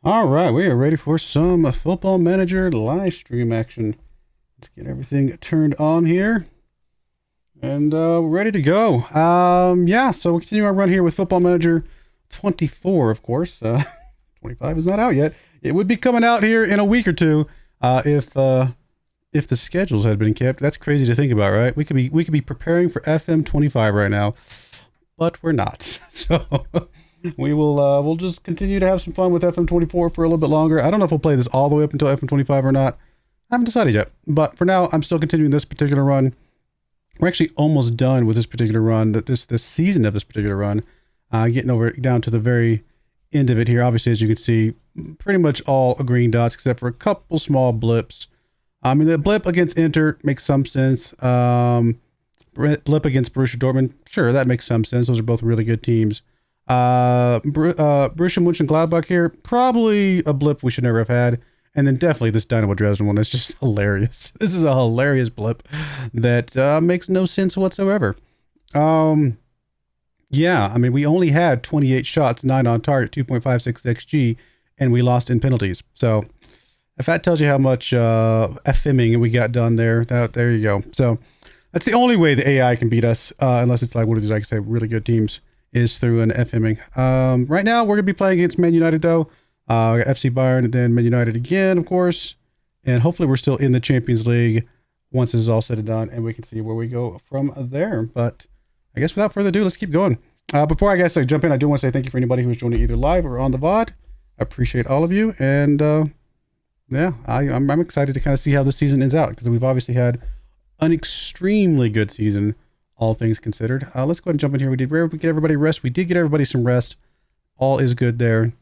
All right, we are ready for some Football Manager live stream action. Let's get everything turned on here. And we're ready to go. Yeah, so we'll continue our run here with Football Manager 24, of course. 25 is not out yet. It would be coming out here in a week or two if the schedules had been kept. That's crazy to think about, right? We could be preparing for FM 25 right now, but we're not. So we'll just continue to have some fun with FM 24 for a little bit longer. I don't know if we'll play this all the way up until FM 25 or not. I haven't decided yet, but for now, I'm still continuing this particular run. We're actually almost done with this particular run, this season of this particular run, getting down to the very end of it here. Obviously, as you can see, pretty much all green dots except for a couple small blips. I mean, the blip against Inter makes some sense. Blip against Borussia Dortmund, sure, that makes some sense. Those are both really good teams. Borussia Mönchengladbach here, probably a blip we should never have had. And then definitely this Dynamo Dresden one is just hilarious. This is a hilarious blip that makes no sense whatsoever. Yeah, I mean, we only had 28 shots, 9 on target, 2.56 XG, and we lost in penalties. So if that tells you how much FMing we got done there, there you go. So that's the only way the AI can beat us, unless it's like one of these, like I say, really good teams, is through an FMing. Right now, we're going to be playing against Man United, though. We got FC Bayern and then Man United again, of course. And hopefully we're still in the Champions League once this is all said and done, and we can see where we go from there. But I guess without further ado, let's keep going. Before I guess I jump in, I do want to say thank you for anybody who's joining either live or on the VOD. I appreciate all of you. And yeah, I'm excited to kind of see how this season ends out, because we've obviously had an extremely good season, all things considered. Let's go ahead and jump in here. We did get everybody rest. We did get everybody some rest. All is good there.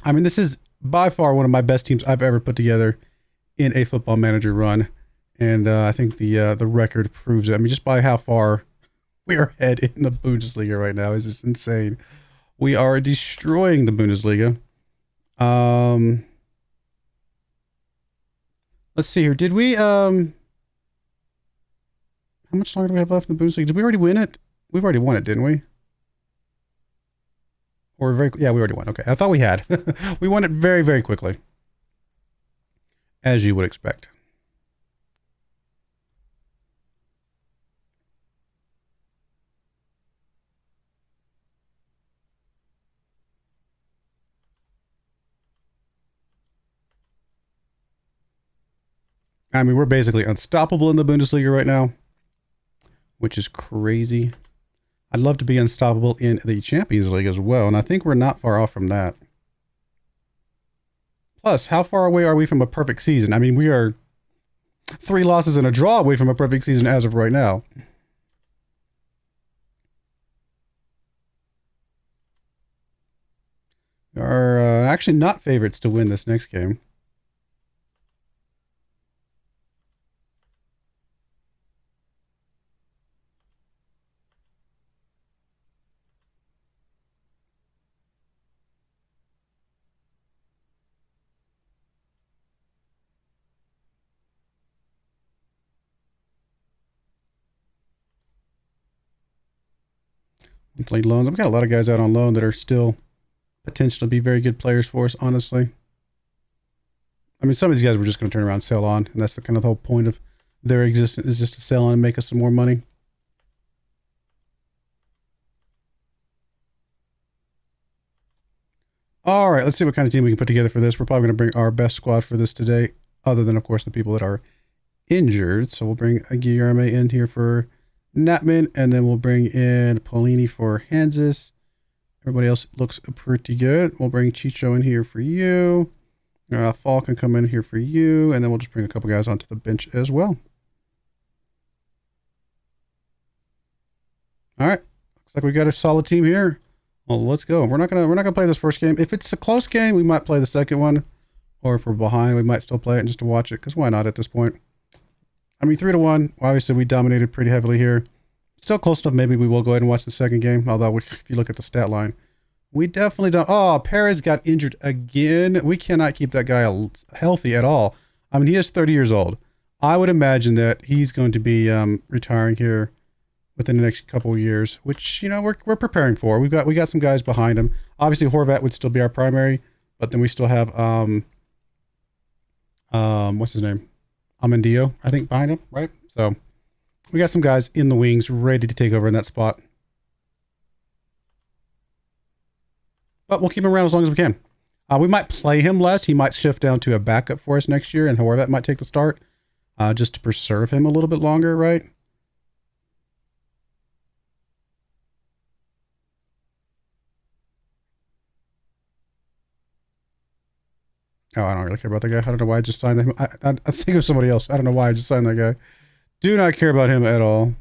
I mean, this is by far one of my best teams I've ever put together in a Football Manager run. And I think the record proves it. I mean, just by how far we are ahead in the Bundesliga right now is just insane. We are destroying the Bundesliga. Let's see here. Did we, how much longer do we have left in the Bundesliga? Did we already win it? We've already won it, didn't we? Or yeah, we already won. Okay, I thought we had. We won it very, very quickly, as you would expect. I mean, we're basically unstoppable in the Bundesliga right now, which is crazy. I'd love to be unstoppable in the Champions League as well, and I think we're not far off from that. Plus, how far away are we from a perfect season? I mean, we are 3 losses and a draw away from a perfect season as of right now. We are actually not favorites to win this next game. Monthly loans. We've got a lot of guys out on loan that are still potential to be very good players for us, honestly. I mean, some of these guys we're just going to turn around and sell on, and that's the kind of the whole point of their existence, is just to sell on and make us some more money. All right, let's see what kind of team we can put together for this. We're probably going to bring our best squad for this today, other than, of course, the people that are injured. So we'll bring Guilherme in here for Natman, and then we'll bring in Paulini for Hansis. Everybody else looks pretty good. We'll bring Chicho in here for you. Fall can come in here for you, and then we'll just bring a couple guys onto the bench as well. All right, looks like we got a solid team here. Well, let's go. We're not gonna play this first game. If it's a close game, we might play the second one, or if we're behind, we might still play it just to watch it, because why not at this point? I mean, 3-1. Obviously, we dominated pretty heavily here. Still close enough. Maybe we will go ahead and watch the second game. Although, if you look at the stat line, we definitely don't. Oh, Perez got injured again. We cannot keep that guy healthy at all. I mean, he is 30 years old. I would imagine that he's going to be retiring here within the next couple of years, which, you know, we're preparing for. We got some guys behind him. Obviously, Horvat would still be our primary, But then we still have what's his name? Amendio, I think, behind him, right? So we got some guys in the wings ready to take over in that spot. But we'll keep him around as long as we can. We might play him less. He might shift down to a backup for us next year, and Horvat might take the start just to preserve him a little bit longer, right? Oh, I don't really care about that guy. I don't know why I just signed him. I think of somebody else. I don't know why I just signed that guy. Do not care about him at all. All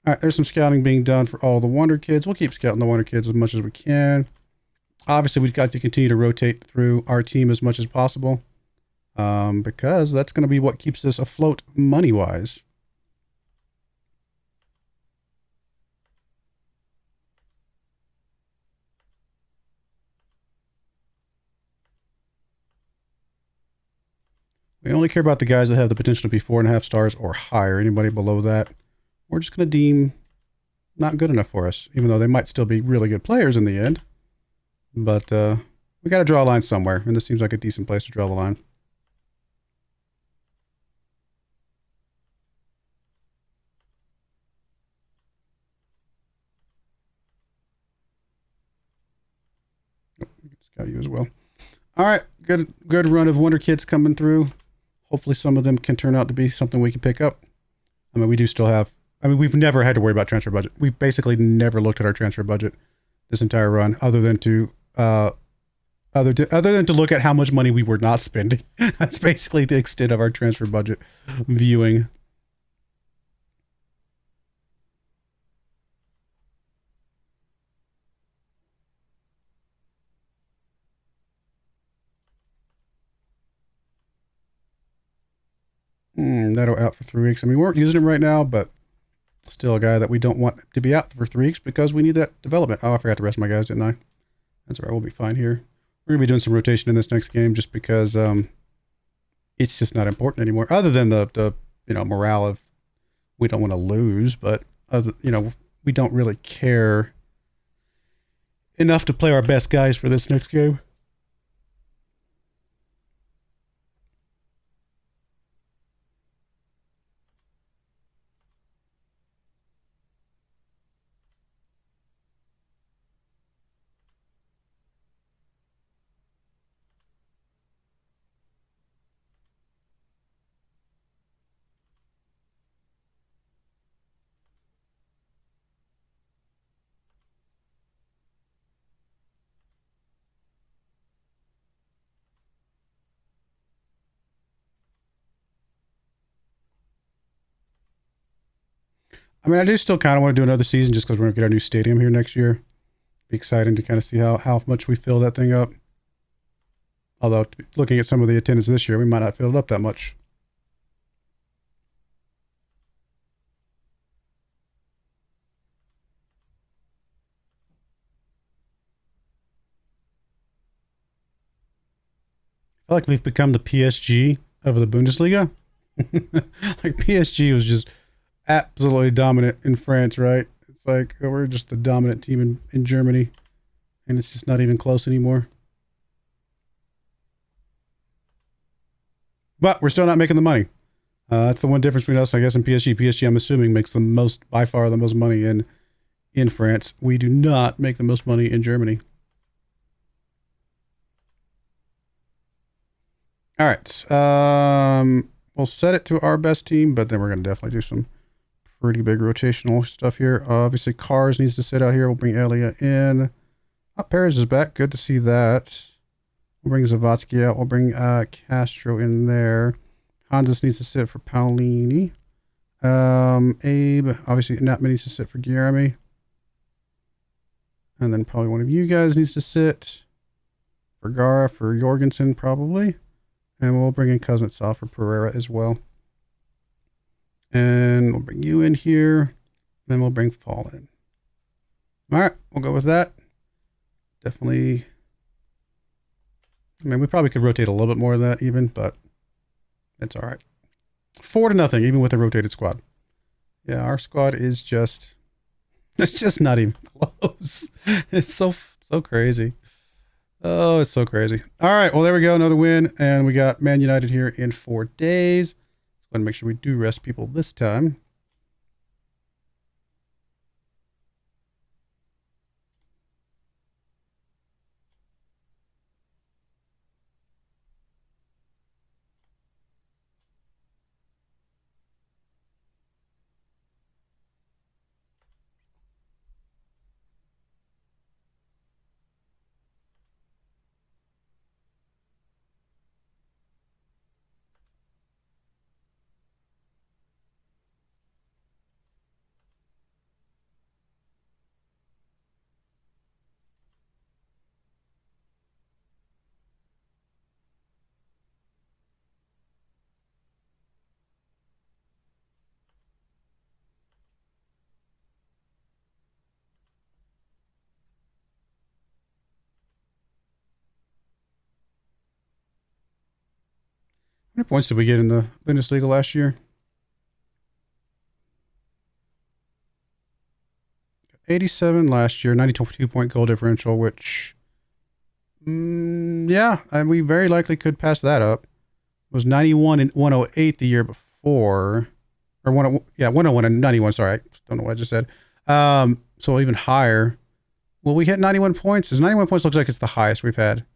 right, there's some scouting being done for all the Wonder Kids. We'll keep scouting the Wonder Kids as much as we can. Obviously, we've got to continue to rotate through our team as much as possible because that's going to be what keeps us afloat money-wise. We only care about the guys that have the potential to be 4.5 stars or higher. Anybody below that, we're just going to deem not good enough for us, even though they might still be really good players in the end. But we got to draw a line somewhere, and this seems like a decent place to draw the line. Oh, we can scout you as well. All right, good run of Wonder Kids coming through. Hopefully some of them can turn out to be something we can pick up. I mean, we do still have... I mean, we've never had to worry about transfer budget. We've basically never looked at our transfer budget this entire run, other than to look at how much money we were not spending. That's basically the extent of our transfer budget viewing. That'll out for 3 weeks. I mean, we weren't using him right now, but still a guy that we don't want to be out for 3 weeks because we need that development. Oh, I forgot to rest my guys, didn't I? That's all right. We'll be fine here. We're going to be doing some rotation in this next game just because it's just not important anymore. Other than the morale of we don't want to lose, but we don't really care enough to play our best guys for this next game. I mean, I do still kind of want to do another season just because we're going to get our new stadium here next year. Be exciting to kind of see how much we fill that thing up. Although, looking at some of the attendance this year, we might not fill it up that much. I feel like we've become the PSG of the Bundesliga. Like PSG was just absolutely dominant in France, right? It's like we're just the dominant team in Germany, and it's just not even close anymore. But we're still not making the money. That's the one difference between us, I guess, and PSG. PSG, I'm assuming, makes the most, by far, the most money in France. We do not make the most money in Germany. All right. We'll set it to our best team, but then we're going to definitely do some pretty big rotational stuff here. Obviously, Cars needs to sit out here. We'll bring Elia in. Oh, Perez is back. Good to see that. We'll bring Zavatsky out. We'll bring Castro in there. Hansis needs to sit for Paolini. Abe, obviously, Natman needs to sit for Guilherme. And then probably one of you guys needs to sit for Gara, for Jorgensen, probably. And we'll bring in Kuznetsov for Pereira as well. And we'll bring you in here. And then we'll bring Fall in. All right, we'll go with that. Definitely. I mean, we probably could rotate a little bit more of that even, but it's all right. 4-0, even with a rotated squad. Yeah, our squad is it's just not even close. It's so crazy. Oh, it's so crazy. All right, well, there we go. Another win. And we got Man United here in 4 days. Let's go ahead and make sure we do rest people this time. How many points did we get in the Bundesliga last year? 87 last year, 92-point goal differential, which, yeah, we very likely could pass that up. It was 91 and 108 the year before. Or 101 and 91, sorry. I don't know what I just said. So even higher. Will we hit 91 points? 91 points looks like it's the highest we've had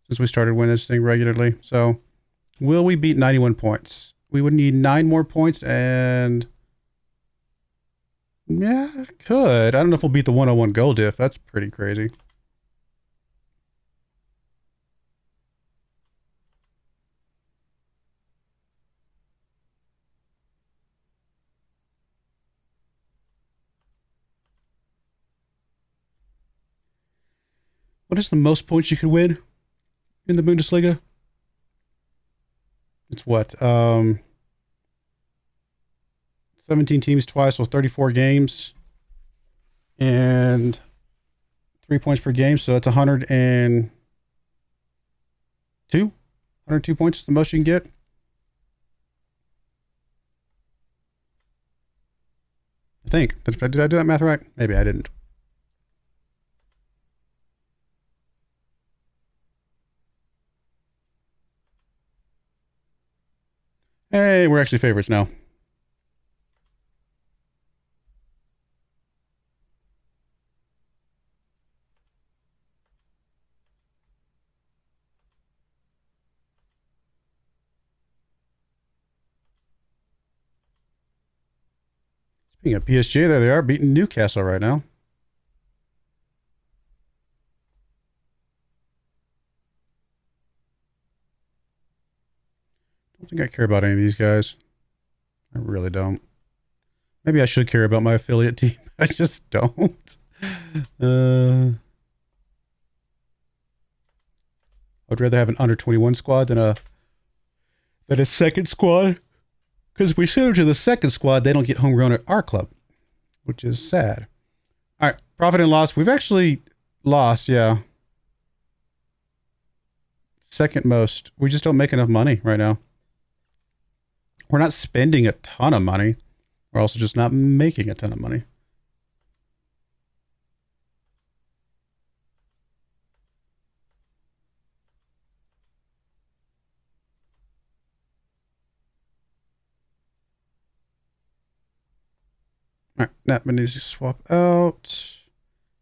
since we started winning this thing regularly. So will we beat 91 points? We would need 9 more points and... yeah, could. I don't know if we'll beat the 101 goal diff. That's pretty crazy. What is the most points you could win in the Bundesliga? It's what? 17 teams twice, so 34 games. And 3 points per game, so that's 102. 102 points is the most you can get. I think. Did I do that math right? Maybe I didn't. Hey, we're actually favorites now. Speaking of PSG, there they are beating Newcastle right now. I don't think I care about any of these guys. I really don't. Maybe I should care about my affiliate team. I just don't. I'd rather have an under 21 squad than a second squad. Because if we send them to the second squad, they don't get homegrown at our club, which is sad. All right, profit and loss. We've actually lost, yeah. Second most. We just don't make enough money right now. We're not spending a ton of money. We're also just not making a ton of money. All right, that one needs to swap out.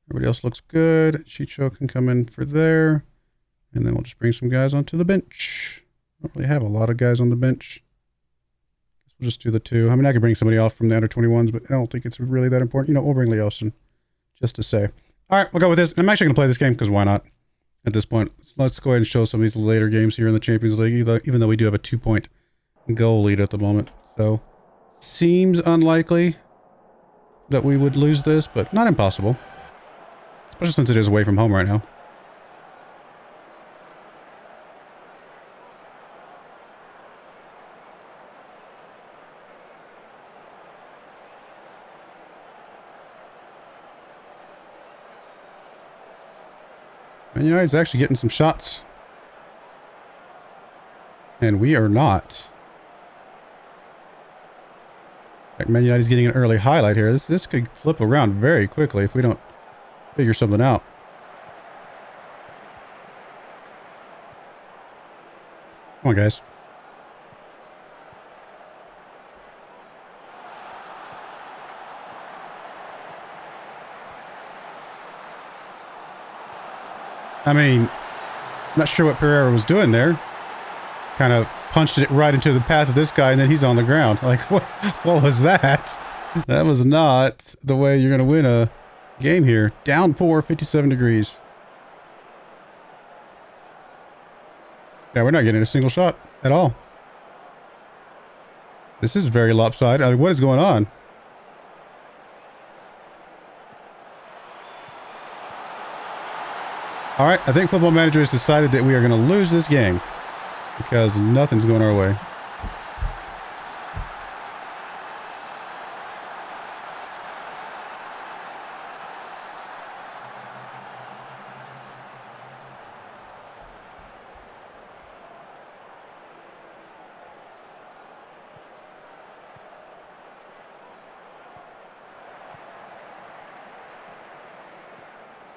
Everybody else looks good. Chicho can come in for there. And then we'll just bring some guys onto the bench. Don't really have a lot of guys on the bench. We'll just do the 2. I mean, I could bring somebody off from the under 21s, but I don't think it's really that important. You know, we'll bring Leosin, just to say. All right, we'll go with this. I'm actually going to play this game because why not at this point? So let's go ahead and show some of these later games here in the Champions League, even though we do have a 2-point goal lead at the moment. So, seems unlikely that we would lose this, but not impossible. Especially since it is away from home right now. And you know, he's actually getting some shots. And we are not. In fact, Man United's getting an early highlight here. This could flip around very quickly if we don't figure something out. Come on, guys. I mean, not sure what Broyar was doing there. Kind of punched it right into the path of this guy, and then he's on the ground. Like, what was that? That was not the way you're going to win a game here. Downpour, 57 degrees. Yeah, we're not getting a single shot at all. This is very lopsided. I mean, what is going on? All right, I think Football Manager has decided that we are going to lose this game because nothing's going our way.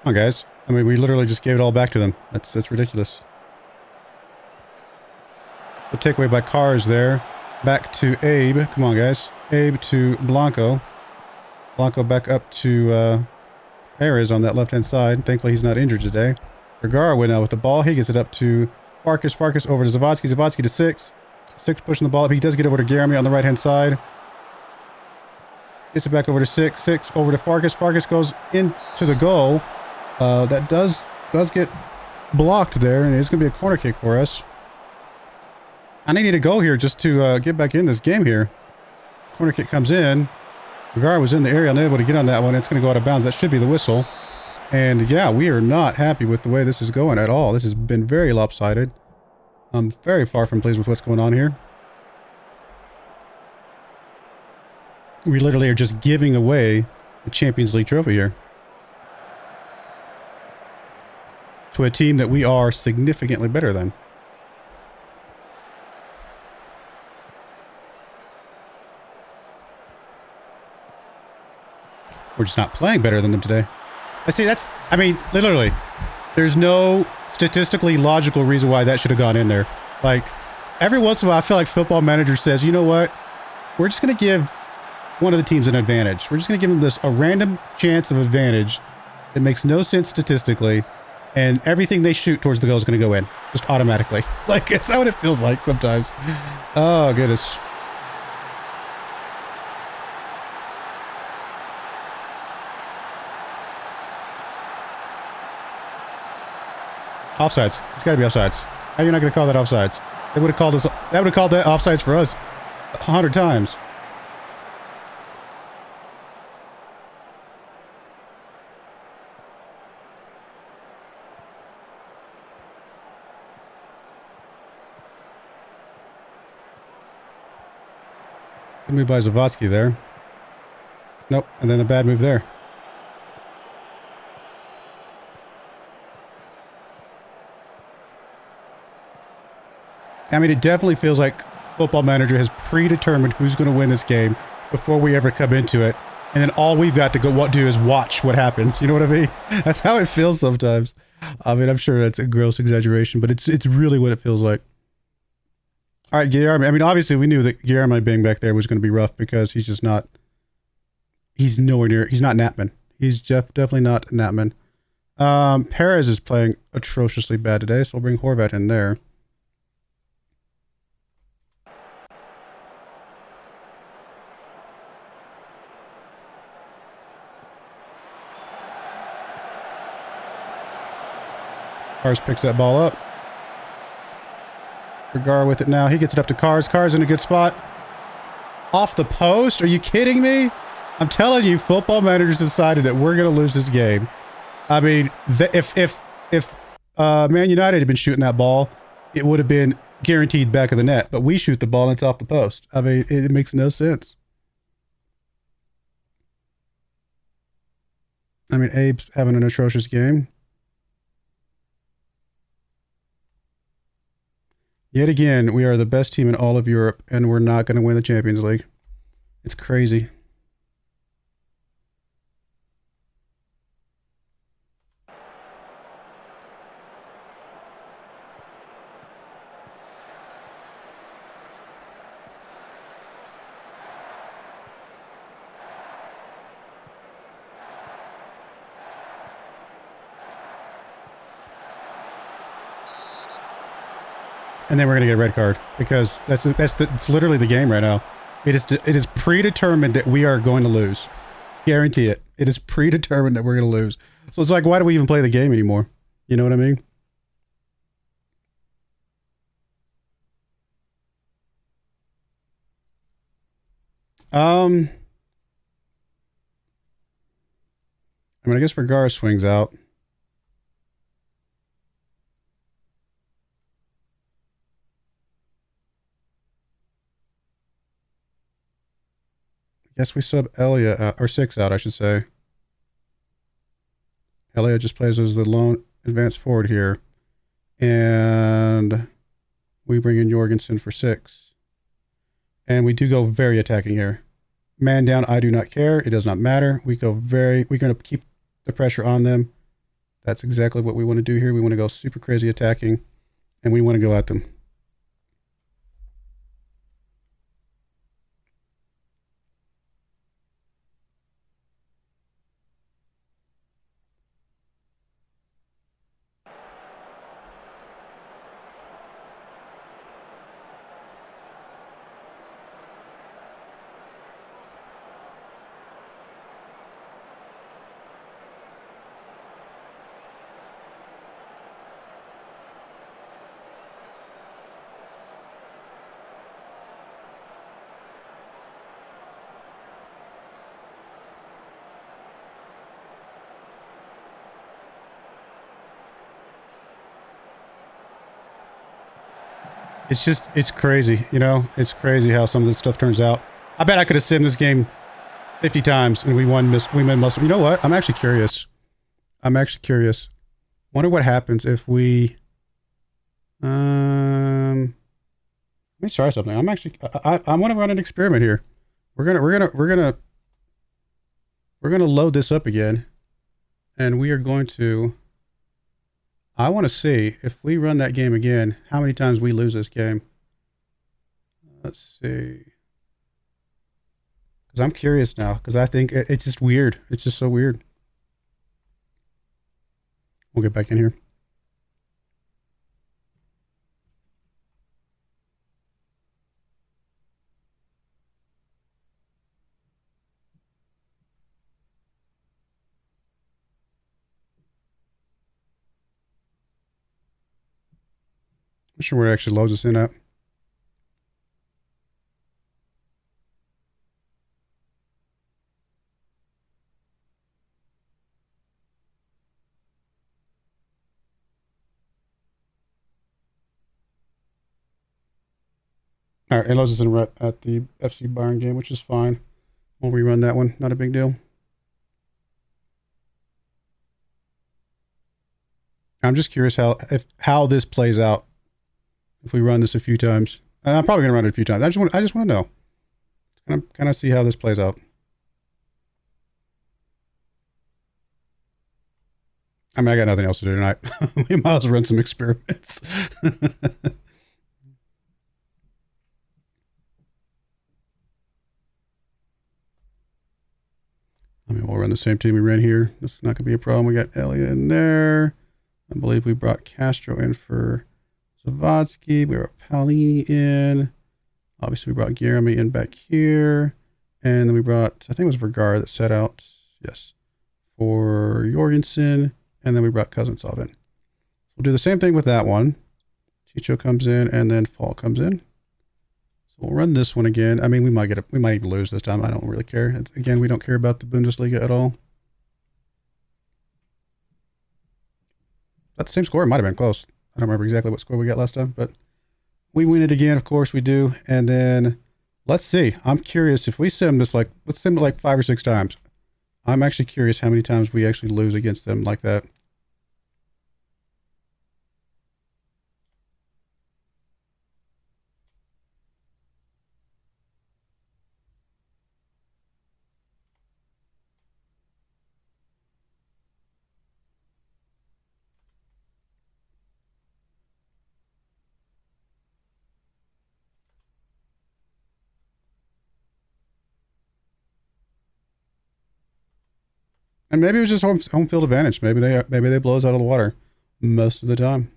Come on, guys. I mean, we literally just gave it all back to them. That's ridiculous. The takeaway by cars there. Back to Abe. Come on, guys. Abe to Blanco. Blanco back up to Perez on that left-hand side. Thankfully, he's not injured today. Broyar went out with the ball. He gets it up to Farkas. Farkas over to Zawadzki. Zawadzki to Six. Six pushing the ball up. He does get over to Jeremy on the right-hand side. Gets it back over to Six. Six over to Farkas. Farkas goes into the goal. That does get blocked there, and it's going to be a corner kick for us. I need to go here just to get back in this game here. Corner kick comes in. Broyar was in the area, unable to get on that one. It's going to go out of bounds. That should be the whistle. And yeah, we are not happy with the way this is going at all. This has been very lopsided. I'm very far from pleased with what's going on here. We literally are just giving away the Champions League trophy here to a team that we are significantly better than. We're just not playing better than them today. I mean, literally, there's no statistically logical reason why that should have gone in there. Like, every once in a while, I feel like Football Manager says, you know what? We're just going to give one of the teams an advantage. We're just going to give them a random chance of advantage that makes no sense statistically, and everything they shoot towards the goal is going to go in, just automatically. Like, is that what it feels like sometimes? Oh, goodness. Offsides. It's got to be offsides. How are you not going to call that offsides? They would have called us. That would have called that offsides for us 100 times. Good move by Zawadzki there. Nope. And then a bad move there. I mean, it definitely feels like Football Manager has predetermined who's going to win this game before we ever come into it. And then all we've got to do is watch what happens. You know what I mean? That's how it feels sometimes. I mean, I'm sure that's a gross exaggeration, but it's really what it feels like. All right, Guillermo. I mean, obviously we knew that Guillermo being back there was going to be rough because he's just not, he's nowhere near, he's not Natman. He's definitely not Natman. Perez is playing atrociously bad today, so we'll bring Horvat in there. Cars picks that ball up. Broyar with it now. He gets it up to Cars. Cars in a good spot. Off the post? Are you kidding me? I'm telling you, Football Manager's decided that we're going to lose this game. I mean, if Man United had been shooting that ball, it would have been guaranteed back of the net. But we shoot the ball and it's off the post. I mean, it makes no sense. I mean, Abe's having an atrocious game. Yet again, we are the best team in all of Europe, and we're not going to win the Champions League. It's crazy. and then we're gonna get a red card because it's literally the game right now. It is predetermined that we are going to lose. Guarantee it. It is predetermined that we're gonna lose. So it's like, why do we even play the game anymore? You know what I mean? I mean, I guess Broyar swings out. I guess we sub Elia out, or 6 out, I should say. Elia just plays as the lone advance forward here. And we bring in Jorgensen for 6. And we do go very attacking here. Man down, I do not care. It does not matter. We're going to keep the pressure on them. That's exactly what we want to do here. We want to go super crazy attacking, and we want to go at them. It's crazy, you know? It's crazy how some of this stuff turns out. I bet I could have simmed this game 50 times and we won most of. You know what? I'm actually curious. Wonder what happens if we let me try something. I want to run an experiment here. We're gonna load this up again, and we are going to. I want to see if we run that game again, how many times we lose this game. Let's see. Because I'm curious now, because I think it's just weird. It's just so weird. We'll get back in here. I'm sure where it actually loads us in at. All right, it loads us in right at the FC Bayern game, which is fine. We'll rerun that one. Not a big deal. I'm just curious how this plays out if we run this a few times. And I'm probably gonna run it a few times. I just want to know. Kind of see how this plays out. I mean, I got nothing else to do tonight. We might as well run some experiments. I mean, we'll run the same team we ran here. This is not going to be a problem. We got Elia in there. I believe we brought Castro in for Zavadsky. We brought Paolini in. Obviously, we brought Guilherme in back here. And then we brought, I think it was Broyar that set out, yes, for Jorgensen. And then we brought Kuznetsov in. We'll do the same thing with that one. Chicho comes in, and then Fall comes in. So we'll run this one again. I mean, we might even lose this time. I don't really care. Again, we don't care about the Bundesliga at all. That's the same score. It might have been close. I don't remember exactly what score we got last time, but we win it again. Of course we do. And then let's see. I'm curious if we sim this let's sim it like 5 or 6 times. I'm actually curious how many times we actually lose against them like that. And maybe it was just home field advantage. Maybe they blow us out of the water most of the time.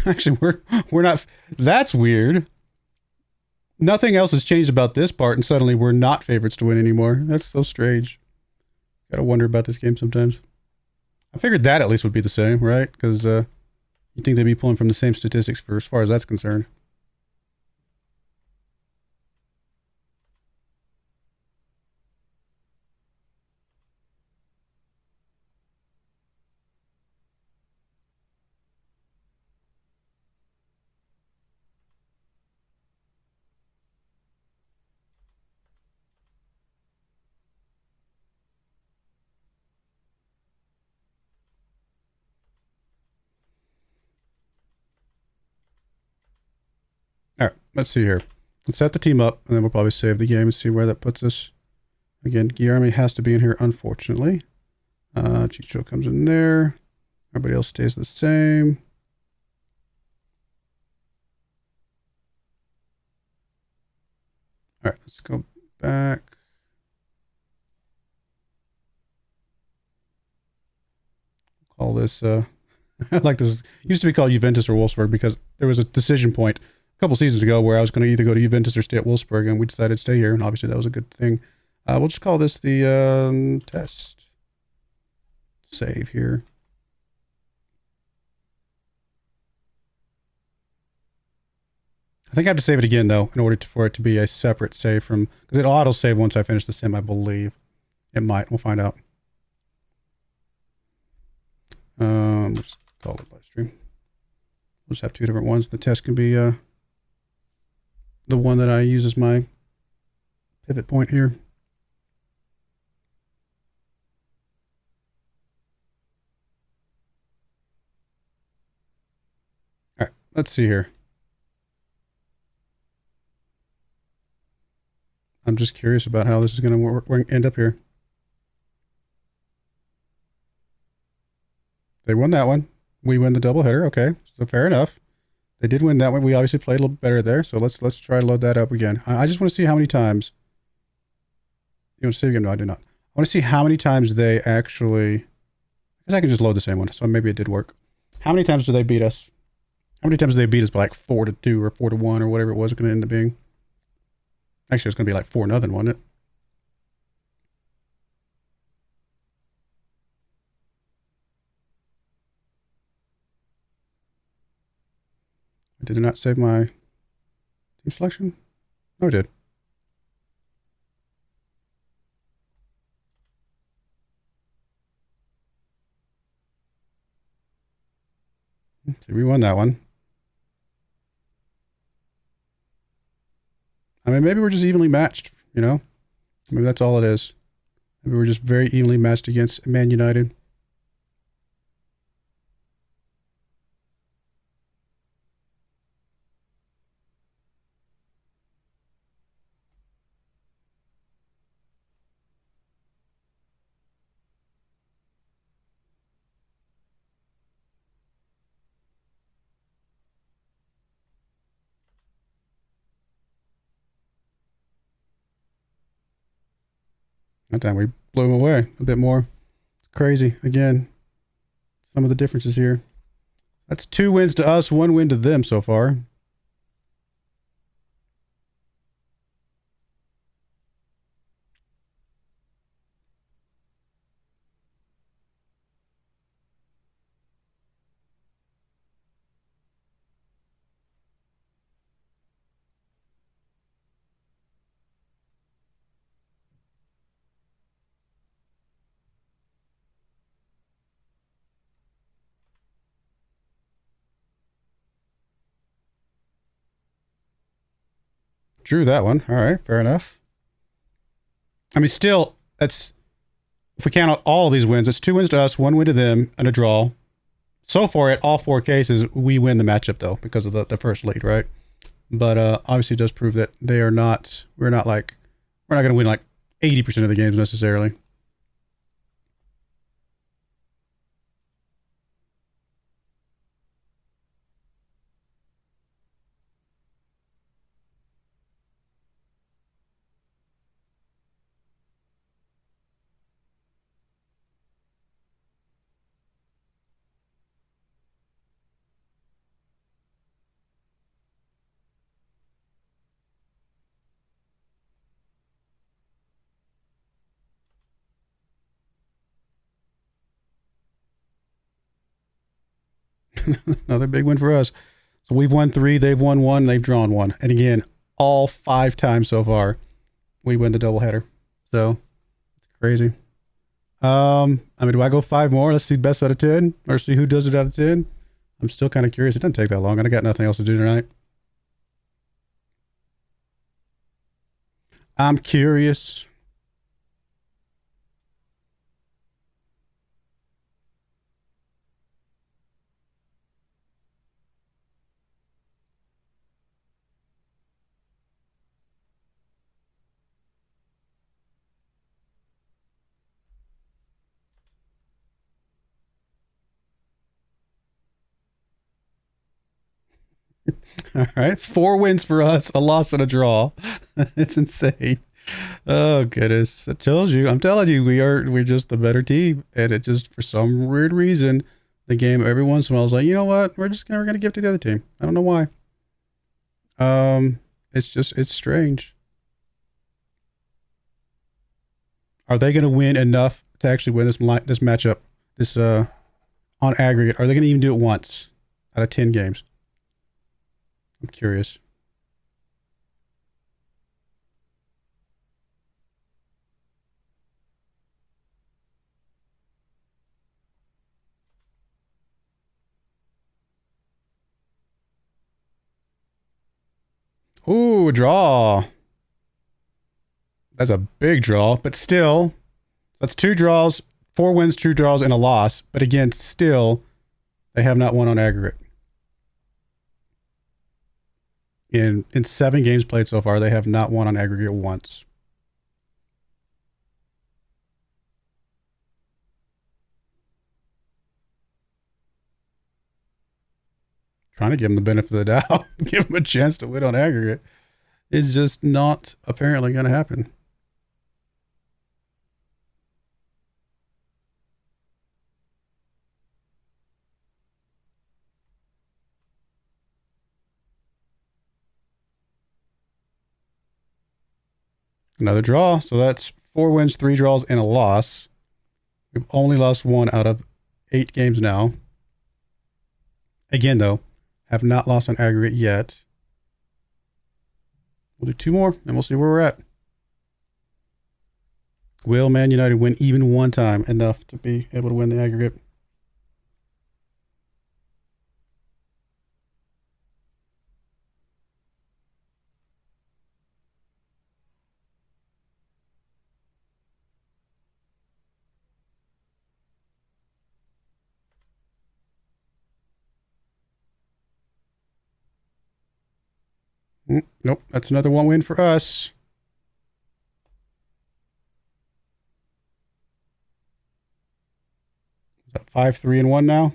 Actually, we're not. That's weird. Nothing else has changed about this part, and suddenly we're not favorites to win anymore. That's so strange. Gotta wonder about this game sometimes. I figured that at least would be the same, right? Because you think they'd be pulling from the same statistics for as far as that's concerned. All right, let's see here. Let's set the team up, and then we'll probably save the game and see where that puts us. Again, Guillermo has to be in here, unfortunately. Chicho comes in there. Everybody else stays the same. All right, let's go back. Call this, I like this. It used to be called Juventus or Wolfsburg because there was a decision point a couple seasons ago where I was going to either go to Juventus or stay at Wolfsburg, and we decided to stay here, and obviously that was a good thing. We'll just call this the test save here. I think I have to save it again, though, in order for it to be a separate save from... Because it'll auto-save once I finish the sim, I believe. It might. We'll find out. We'll just call it Livestream. We'll just have two different ones. The test can be the one that I use as my pivot point here. All right, let's see here. I'm just curious about how this is going to end up here. They won that one. We win the doubleheader. Okay, so fair enough. They did win that one. We obviously played a little better there. So let's try to load that up again. I just want to see how many times. You want to save again? No, I do not. I want to see how many times they actually. Because I can just load the same one. So maybe it did work. How many times do they beat us? How many times do they beat us by like 4-2 or 4-1 or whatever it was going to end up being? Actually, it's going to be like 4-0, wasn't it? Did it not save my team selection? No, it did. See, we won that one. I mean, maybe we're just evenly matched, you know? Maybe that's all it is. Maybe we're just very evenly matched against Man United. That time we blew him away a bit more. It's crazy. Again, some of the differences here. That's 2 wins to us, 1 win to them so far. Drew that one. All right, fair enough. I mean, still, that's... If we count out all of these wins, it's 2 wins to us, 1 win to them, and a draw. So far, at all 4 cases, we win the matchup, though, because of the first lead, right? But obviously it does prove that they are not... We're not going to win like 80% of the games necessarily. Another big win for us. So we've won 3, they've won 1, they've drawn 1. And again, all 5 times so far, we win the doubleheader. So it's crazy. I mean, do I go 5 more? Let's see best out of 10 or see who does it out of 10. I'm still kind of curious. It doesn't take that long, and I got nothing else to do tonight. I'm curious. All right, 4 wins for us, a loss and a draw. It's insane. Oh goodness, it tells you. I'm telling you, we're just the better team, and it just for some weird reason, the game every once in a while I was like, you know what, we're gonna give it to the other team. I don't know why. It's strange. Are they gonna win enough to actually win this matchup? This on aggregate, are they gonna even do it once out of 10 games? I'm curious. Ooh, draw. That's a big draw, but still, that's 2 draws, 4 wins, 2 draws, and a loss. But again, still, they have not won on aggregate. In 7 games played so far, they have not won on aggregate once. Trying to give them the benefit of the doubt, give them a chance to win on aggregate. It's just not apparently going to happen. Another draw. So that's 4 wins, 3 draws, and a loss. We've only lost 1 out of 8 games now. Again, though, have not lost on aggregate yet. We'll do 2 more, and we'll see where we're at. Will Man United win even one time enough to be able to win the aggregate? Nope, that's another 1 win for us. Is that 5, 3, and 1 now?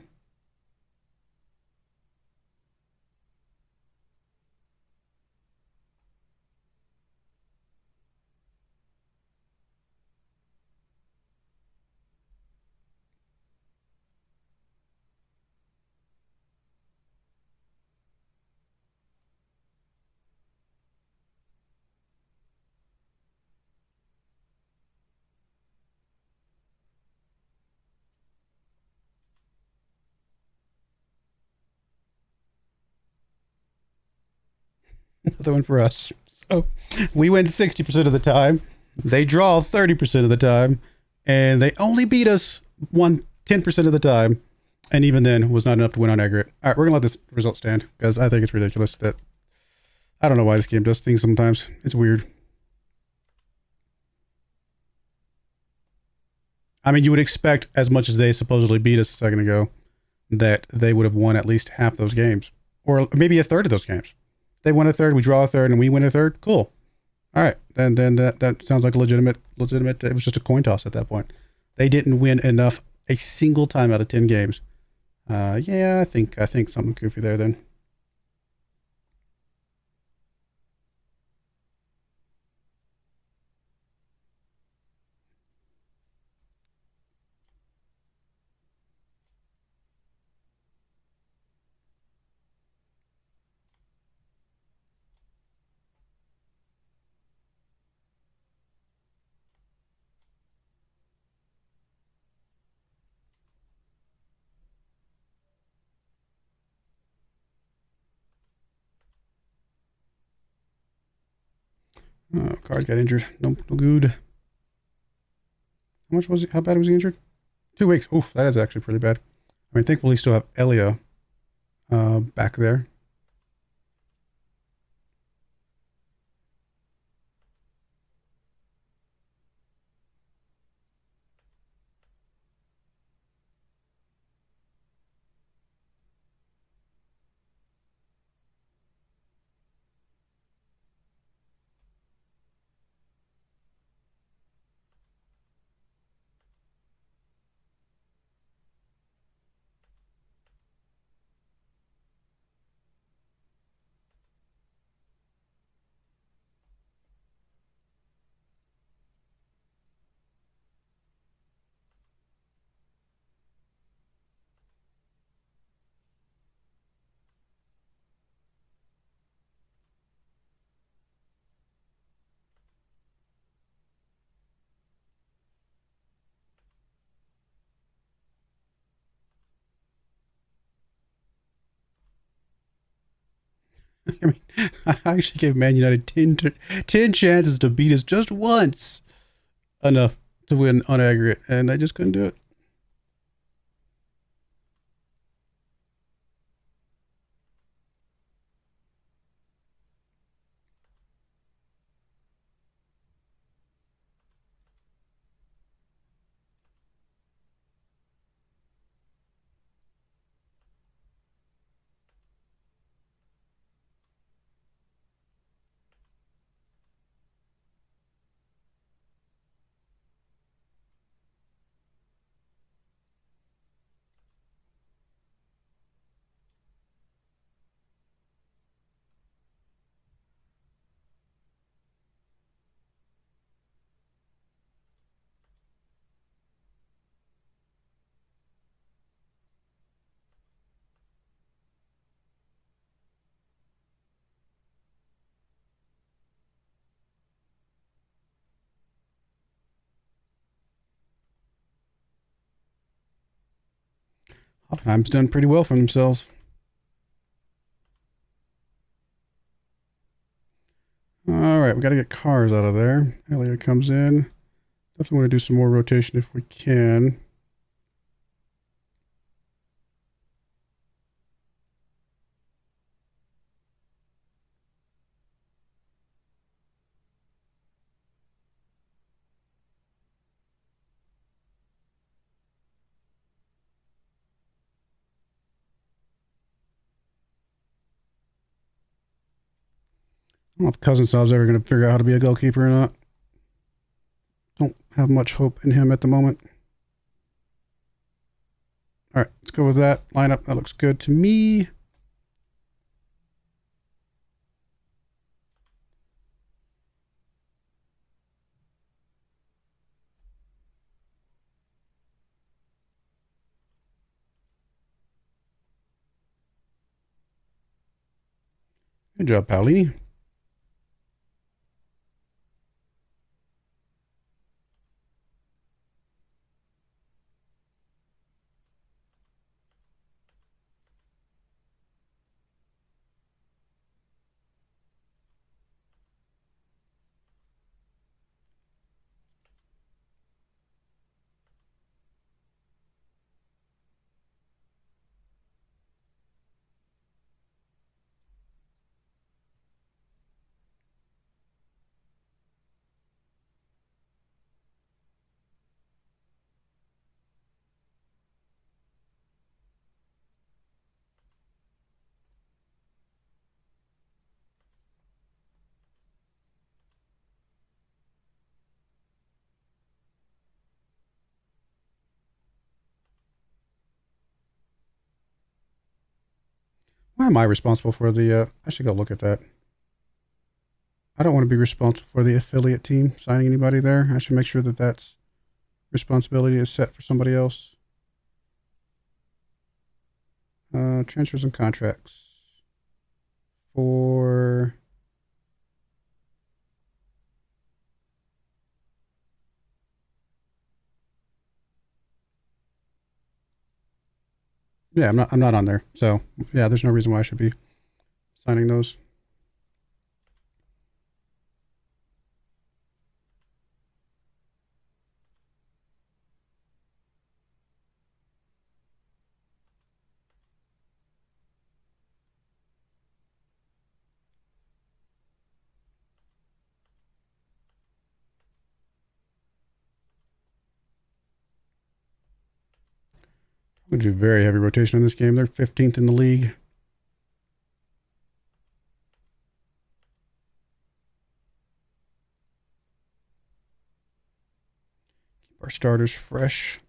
Another one for us. So we win 60% of the time. They draw 30% of the time. And they only beat us 10% of the time. And even then was not enough to win on aggregate. All right, we're going to let this result stand because I think it's ridiculous that I don't know why this game does things sometimes. It's weird. I mean, you would expect, as much as they supposedly beat us a second ago, that they would have won at least half those games. Or maybe a third of those games. They win a third, we draw a third, and we win a third. Cool. All right. Then that sounds like a legitimate. It was just a coin toss at that point. They didn't win enough a single time out of 10 games. Yeah, I think something goofy there then. Oh, card got injured. Nope, no good. How much was he? How bad was he injured? 2 weeks. Oof, that is actually pretty bad. I mean, thankfully, we still have Elia back there. I mean, I actually gave Man United 10 chances to beat us just once. Enough to win on aggregate, and I just couldn't do it. Hoffenheim's done pretty well for themselves. All right, we got to get cars out of there. Elliot comes in. Definitely want to do some more rotation if we can. I don't know if Cousinsov's ever going to figure out how to be a goalkeeper or not. Don't have much hope in him at the moment. All right, let's go with that lineup. That looks good to me. Good job, Paulini. Why am I responsible for the, I should go look at that. I don't want to be responsible for the affiliate team signing anybody there. I should make sure that that's responsibility is set for somebody else. Transfers and contracts. For... Yeah, I'm not on there. So, yeah, there's no reason why I should be signing those. going to do very heavy rotation in this game. They're 15th in the league. Keep our starters fresh.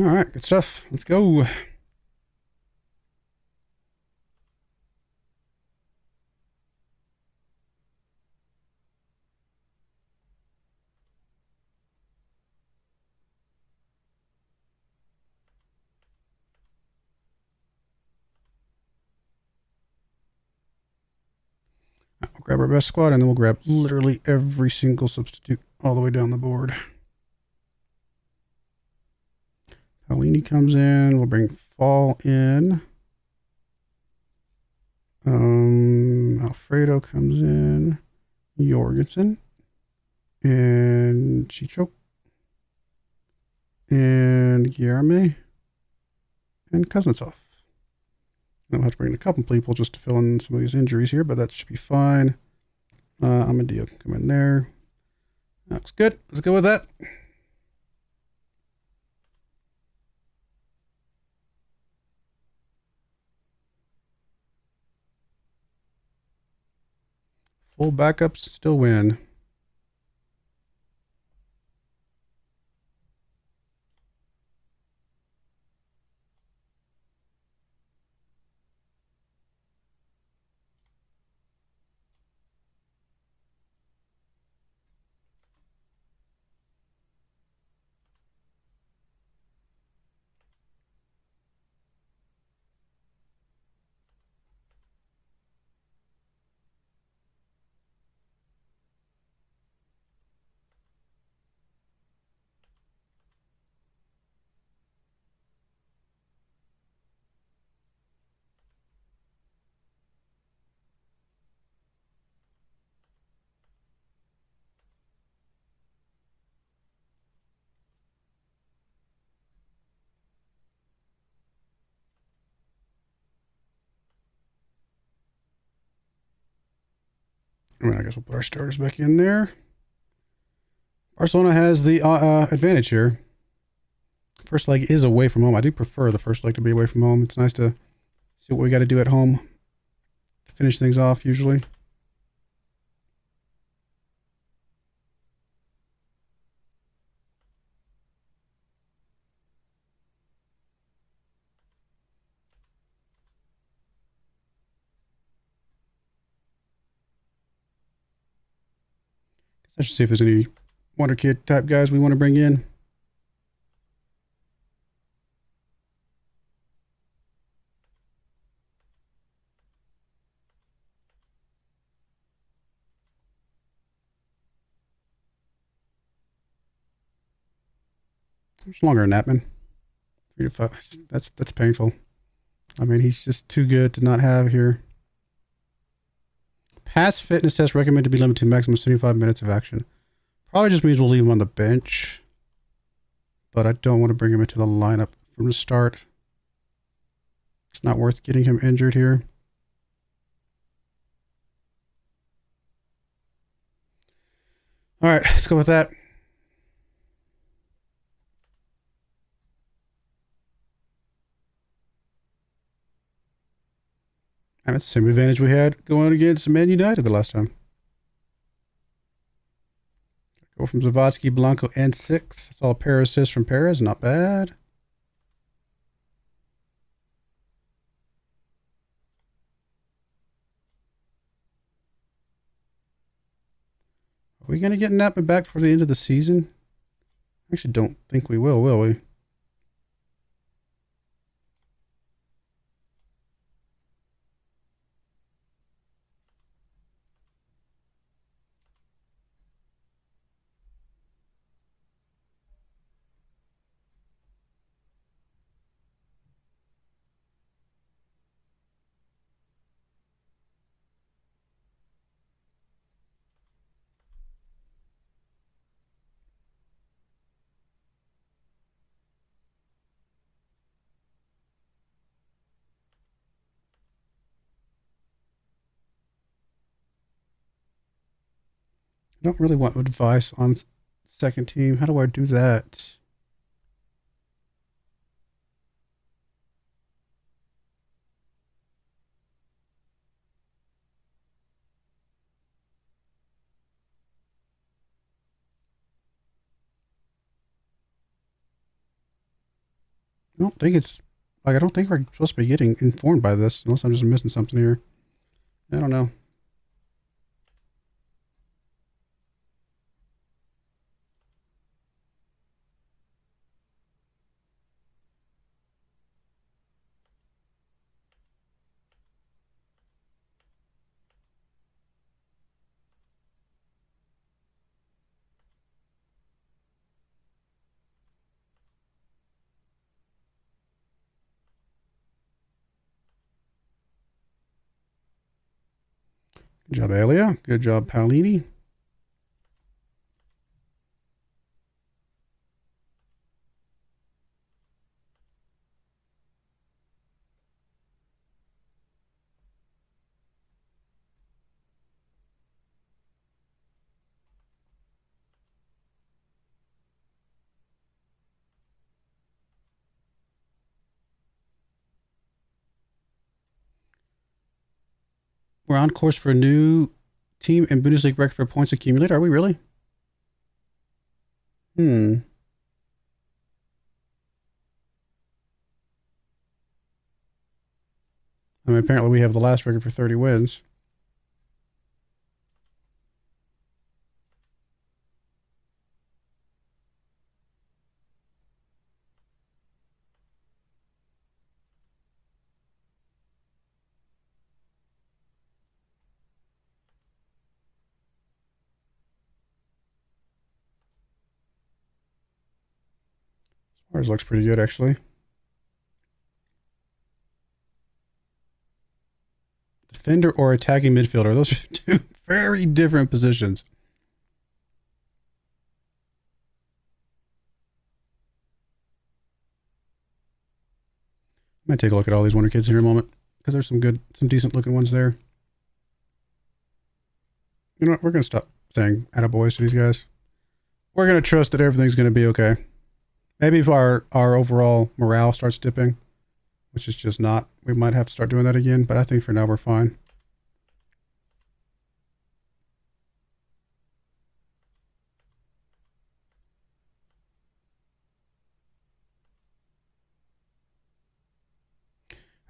All right, good stuff. Let's go. We'll grab our best squad, and then we'll grab literally every single substitute all the way down the board. Paolini comes in. We'll bring Fall in. Alfredo comes in. Jorgensen. And Chicho. And Guillerme. And Kuznetsov. I'll have to bring in a couple people just to fill in some of these injuries here, but that should be fine. Amadio can come in there. Looks good. Let's go with that. Full backups still win. I guess we'll put our starters back in there. Barcelona has the advantage here. First leg is away from home. I do prefer the first leg to be away from home. It's nice to see what we got to do at home to finish things off usually. I should see if there's any Wonder Kid type guys we want to bring in. It's longer than that, man. 3 to 5. That's painful. I mean, he's just too good to not have here. Past fitness test recommended to be limited to maximum 75 minutes of action. Probably just means we'll leave him on the bench. But I don't want to bring him into the lineup from the start. It's not worth getting him injured here. All right, let's go with that. And it's the same advantage we had going against Man United the last time. Go from Zavatsky, Blanco, and 6. That's all a pair assists from Perez. Not bad. Are we going to get Napman back for the end of the season? I actually don't think we will we? I don't really want advice on second team. How do I do that? I don't think it's like I don't think we're supposed to be getting informed by this unless I'm just missing something here. I don't know. Good job, Alia. Good job, Paolini. We're on course for a new team and Bundesliga record for points accumulated. Are we really? I mean, apparently we have the last record for 30 wins. Ours looks pretty good, actually. Defender or attacking midfielder. Those are two very different positions. I'm going to take a look at all these Wonder Kids here in a moment because there's some decent looking ones there. You know what? We're going to stop saying attaboys to these guys. We're going to trust that everything's going to be okay. Maybe if our overall morale starts dipping, which is just not, we might have to start doing that again, but I think for now we're fine.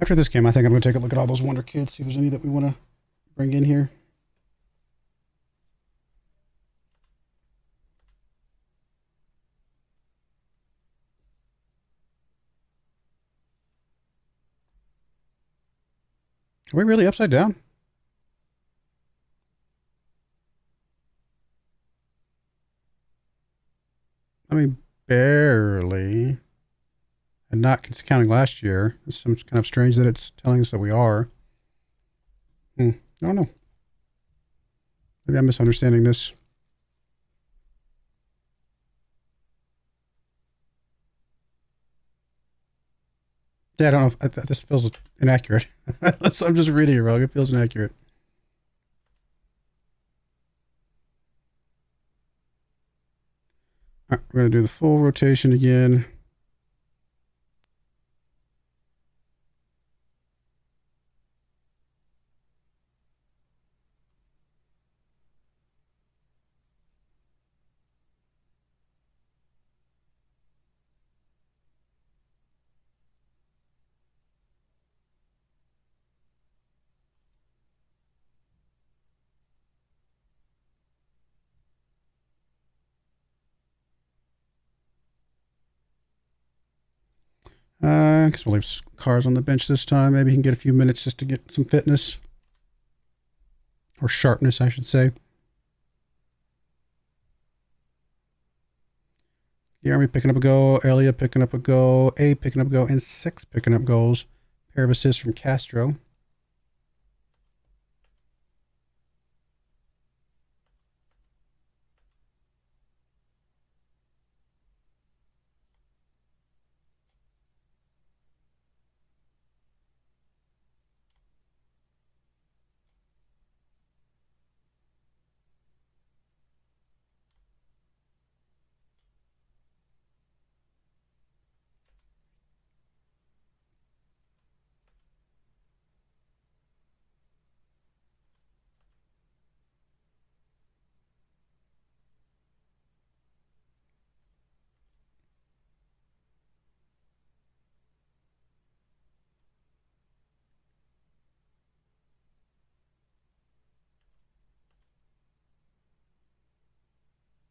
After this game, I think I'm going to take a look at all those Wonder Kids, see if there's any that we want to bring in here. Are we really upside down? I mean, barely. And not counting last year. It's kind of strange that it's telling us that we are. I don't know. Maybe I'm misunderstanding this. Yeah, I don't know if this feels inaccurate. I'm just reading it wrong. It feels inaccurate. All right, we're going to do the full rotation again. I guess we'll leave cars on the bench this time. Maybe he can get a few minutes just to get some fitness. Or sharpness, I should say. Jeremy picking up a goal. Elia picking up a goal. A picking up a goal. And 6 picking up goals. Pair of assists from Castro.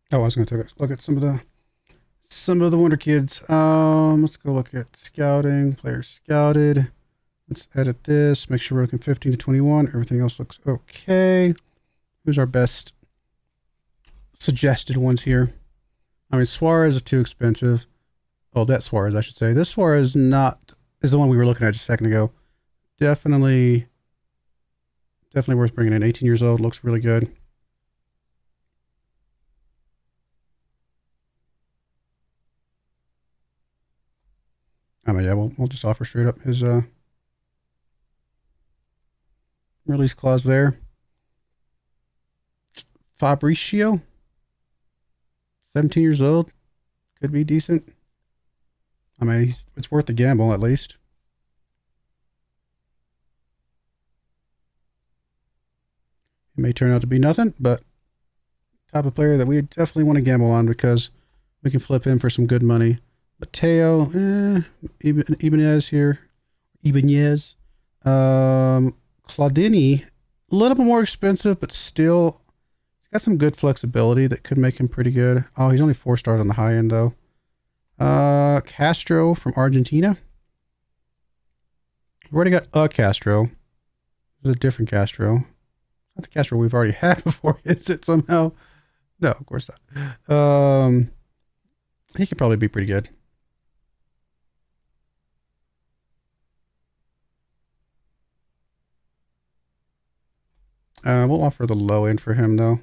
Oh, I was going to take a look at some of the Wonder Kids. Let's go look at scouting. Players scouted. Let's edit this. Make sure we're looking 15 to 21. Everything else looks okay. Who's our best suggested ones here? I mean, Suarez is too expensive. Oh, that Suarez, I should say. This Suarez is the one we were looking at just a second ago. Definitely worth bringing in. 18 years old. Looks really good. I mean, yeah, we'll just offer straight up his release clause there. Fabricio, 17 years old, could be decent. I mean, it's worth the gamble at least. It may turn out to be nothing, but type of player that we definitely want to gamble on because we can flip him for some good money. Mateo, Ibanez here. Ibanez. Claudini, a little bit more expensive, but still, he's got some good flexibility that could make him pretty good. Oh, he's only 4 stars on the high end, though. Castro from Argentina. We've already got a Castro. This is a different Castro. Not the Castro we've already had before, is it somehow? No, of course not. He could probably be pretty good. We'll offer the low end for him, though.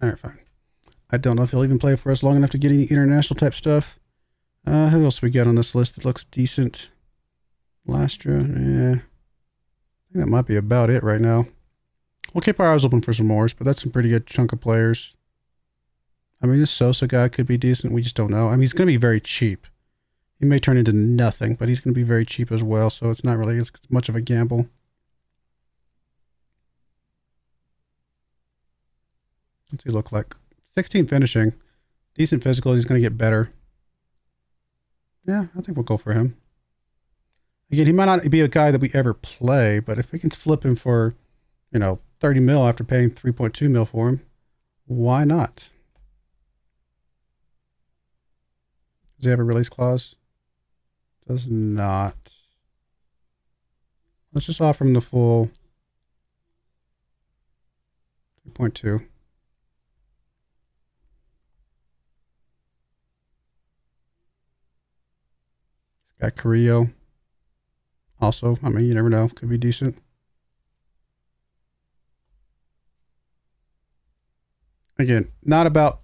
All right, fine. I don't know if he'll even play for us long enough to get any international type stuff. Who else we got on this list that looks decent? Lastra, yeah. I think that might be about it right now. We'll keep our eyes open for some more, but that's some pretty good chunk of players. I mean, this Sosa guy could be decent. We just don't know. I mean, he's going to be very cheap. He may turn into nothing, but he's going to be very cheap as well, so it's not really as much of a gamble. What's he look like? 16 finishing. Decent physical. He's going to get better. Yeah, I think we'll go for him. Again, he might not be a guy that we ever play, but if we can flip him for, 30 mil after paying 3.2 mil for him, why not? Does he have a release clause? Does not. Let's just offer him the full 3.2. Got Carrillo. Also, I mean, you never know. Could be decent. Again, not about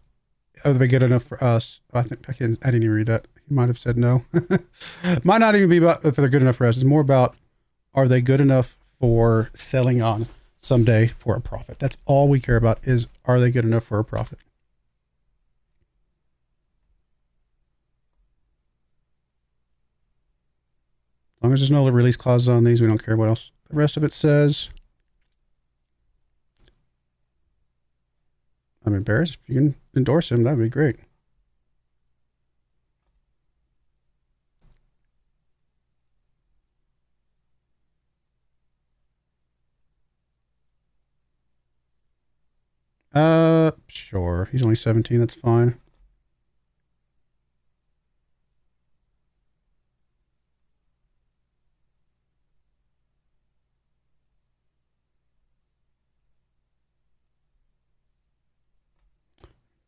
are they good enough for us. I didn't even read that. He might have said no. Might not even be about if they're good enough for us. It's more about are they good enough for selling on someday for a profit. That's all we care about is are they good enough for a profit. As long as there's no release clauses on these, we don't care what else the rest of it says. I mean, Bears, if you can endorse him, that'd be great. Sure. He's only 17. That's fine.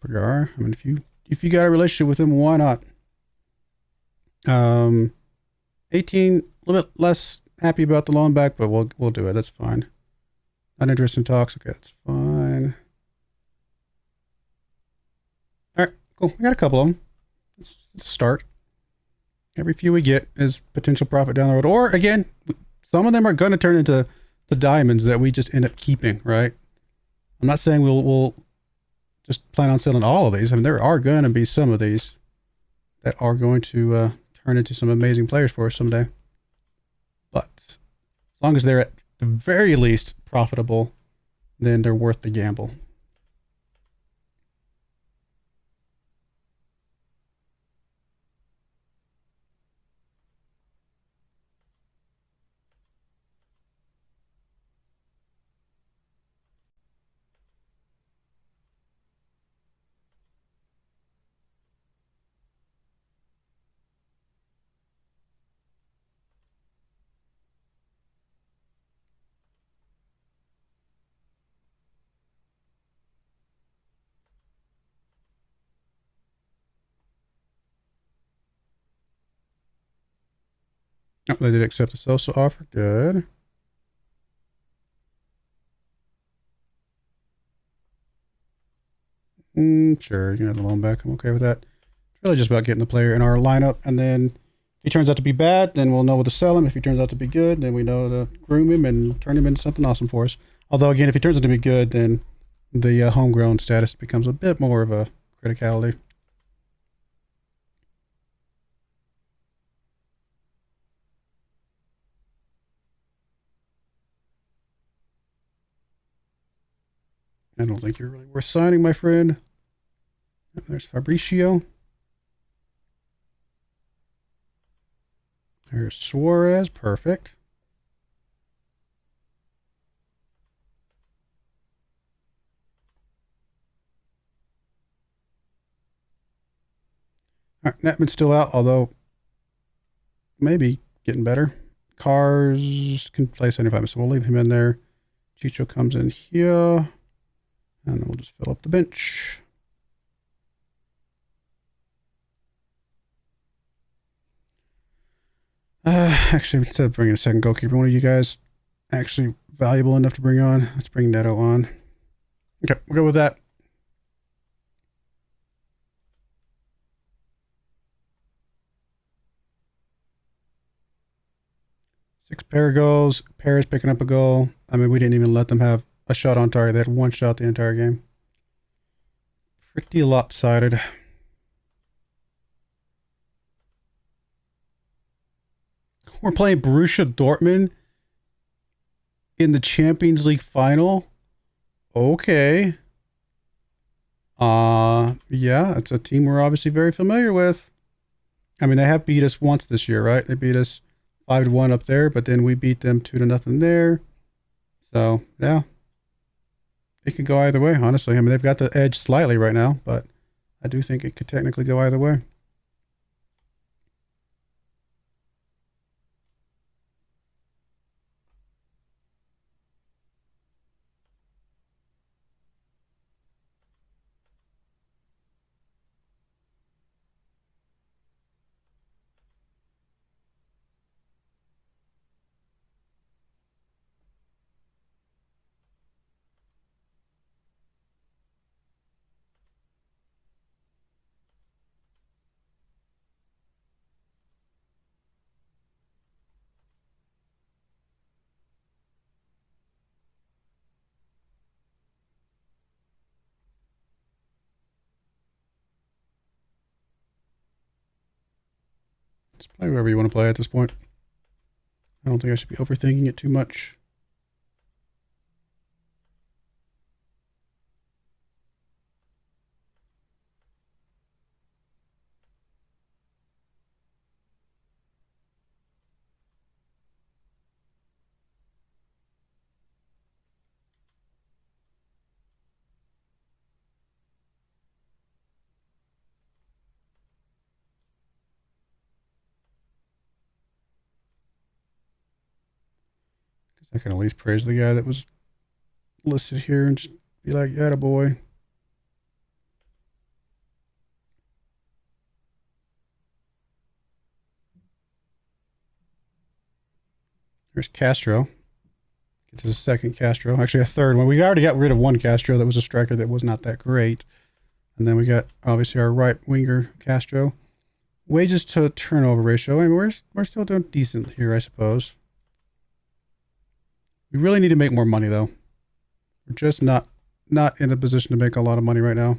Broyar. I mean, if you got a relationship with him, why not? 18, a little bit less happy about the loan back, but we'll do it. That's fine. Not interested in talks. Okay, that's fine. All right, cool. We got a couple of them. Let's start. Every few we get is potential profit down the road. Or again, some of them are going to turn into the diamonds that we just end up keeping, right? I'm not saying we'll just plan on selling all of these. I mean, there are going to be some of these that are going to turn into some amazing players for us someday. But as long as they're at the very least profitable, then they're worth the gamble. Oh, they did accept the social offer. Good. Sure, you can have the loan back. I'm okay with that. It's really just about getting the player in our lineup, and then if he turns out to be bad, then we'll know what to sell him. If he turns out to be good, then we know to groom him and turn him into something awesome for us. Although, again, if he turns out to be good, then the homegrown status becomes a bit more of a criticality. I don't think you're really worth signing, my friend. There's Fabricio. There's Suarez. Perfect. All right, Netman's still out, although maybe getting better. Cars can play 75, so we'll leave him in there. Chicho comes in here. And then we'll just fill up the bench. Actually, instead of bringing a second goalkeeper, one of you guys actually valuable enough to bring on? Let's bring Neto on. Okay, we'll go with that. Six pair goals. Paris picking up a goal. I mean, we didn't even let them have a shot on target. They had one shot the entire game. Pretty lopsided. We're playing Borussia Dortmund in the Champions League final. Okay. Yeah, it's a team we're obviously very familiar with. I mean, they have beat us once this year, right? They beat us 5-1 up there, but then we beat them 2-0 there. So, yeah. It could go either way, honestly. I mean, they've got the edge slightly right now, but I do think it could technically go either way. Just play whoever you want to play at this point. I don't think I should be overthinking it too much. . I can at least praise the guy that was listed here and just be like, "Atta boy." There's Castro. Get to the second Castro. Actually, a third one. We already got rid of one Castro that was a striker that was not that great. And then we got, obviously, our right winger Castro. Wages to turnover ratio. I mean, we're still doing decent here, I suppose. We really need to make more money, though. We're just not in a position to make a lot of money right now.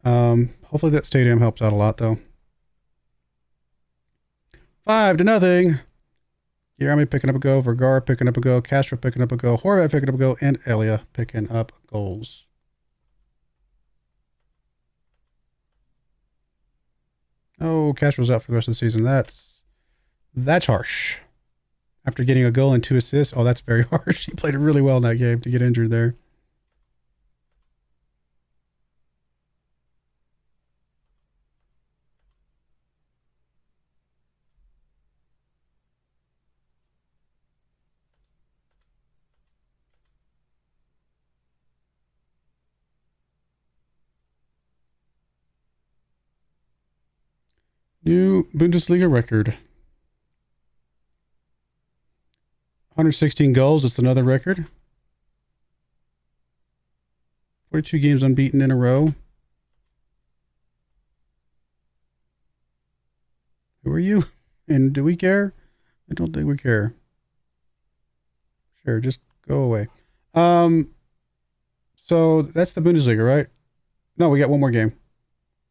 Hopefully that stadium helps out a lot, though. 5-0. Jeremy picking up a go. Vergara picking up a go. Castro picking up a go. Horvat picking up a go. And Elia picking up goals. Oh, Castro's out for the rest of the season. That's harsh. After getting a goal and 2 assists. Oh, that's very harsh. He played really well in that game to get injured there. New Bundesliga record. 116 goals. It's another record. 42 games unbeaten in a row. Who are you? And do we care? I don't think we care. Sure, just go away. So that's the Bundesliga, right? No, we got one more game.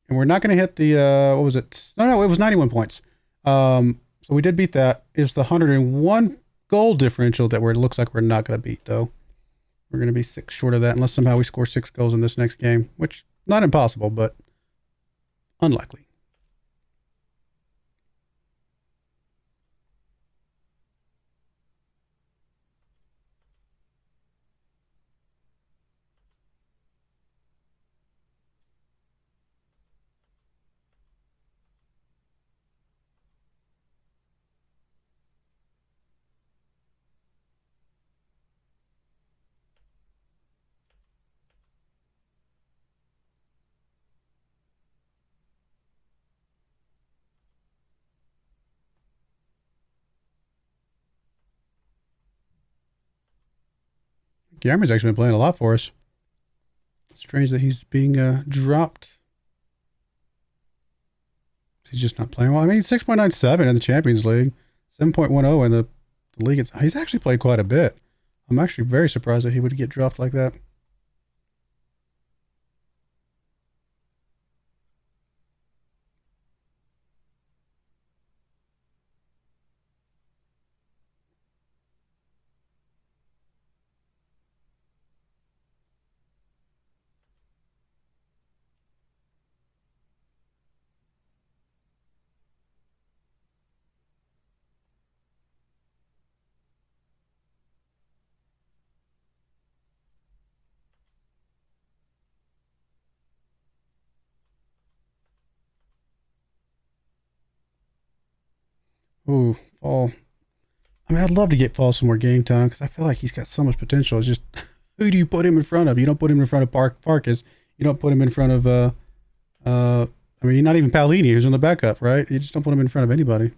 And we're not going to hit the, what was it? No, it was 91 points. So we did beat that. It's the 101 goal differential that it looks like we're not going to beat, though. We're going to be 6 short of that unless somehow we score 6 goals in this next game, which not impossible, but unlikely. Guillermo's actually been playing a lot for us. It's strange that he's being dropped. He's just not playing well. I mean, 6.97 in the Champions League, 7.10 in the league. He's actually played quite a bit. I'm actually very surprised that he would get dropped like that. Ooh, Fall. I mean, I'd love to get Fall some more game time because I feel like he's got so much potential. It's just, who do you put him in front of? You don't put him in front of Farkas. You don't put him in front of, I mean, not even Paolini, who's on the backup, right? You just don't put him in front of anybody.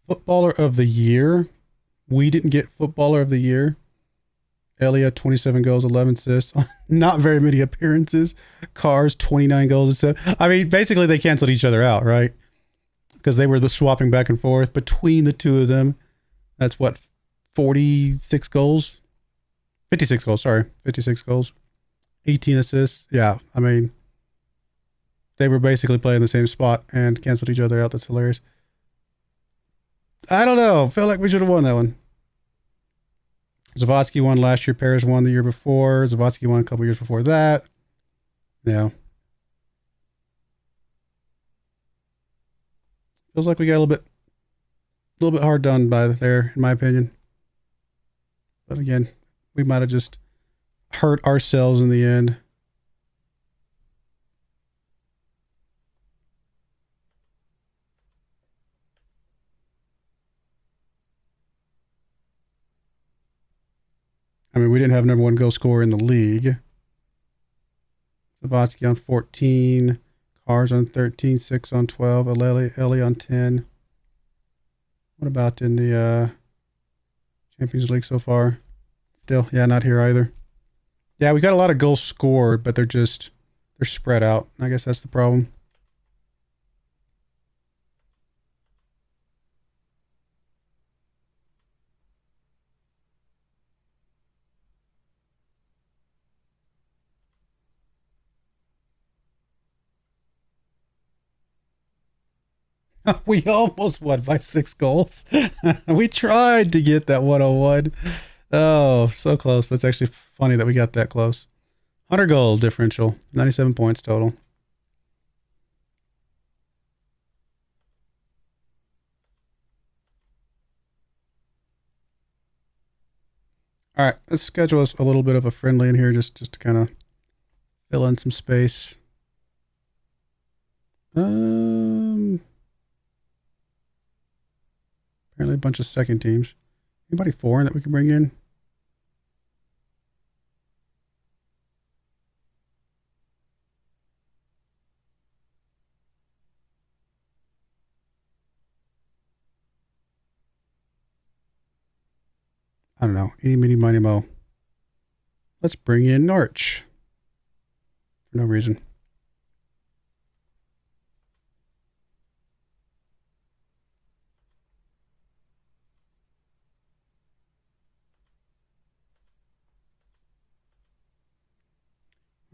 Footballer of the year. We didn't get Footballer of the year. Elia, 27 goals, 11 assists. Not very many appearances. Cars, 29 goals. I mean, basically they canceled each other out, right? Because they were the swapping back and forth between the two of them. That's what 46 goals. 56 goals, sorry. 56 goals. 18 assists. Yeah, I mean, they were basically playing the same spot and canceled each other out. That's hilarious. I don't know. Feel like we should have won that one. Zawadzki won last year. Paris won the year before. Zawadzki won a couple years before that. Yeah. Feels like we got a little bit hard done by there, in my opinion. But again, we might have just hurt ourselves in the end. I mean, we didn't have number one goal scorer in the league. Zawadzki on 14. Cars on 13. 6 on 12. Ellie on 10. What about in the Champions League so far? Still, yeah, not here either. Yeah, we got a lot of goals scored, but they're spread out. I guess that's the problem. We almost won by 6 goals. We tried to get that 101. Oh, so close. That's actually funny that we got that close. 100 goal differential. 97 points total. All right, let's schedule us a little bit of a friendly in here just to kind of fill in some space. Apparently a bunch of second teams. Anybody foreign that we can bring in? I don't know. Eeny, meeny, miny, mo. Let's bring in Norwich. For no reason.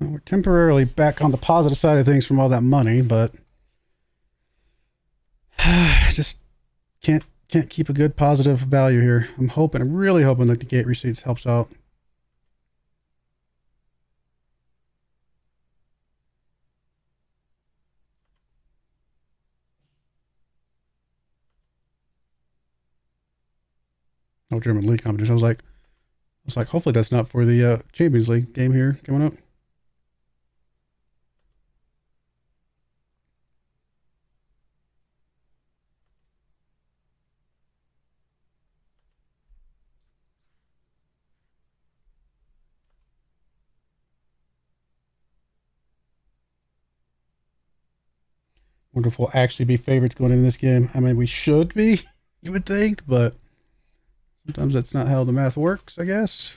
Well, we're temporarily back on the positive side of things from all that money, but just can't keep a good positive value here. I'm really hoping that the gate receipts helps out. No German league competition. I was like, hopefully that's not for the Champions League game here coming up. Wonder if we'll actually be favorites going into this game. I mean, we should be, you would think, but sometimes that's not how the math works, I guess.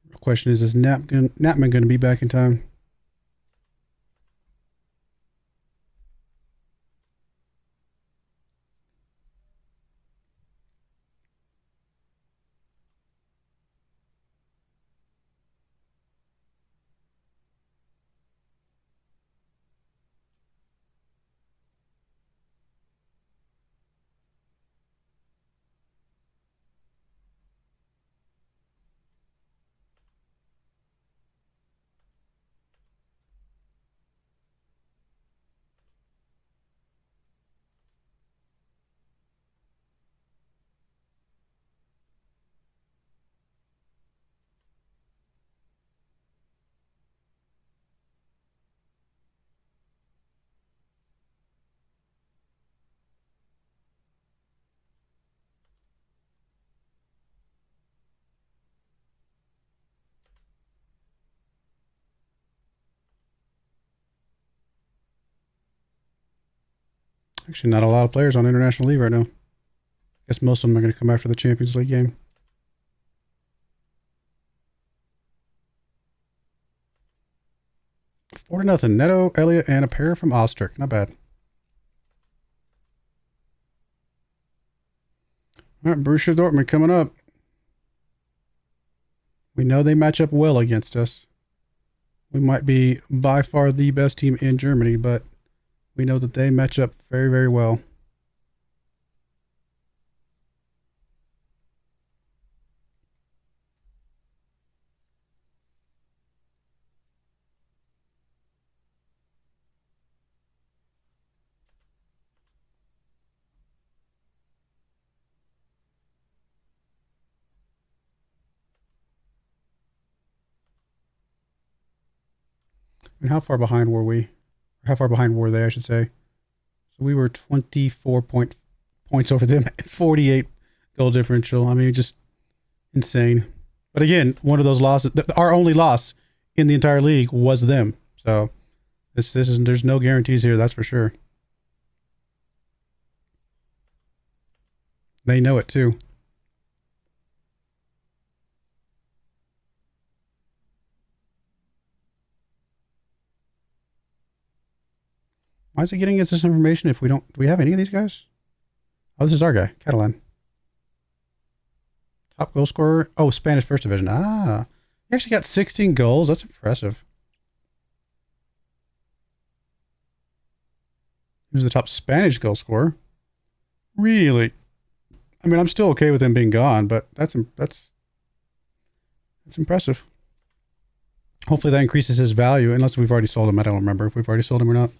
The question is Knapman going to be back in time? Actually, not a lot of players on international leave right now. Guess most of them are going to come back for the Champions League game. Four to nothing. Neto, Elliott, and a pair from Ostrich. Not bad. All right, Borussia Dortmund coming up. We know they match up well against us. We might be by far the best team in Germany, but we know that they match up very, very well. And how far behind were we? How far behind were they, I should say? So we were 24 points over them, 48 goal differential. I mean, just insane. But again, one of those losses, our only loss in the entire league was them. So this is, there's no guarantees here, that's for sure. They know it too. Why is he getting us this information if we don't... Do we have any of these guys? Oh, this is our guy, Catalan. Top goal scorer. Oh, Spanish First Division. Ah, he actually got 16 goals. That's impressive. He was the top Spanish goal scorer. Really? I mean, I'm still okay with him being gone, but that's impressive. Hopefully that increases his value, unless we've already sold him. I don't remember if we've already sold him or not.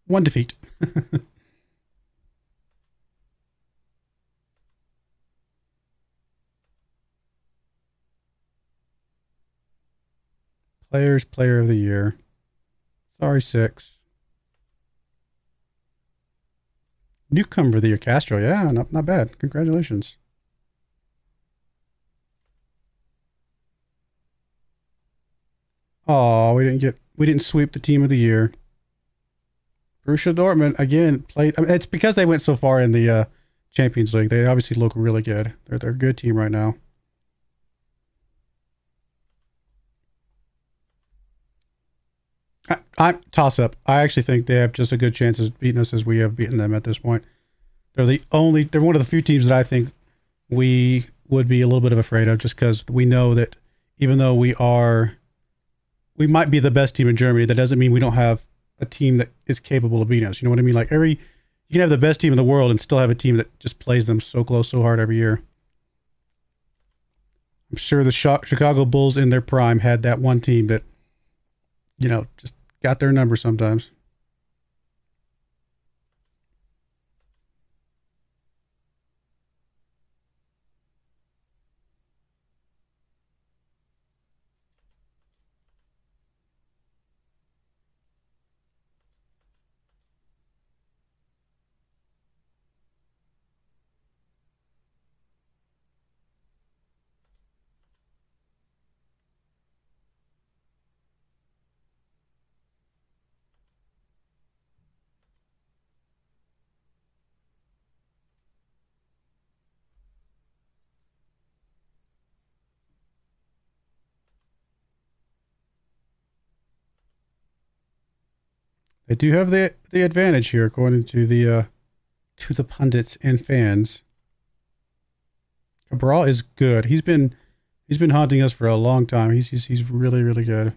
One defeat. Player of the year. Sorry, 6. Newcomer of the year, Castro. Yeah, not bad. Congratulations. Oh, we didn't sweep the team of the year. Borussia Dortmund again played. I mean, it's because they went so far in the Champions League. They obviously look really good. They're a good team right now. I toss up. I actually think they have just a good chance of beating us as we have beaten them at this point. They're one of the few teams that I think we would be a little bit of afraid of, just because we know that even though we might be the best team in Germany, that doesn't mean we don't have a team that is capable of beating us. You know what I mean? Like you can have the best team in the world and still have a team that just plays them so close, so hard every year. I'm sure the Chicago Bulls in their prime had that one team that, just got their number sometimes. They do have the advantage here, according to the pundits and fans. Cabral is good. He's been haunting us for a long time. He's really, really good.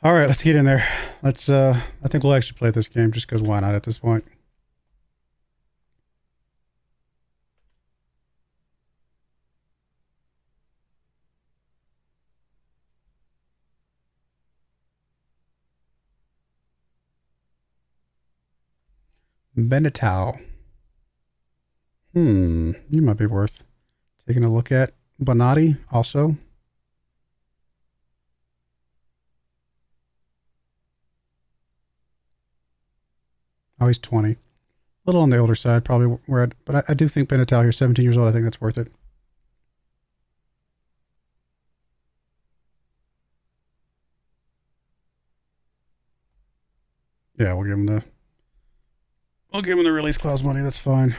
All right, let's get in there. Let's, I think we'll actually play this game just because why not at this point. Benetau. You might be worth taking a look at. Bonatti also. Oh, he's 20. A little on the older side, probably. But I do think Benetau here, 17 years old, I think that's worth it. Yeah, we'll give him the release clause money. That's fine.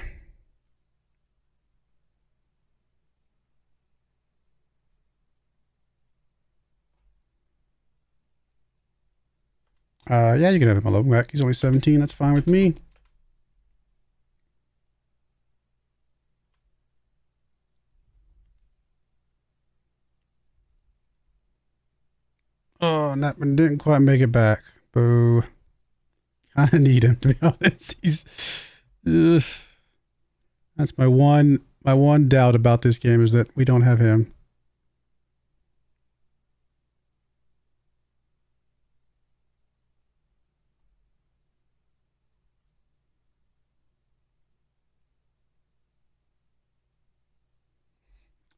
Yeah, you can have him a low back. He's only 17. That's fine with me. Oh, that one didn't quite make it back. Boo. Kind of need him, to be honest. He's that's my one doubt about this game is that we don't have him.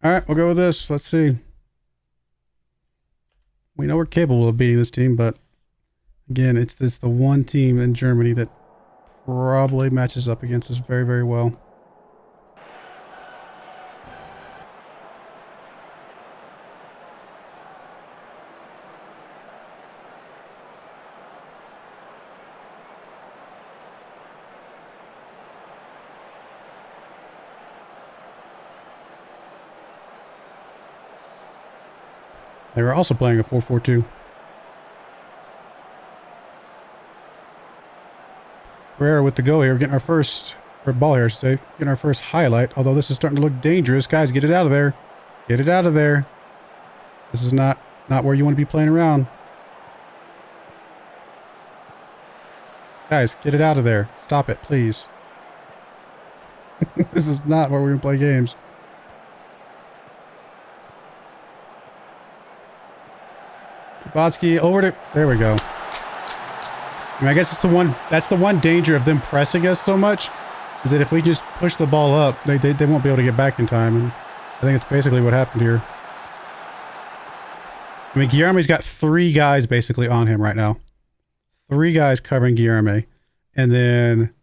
All right, we'll go with this. Let's see. We know we're capable of beating this team, but again, it's the one team in Germany that probably matches up against us very, very well. They were also playing a 4-4-2. Broyar with the go here, getting our first, or ball here, I should say, getting our first highlight. Although this is starting to look dangerous. Guys, get it out of there. Get it out of there. This is not where you want to be playing around. Guys, get it out of there. Stop it, please. This is not where we're going to play games. Zabotsky over to, there we go. I mean, I guess it's that's the one danger of them pressing us so much, is that if we just push the ball up, they won't be able to get back in time, and I think it's basically what happened here. I mean, Guilherme's got 3 guys basically on him right now. 3 guys covering Guilherme, and then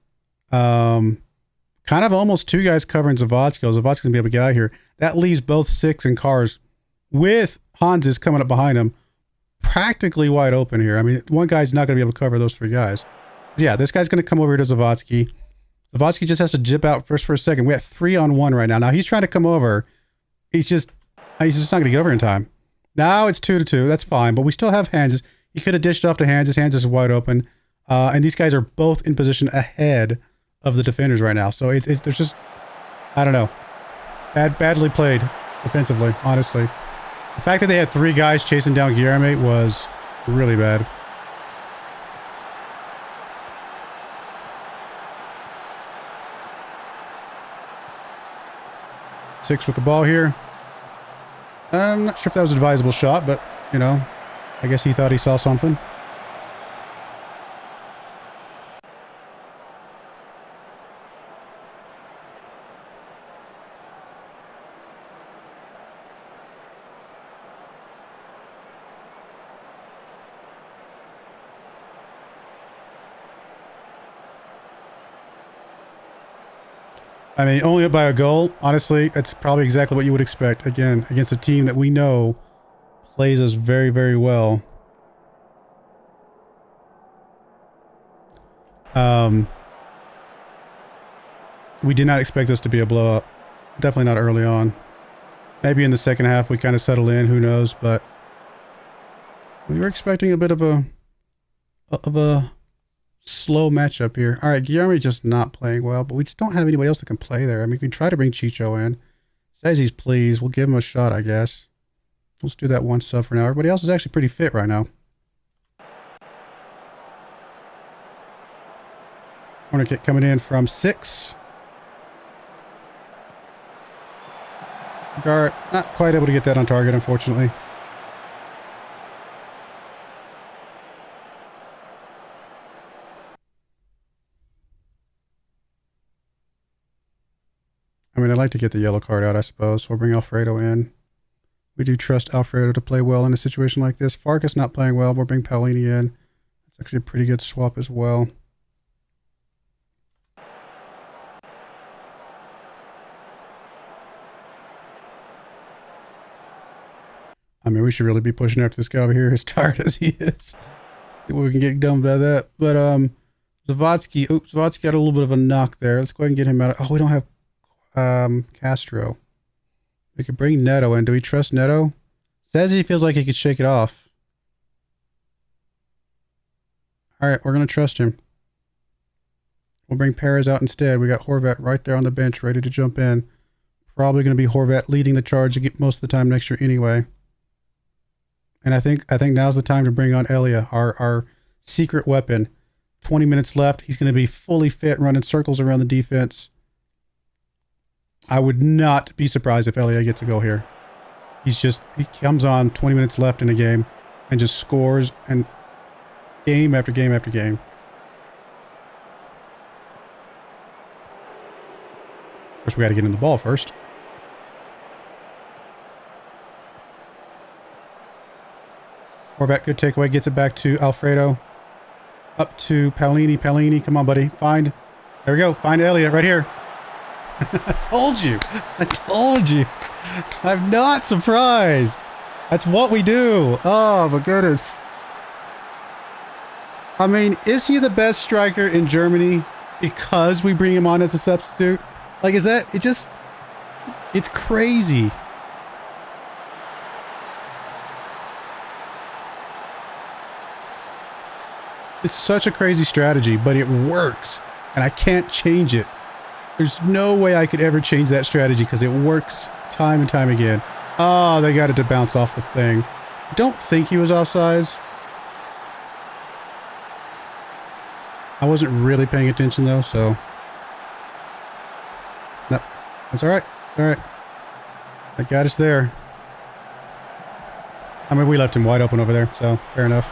kind of almost 2 guys covering Zabotsky. Zabotsky's gonna be able to get out of here. That leaves both 6 in cars with Hanses coming up behind him, practically wide open here. I mean, one guy's not going to be able to cover those 3 guys. Yeah, this guy's going to come over here to Zabotsky. Zabotsky just has to jip out first for a second. We have 3-on-1 right now. Now he's trying to come over. He's just not going to get over in time. Now it's 2-2. That's fine, but we still have Hanses. He could have dished off to Hanses. Hanses is wide open. And these guys are both in position ahead of the defenders right now. So there's just, I don't know. Badly played defensively, honestly. The fact that they had 3 guys chasing down Guilherme was really bad. Six with the ball here. I'm not sure if that was an advisable shot, but, you know, I guess he thought he saw something. I mean, only up by a goal. Honestly, that's probably exactly what you would expect. Again, against a team that we know plays us very, very well. We did not expect this to be a blowout. Definitely not early on. Maybe in the second half we kind of settle in. Who knows? But we were expecting a bit of a slow matchup here. All right, Guilherme just not playing well, but we just don't have anybody else that can play there. I mean, we can try to bring Chicho in. Says he's pleased. We'll give him a shot, I guess. Let's do that one sub for now. Everybody else is actually pretty fit right now. Corner kick coming in from 6. Guard, not quite able to get that on target, unfortunately. I mean, I'd like to get the yellow card out, I suppose. We'll bring Alfredo in. We do trust Alfredo to play well in a situation like this. Farkas not playing well. We'll bring Paolini in. It's actually a pretty good swap as well. I mean, we should really be pushing after this guy over here, as tired as he is. See what we can get done by that. But, Zavodsky. Oops, Zavodsky got a little bit of a knock there. Let's go ahead and get him out. Oh, we don't have Castro. We could bring Neto in. Do we trust Neto? Says he feels like he could shake it off. Alright, we're going to trust him. We'll bring Perez out instead. We got Horvat right there on the bench, ready to jump in. Probably going to be Horvat leading the charge to get most of the time next year anyway. And I think now's the time to bring on Elia, our secret weapon. 20 minutes left. He's going to be fully fit, running circles around the defense. I would not be surprised if Elia gets a goal here. He comes on 20 minutes left in the game and just scores and game after game after game. Of course, we got to get in the ball first. Horvat, good takeaway, gets it back to Alfredo. Up to Paolini. Paolini, come on, buddy. There we go. Find Elliott right here. I told you. I told you. I'm not surprised. That's what we do. Oh, my goodness. I mean, is he the best striker in Germany because we bring him on as a substitute? Like, is that... It's crazy. It's such a crazy strategy, but it works, and I can't change it. There's no way I could ever change that strategy because it works time and time again. Oh, they got it to bounce off the thing. I don't think he was offsides. I wasn't really paying attention though, so... Nope. That's alright. Alright. They got us there. I mean, we left him wide open over there, so fair enough.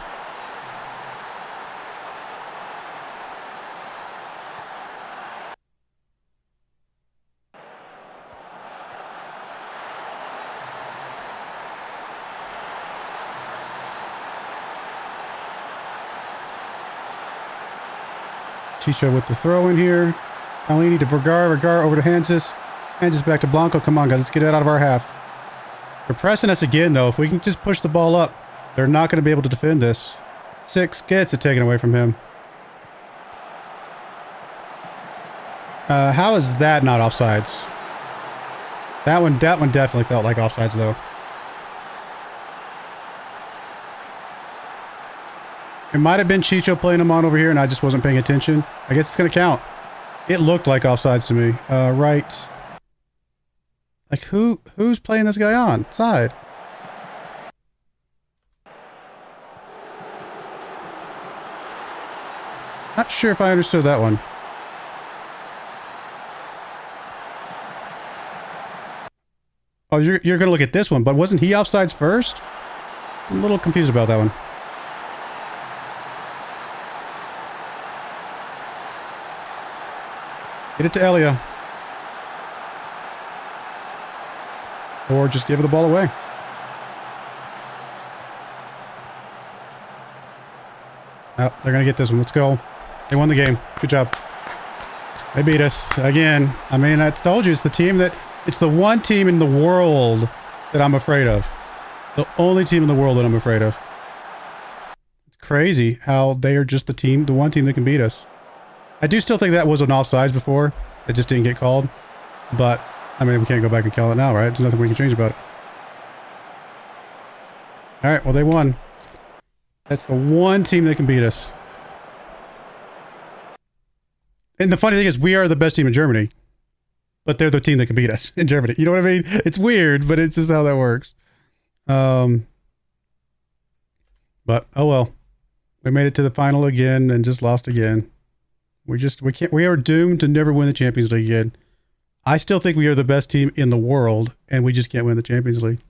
Chicho with the throw in here. Paolini to Vergara. Vergara over to Hansis. Hansis back to Blanco. Come on, guys. Let's get it out of our half. They're pressing us again, though. If we can just push the ball up, they're not going to be able to defend this. 6 gets it taken away from him. How is that not offsides? That one definitely felt like offsides, though. It might have been Chicho playing him on over here and I just wasn't paying attention. I guess it's going to count. It looked like offsides to me. Right. Like, who's playing this guy on? Side. Not sure if I understood that one. Oh, you're going to look at this one, but wasn't he offsides first? I'm a little confused about that one. Get it to Elia. Or just give the ball away. Oh, they're going to get this one. Let's go. They won the game. Good job. They beat us again. I mean, I told you, it's the one team in the world that I'm afraid of. The only team in the world that I'm afraid of. It's crazy how they are just the one team that can beat us. I do still think that was an offsides before. It just didn't get called. But, I mean, we can't go back and call it now, right? There's nothing we can change about it. Alright, well, they won. That's the one team that can beat us. And the funny thing is, we are the best team in Germany. But they're the team that can beat us in Germany. You know what I mean? It's weird, but it's just how that works. But, oh well. We made it to the final again and just lost again. We are doomed to never win the Champions League again. I still think we are the best team in the world, and we just can't win the Champions League.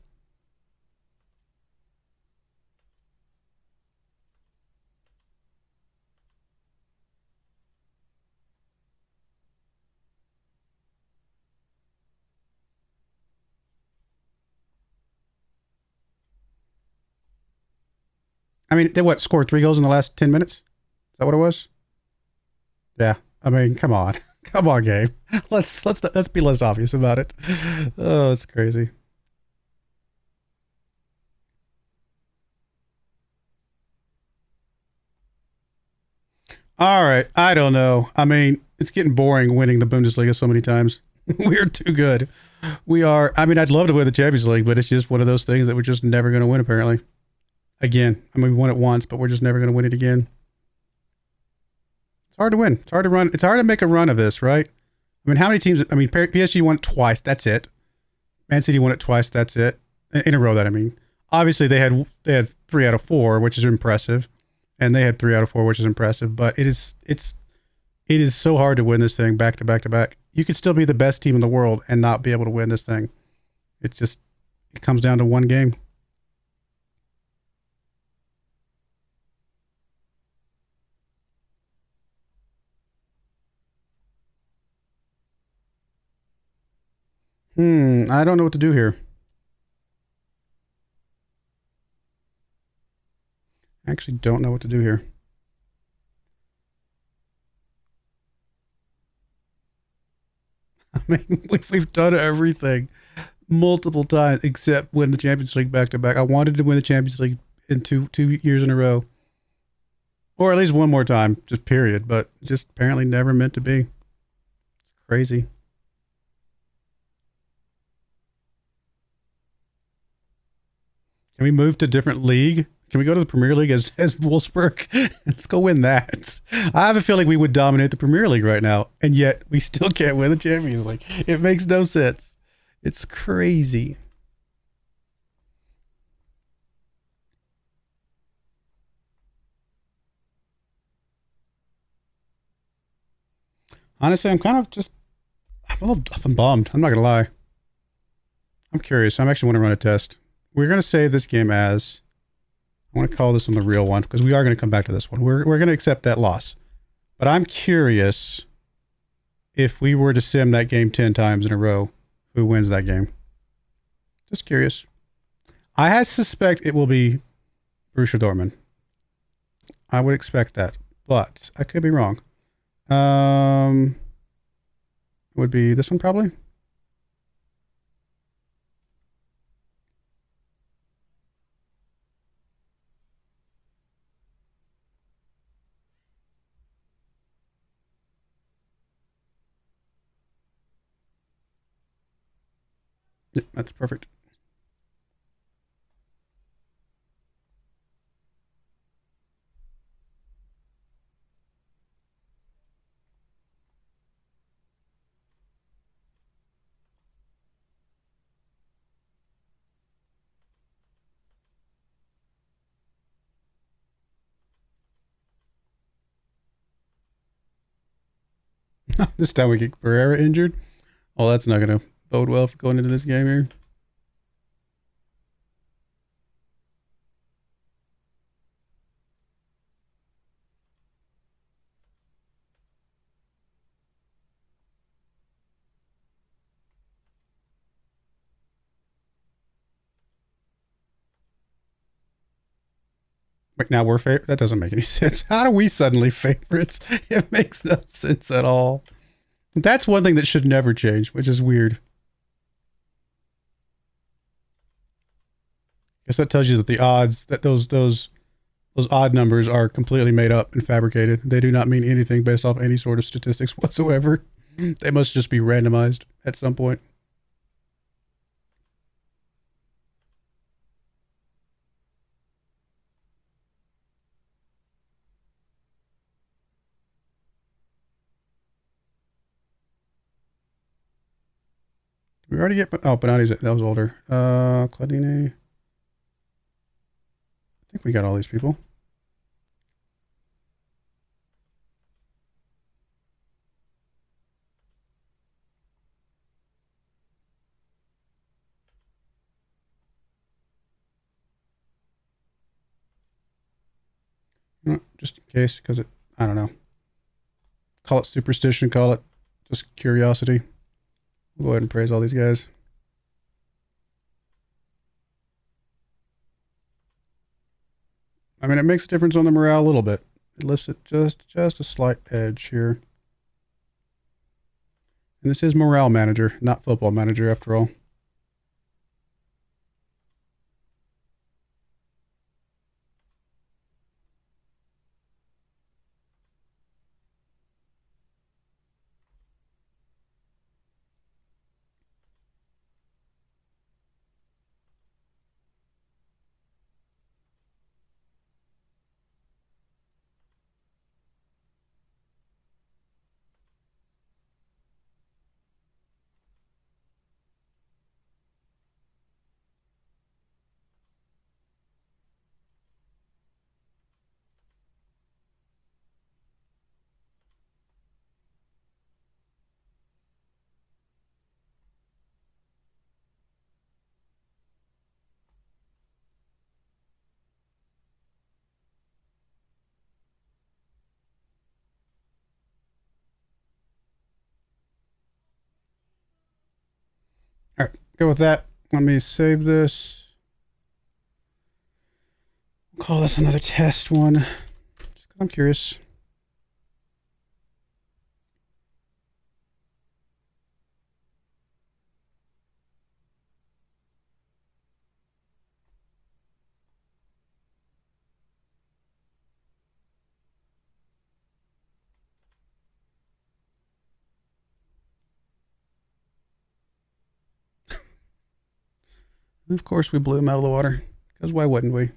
I mean, they scored 3 goals in the last 10 minutes? Is that what it was? Yeah. I mean, come on. Come on, Gabe. Let's be less obvious about it. Oh, it's crazy. All right. I don't know. I mean, it's getting boring winning the Bundesliga so many times. We're too good. We are. I mean, I'd love to win the Champions League, but it's just one of those things that we're just never going to win, apparently. Again. I mean, we won it once, but we're just never going to win it again. It's hard to win. It's hard to run. It's hard to make a run of this, right? I mean, how many teams? I mean, PSG won it twice. That's it. Man City won it twice. That's it. In a row, that I mean. Obviously, they had 3 out of 4, which is impressive. And they had 3 out of 4, which is impressive. But it is so hard to win this thing back to back to back. You could still be the best team in the world and not be able to win this thing. It comes down to one game. I don't know what to do here. I actually don't know what to do here. I mean, we've done everything multiple times except win the Champions League back to back. I wanted to win the Champions League in two years in a row. Or at least one more time, just period. But just apparently never meant to be. It's crazy. Can we move to a different league? Can we go to the Premier League as Wolfsburg? Let's go win that. I have a feeling we would dominate the Premier League right now, and yet we still can't win the Champions League. It makes no sense. It's crazy. Honestly, I'm kind of just... I'm bummed. I'm not going to lie. I'm curious. I'm actually want to run a test. We're going to save this game as... I want to call this one the real one because we are going to come back to this one. We're going to accept that loss. But I'm curious if we were to sim that game 10 times in a row, who wins that game? Just curious. I suspect it will be Borussia Dortmund. I would expect that, but I could be wrong. Would be this one probably. Yeah, that's perfect. This time we get Broyar injured. Oh, that's not going to bode well for going into this game here. Wait, now we're favorite? That doesn't make any sense. How do we suddenly favorites? It makes no sense at all. That's one thing that should never change, which is weird. I guess that tells you that the odds, that those odd numbers are completely made up and fabricated. They do not mean anything based off any sort of statistics whatsoever. They must just be randomized at some point. Did we already get... Oh, Benati's... That was older. Claudine... I think we got all these people. just in case, because I don't know. Call it superstition, call it just curiosity. We'll go ahead and praise all these guys. I mean, it makes a difference on the morale a little bit. It lifts it just a slight edge here. And this is Morale Manager, not Football Manager after all. All right, go with that. Let me save this. We'll call this another test one. Just 'cause I'm curious. Of course we blew him out of the water, because why wouldn't we?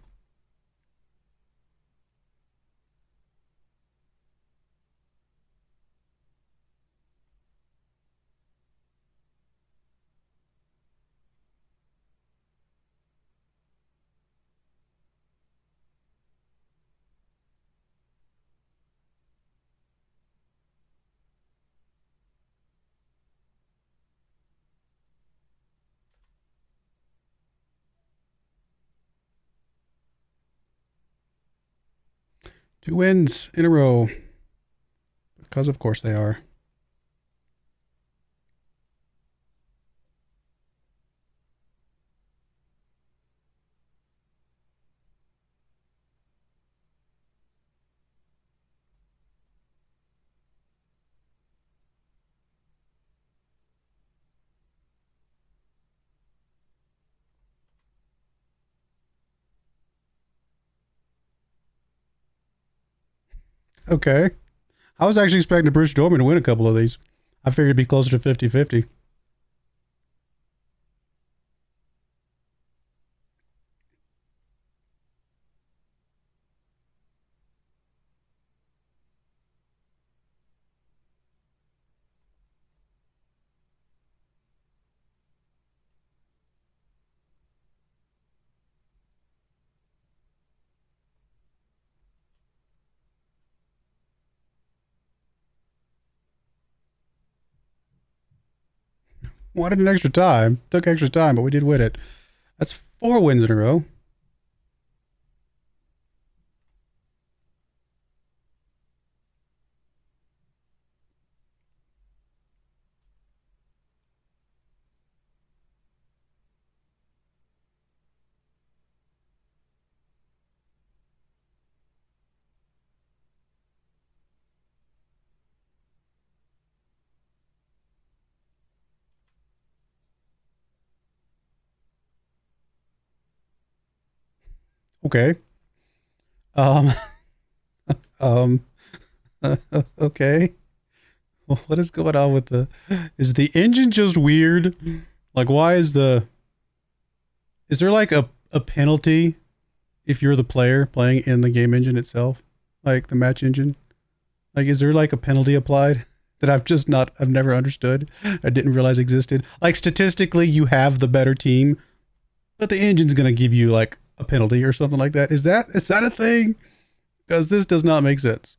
Two wins in a row. Because of course they are. Okay. I was actually expecting Bruce Dorman to win a couple of these. I figured it'd be closer to 50-50. Wanted an extra time. Took extra time, but we did win it. That's 4 wins in a row. Okay. Um, um, okay. What is going on with is the engine just weird? Like, why is there like a penalty if you're the player playing in the game engine itself? Like the match engine? Like, is there like a penalty applied that I've never understood? I didn't realize existed. Like, statistically, you have the better team, but the engine's going to give you like a penalty or something like that. Is that a thing? Because this does not make sense.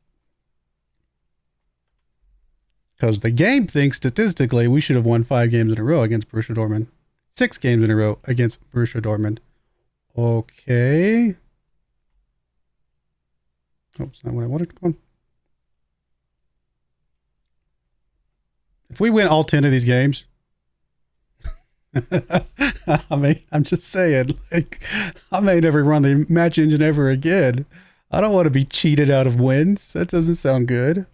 Because the game thinks statistically we should have won 5 games in a row against Borussia Dortmund. 6 games in a row against Borussia Dortmund. Okay. Oh, it's not what I wanted. Come on. If we win all 10 of these games, I mean, I'm just saying, like, I may never run the match engine ever again. I don't want to be cheated out of wins. That doesn't sound good.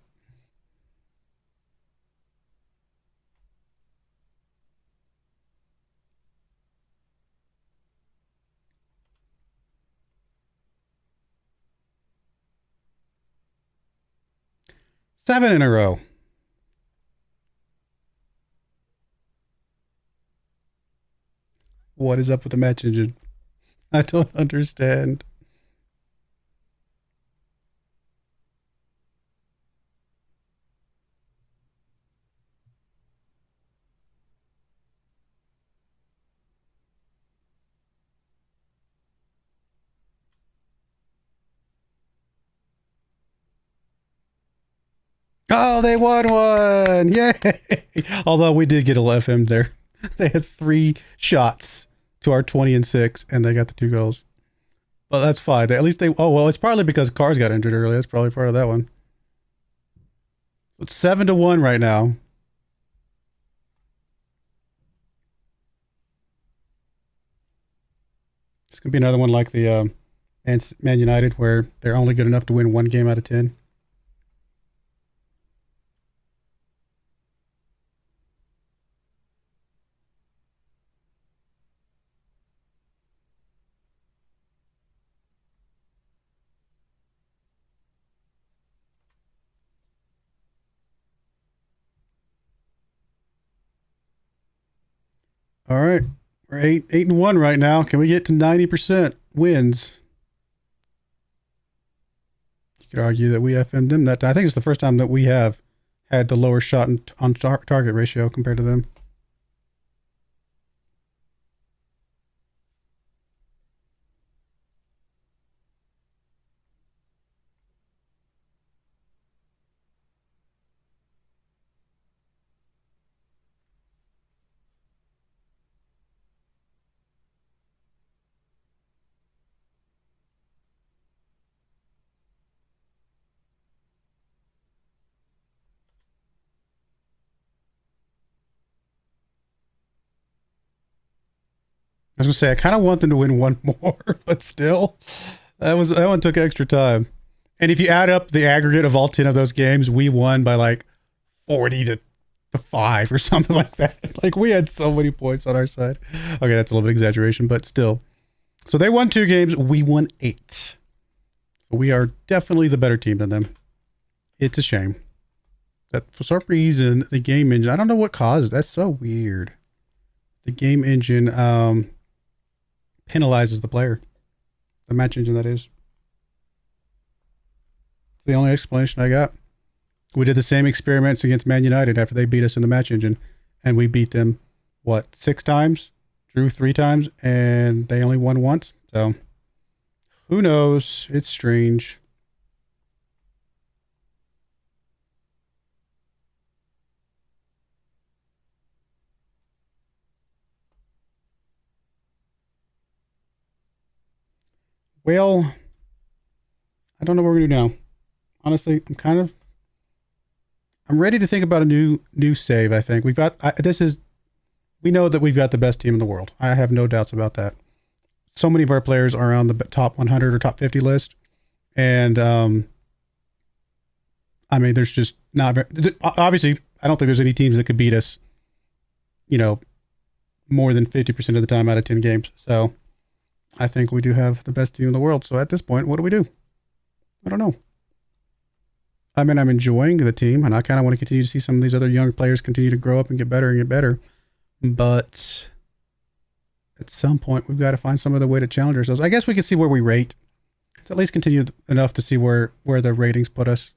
Seven in a row. What is up with the match engine? I don't understand. Oh, they won one! Yay! Although we did get a FM there. They had 3 shots to our 20-6, and they got the 2 goals. But that's fine. At least they. Oh well, it's probably because cars got injured early. That's probably part of that one. It's 7-1 right now. It's gonna be another one like the Man United, where they're only good enough to win 1 game out of 10. All right, we're 8-1 right now. Can we get to 90% wins? You could argue that we FM'd them that time. I think it's the first time that we have had the lower shot on target ratio compared to them. I was gonna say I kind of want them to win one more, but still, that one took extra time. And if you add up the aggregate of all 10 of those games, we won by like 40-5 or something like that. Like we had so many points on our side. Okay, that's a little bit exaggeration, but still. So they won 2 games, we won 8. So we are definitely the better team than them. It's a shame that for some reason the game engine, I don't know what caused it. That's so weird. The game engine penalizes the player. The match engine, that is. It's the only explanation I got. We did the same experiments against Man United after they beat us in the match engine, and we beat them, 6 times? Drew 3 times, and they only won once. So, who knows? It's strange. Well, I don't know what we're going to do now. Honestly, I'm ready to think about a new save. I think we know that we've got the best team in the world. I have no doubts about that. So many of our players are on the top 100 or top 50 list, and I mean, there's just not obviously. I don't think there's any teams that could beat us. More than 50% of the time out of 10 games. So I think we do have the best team in the world. So at this point, what do we do? I don't know. I mean, I'm enjoying the team, and I kind of want to continue to see some of these other young players continue to grow up and get better and get better. But at some point, we've got to find some other way to challenge ourselves. I guess we can see where we rate. It's at least continue enough to see where the ratings put us.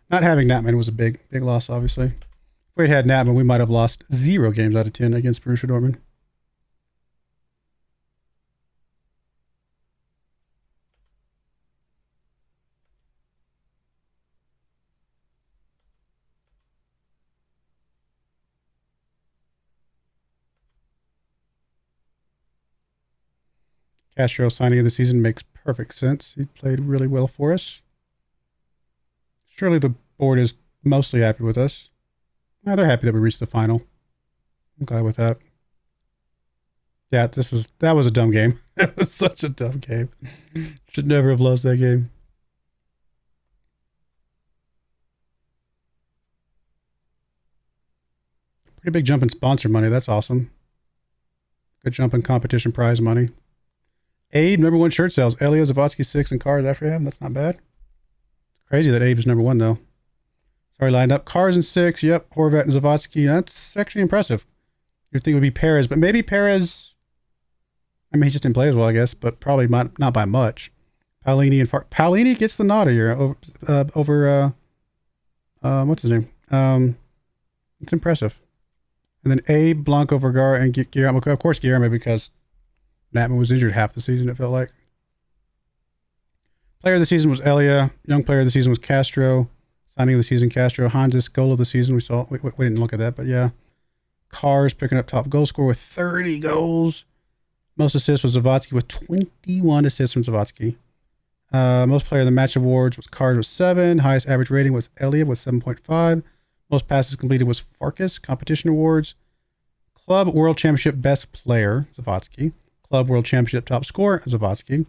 Not having Natman was a big loss, obviously. If we had Natman, we might have lost 0 games out of 10 against Borussia Dortmund. Castro signing of the season makes perfect sense. He played really well for us. Surely the board is mostly happy with us. Well, they're happy that we reached the final. I'm glad with that. Yeah, that was a dumb game. It was such a dumb game. Should never have lost that game. Pretty big jump in sponsor money. That's awesome. Good jump in competition prize money. Abe, number 1 shirt sales. Elia, Zavotsky, 6, and cars after him. That's not bad. It's crazy that Abe is number 1, though. Sorry, lined up. Cars and 6. Yep. Horvat and Zavotsky. That's actually impressive. You'd think it would be Perez, but maybe Perez. I mean, he just didn't play as well, I guess, but probably not by much. Paolini and Paolini gets the nod here over what's his name? It's impressive. And then Abe, Blanco, Vergara, and Guillermo. Of course, Guillermo, because Natman was injured half the season, it felt like. Player of the season was Elia. Young player of the season was Castro. Signing of the season, Castro. Hansis, goal of the season. We didn't look at that, but yeah. Cars picking up top goal scorer with 30 goals. Most assists was Zavotsky with 21 assists from Zavotsky. Most player of the match awards was Cars with 7. Highest average rating was Elia with 7.5. Most passes completed was Farkas. Competition awards. Club World Championship best player, Zavotsky. Club World Championship top scorer, Zavotsky.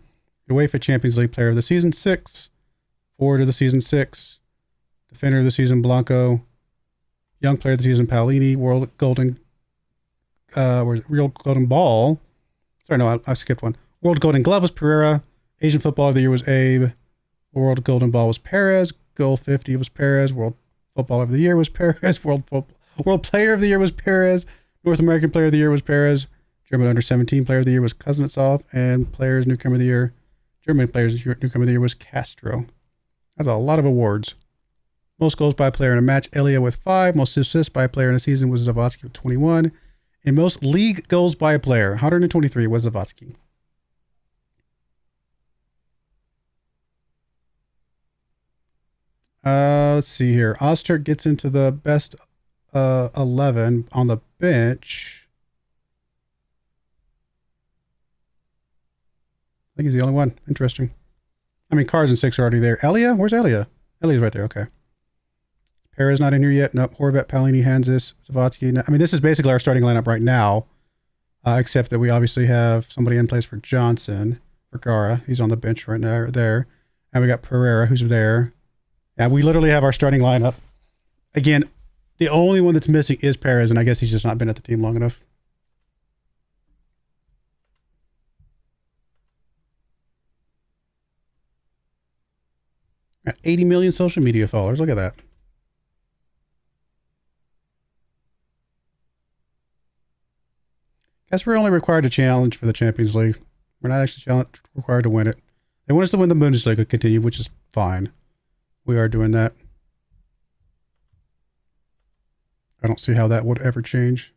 UEFA Champions League player of the season, 6. Forward of the season, 6. Defender of the season, Blanco. Young player of the season, Paolini. World Golden Ball. Sorry, no, I skipped one. World Golden Glove was Pereira. Asian Footballer of the Year was Abe. World Golden Ball was Perez. Goal 50 was Perez. World Footballer of the Year was Perez. World Player of the Year was Perez. North American Player of the Year was Perez. German Under-17 Player of the Year was Kuznetsov. And Players Newcomer of the Year, German Players Newcomer of the Year was Castro. That's a lot of awards. Most goals by a player in a match, Elia with 5. Most assists by a player in a season was Zavotsky with 21. And most league goals by a player, 123 was Zavotsky. Let's see here. Oster gets into the best 11 on the bench. I think he's the only one. Interesting. I mean, Cars and 6 are already there. Elia? Where's Elia? Elia's right there. Okay. Perez not in here yet. Nope. Horvat, Paolini, Hansis, Zavotsky. I mean, this is basically our starting lineup right now, except that we obviously have somebody in place for Johnson. Vergara. He's on the bench right now. There. And we got Pereira, who's there. Yeah, we literally have our starting lineup. Again, the only one that's missing is Perez, and I guess he's just not been at the team long enough. Got 80 million social media followers. Look at that. Guess we're only required to challenge for the Champions League. We're not actually required to win it. They want us to win the Bundesliga, continue, which is fine. We are doing that. I don't see how that would ever change.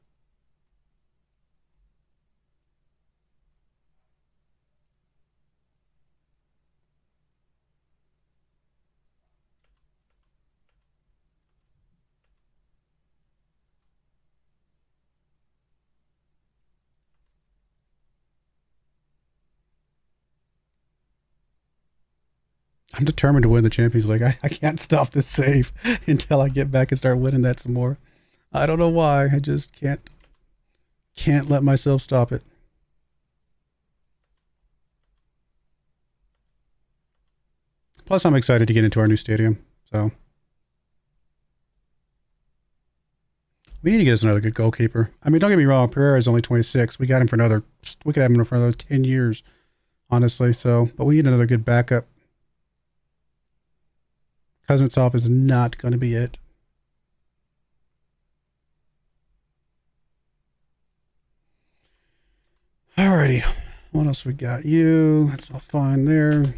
I'm determined to win the Champions League. I can't stop this save until I get back and start winning that some more. I don't know why. I just can't let myself stop it. Plus, I'm excited to get into our new stadium. So we need to get us another good goalkeeper. I mean, don't get me wrong. Pereira is only 26. We got him for another. We could have him for another 10 years, honestly. So, but we need another good backup. Kuznetsov is not going to be it. Alrighty. What else we got? You. That's all fine there.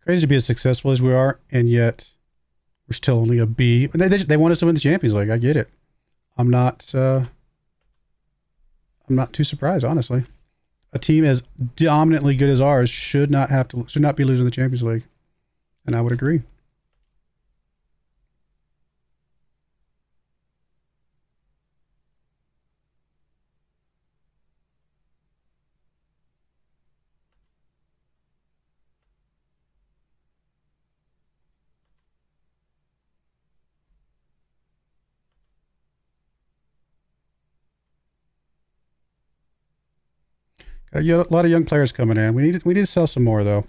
Crazy to be as successful as we are, and yet we're still only a B. They want us to win the Champions League. I get it. I'm not too surprised, honestly. A team as dominantly good as ours should not be losing the Champions League, and I would agree. Got a lot of young players coming in. We need to sell some more though.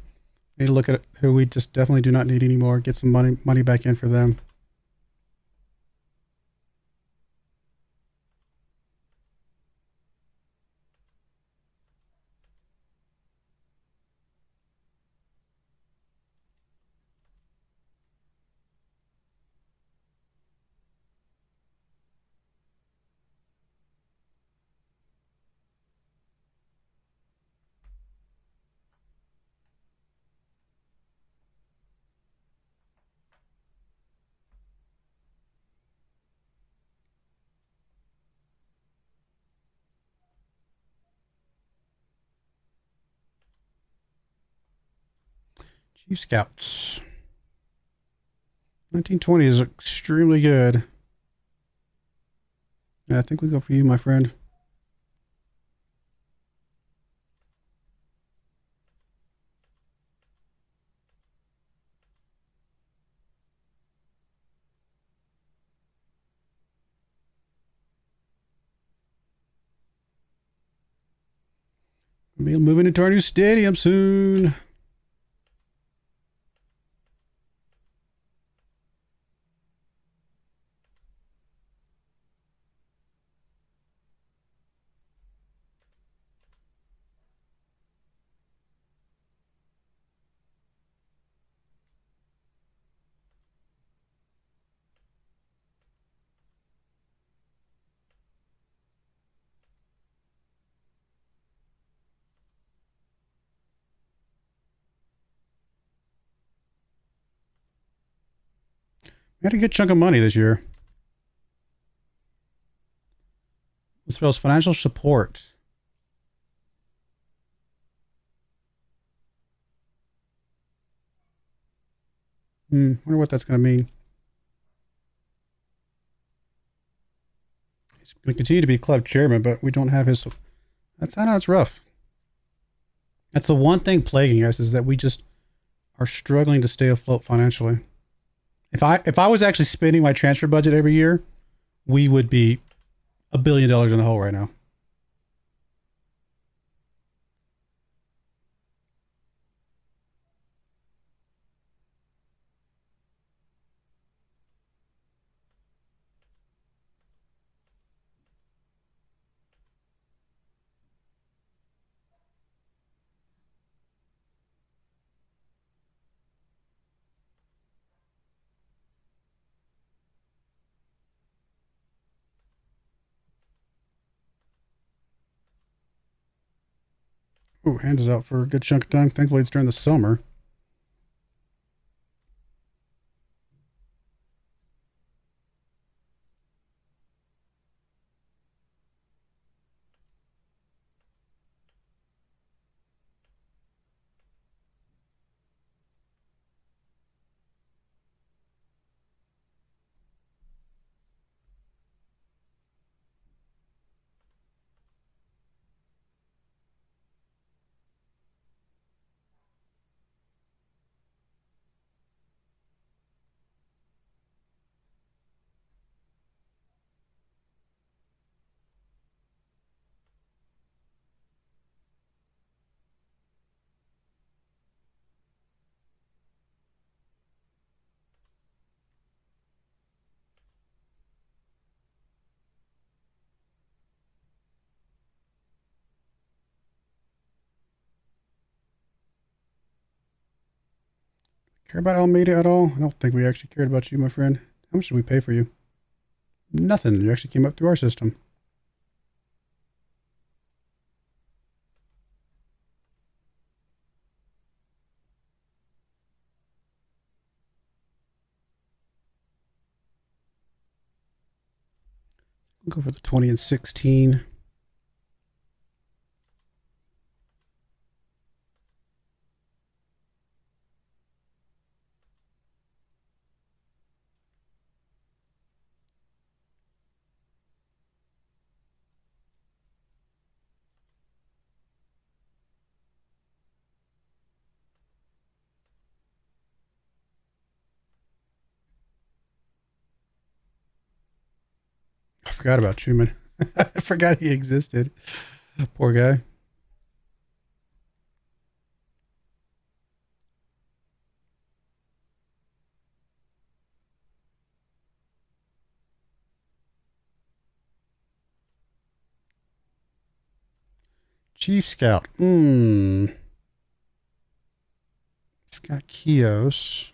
We need to look at who we just definitely do not need anymore. Get some money back in for them. Chief Scouts. 1920 is extremely good. Yeah, I think we go for you, my friend. We'll be moving into our new stadium soon. We had a good chunk of money this year. As well as financial support. Wonder what that's going to mean. He's going to continue to be club chairman, but we don't have his. I know it's rough. That's the one thing plaguing us, is that we just are struggling to stay afloat financially. If I was actually spending my transfer budget every year, we would be $1 billion in the hole right now. Ooh, hands is out for a good chunk of time. Thankfully, it's during the summer. Care about Almeida at all? I don't think we actually cared about you, my friend. How much did we pay for you? Nothing. You actually came up through our system. Go for the 20 and 16. I forgot about Truman. I forgot he existed. Poor guy. Chief Scout. It's got Kios.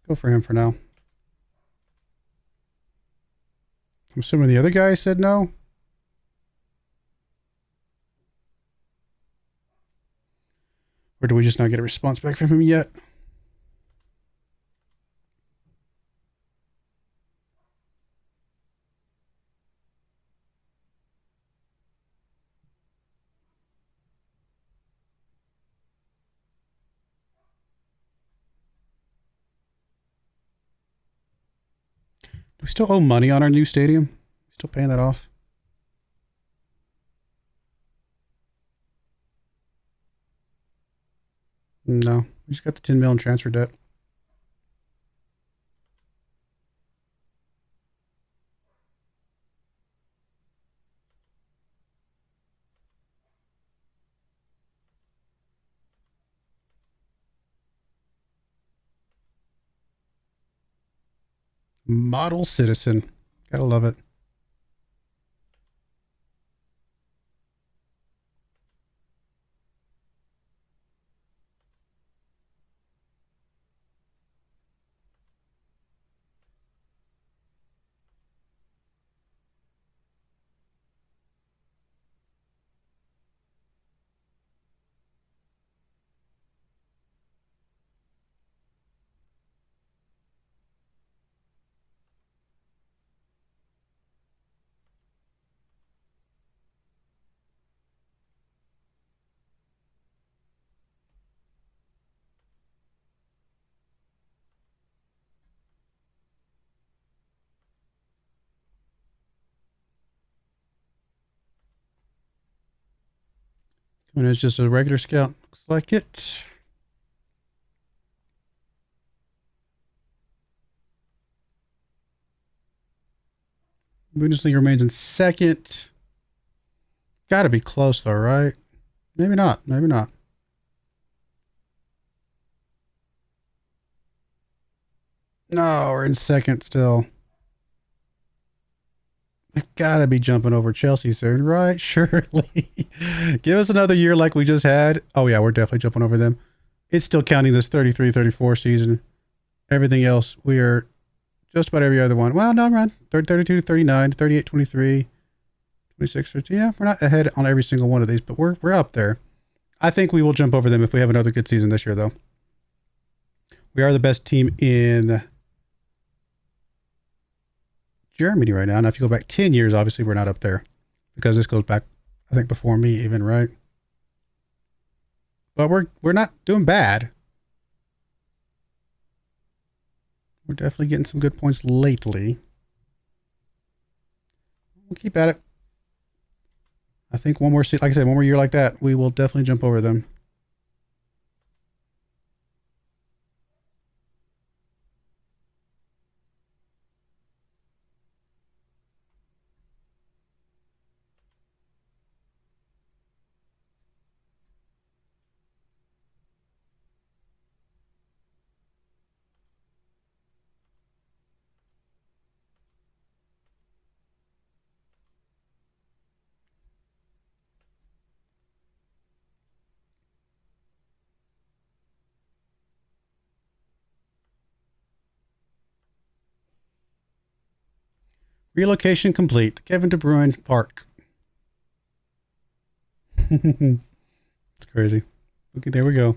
Go for him for now. I'm assuming the other guy said no. Or do we just not get a response back from him yet? Do we still owe money on our new stadium? Still paying that off? No, we just got the 10 million transfer debt. Model citizen. Gotta love it. When it's just a regular scout, looks like it. Bundesliga remains in second. Gotta be close though, right? Maybe not. Maybe not. No, we're in second still. We've got to be jumping over Chelsea soon, right? Surely. Give us another year like we just had. Oh, yeah, we're definitely jumping over them. It's still counting this 33-34 season. Everything else, we are just about every other one. Well, no, run. 32-39, 38-23, 26-13. Yeah, we're not ahead on every single one of these, but we're up there. I think we will jump over them if we have another good season this year, though. We are the best team in Germany right now. Now, if you go back 10 years, obviously we're not up there because this goes back, I think, before me even, right? But we're not doing bad. We're definitely getting some good points lately. We'll keep at it. I think one more, like I said, one more year like that, we will definitely jump over them. Relocation complete. Kevin De Bruyne Park. It's crazy. Okay, there we go.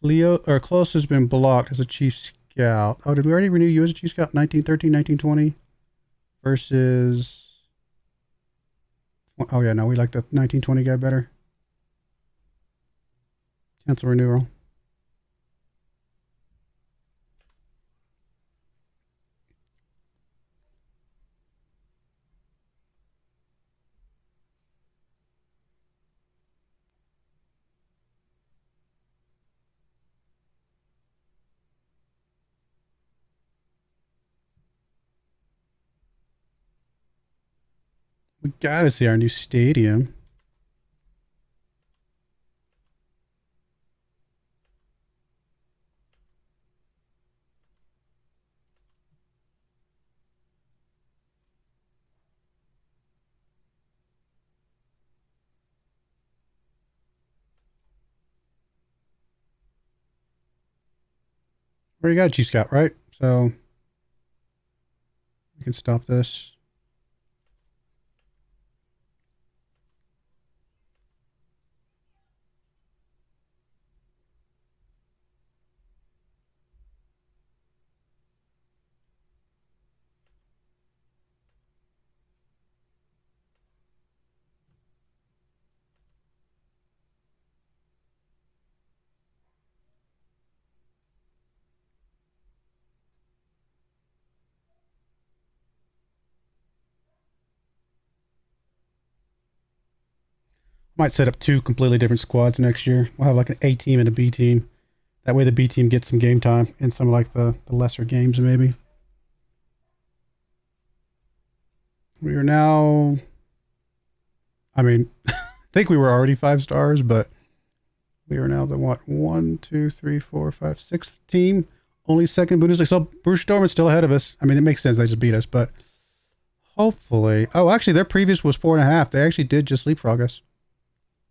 Leo or Close has been blocked as a Chief Scout. Oh, did we already renew you as a Chief Scout? 1913, 1920 versus. Oh yeah, no, we like the 1920 guy better. Cancel renewal. We gotta see our new stadium. Already got a Chief Scout, right? So we can stop this. Might set up 2 completely different squads next year. We'll have like an A team and a B team. That way the B team gets some game time in some like the lesser games maybe. We are now, I mean, I think we were already 5 stars, but we are now the what? 1, 2, 3, 4, 5, 6th team. Only second Bundesliga. So Bruce Storm is still ahead of us. I mean, it makes sense. They just beat us, but hopefully. Oh, actually, their previous was 4.5. They actually did just leapfrog us.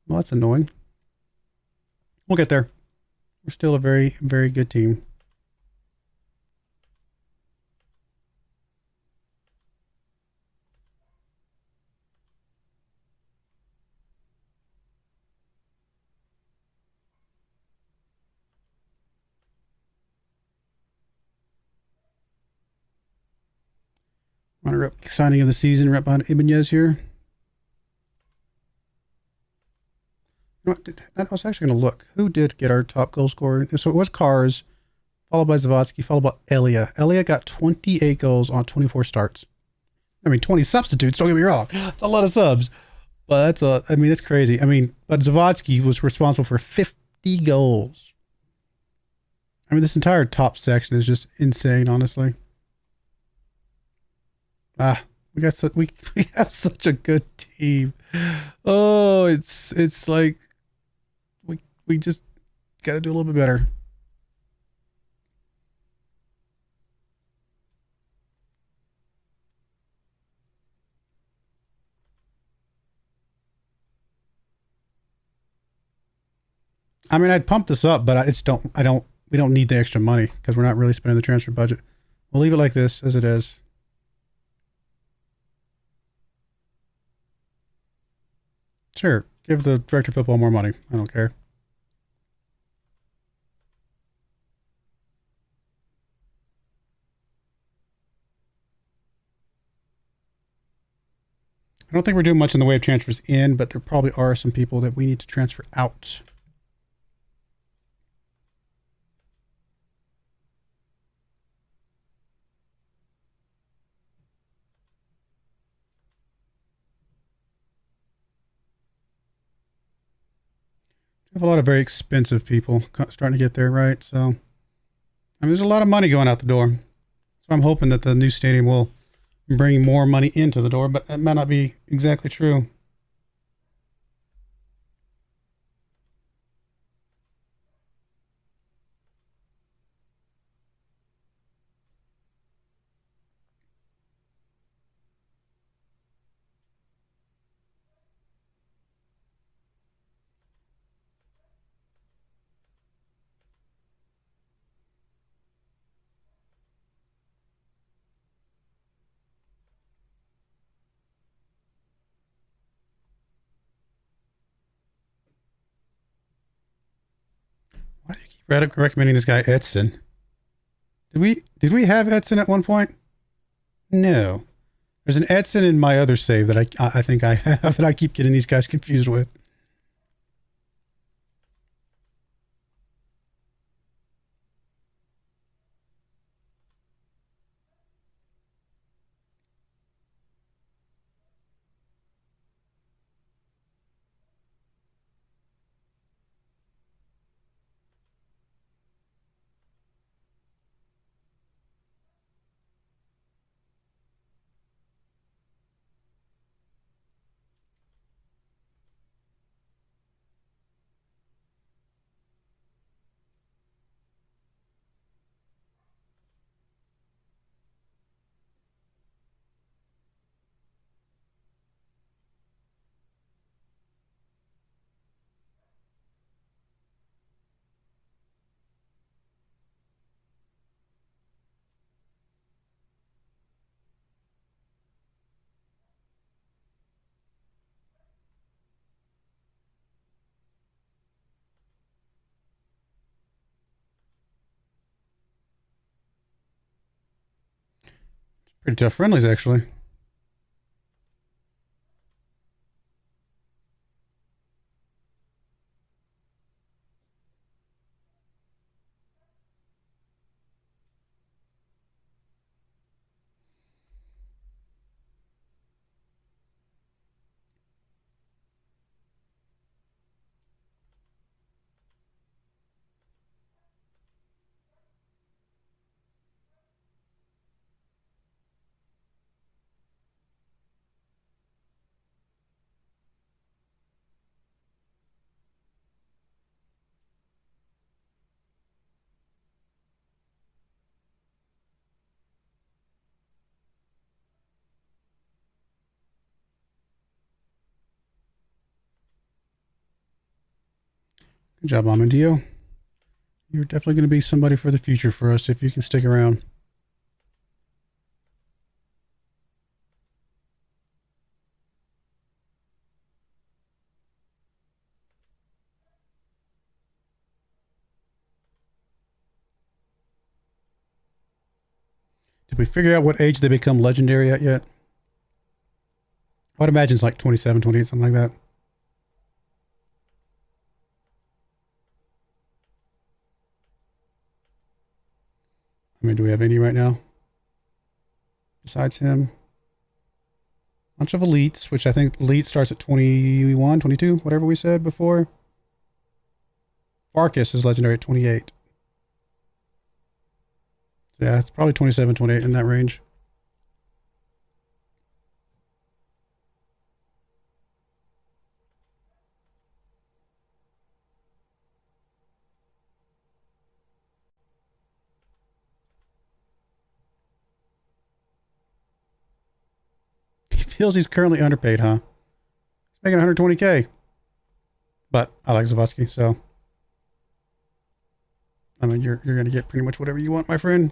Well, that's annoying. We'll get there. We're still a very, very good team. Runner-up signing of the season right behind Ibanez here. You know what, I was actually going to look. Who did get our top goal scorer? So it was Cars, followed by Zavodsky, followed by Elia. Elia got 28 goals on 24 starts. I mean, 20 substitutes, don't get me wrong. That's a lot of subs. But I mean, that's crazy. I mean, but Zavodsky was responsible for 50 goals. I mean, this entire top section is just insane, honestly. We have such a good team. Oh, it's like we just got to do a little bit better. I mean, I'd pump this up, but we don't need the extra money because we're not really spending the transfer budget. We'll leave it like this as it is. Sure, give the director of football more money. I don't care. I don't think we're doing much in the way of transfers in, but there probably are some people that we need to transfer out. We have a lot of very expensive people starting to get there, right? So, I mean, there's a lot of money going out the door. So I'm hoping that the new stadium will bring more money into the door, but that might not be exactly true. Recommending this guy Edson. Did we have Edson at one point? No. There's an Edson in my other save that I think I have that I keep getting these guys confused with. Pretty tough friendlies, actually. Good job, Amandio. You're definitely going to be somebody for the future for us if you can stick around. Did we figure out what age they become legendary at yet? I'd imagine it's like 27, 28, something like that. I mean, do we have any right now? Besides him? Bunch of elites, which I think elite starts at 21, 22, whatever we said before. Farkas is legendary at 28. So yeah, it's probably 27, 28 in that range. He feels he's currently underpaid, huh? He's making 120K. But I like Zavatsky, so I mean, you're going to get pretty much whatever you want, my friend.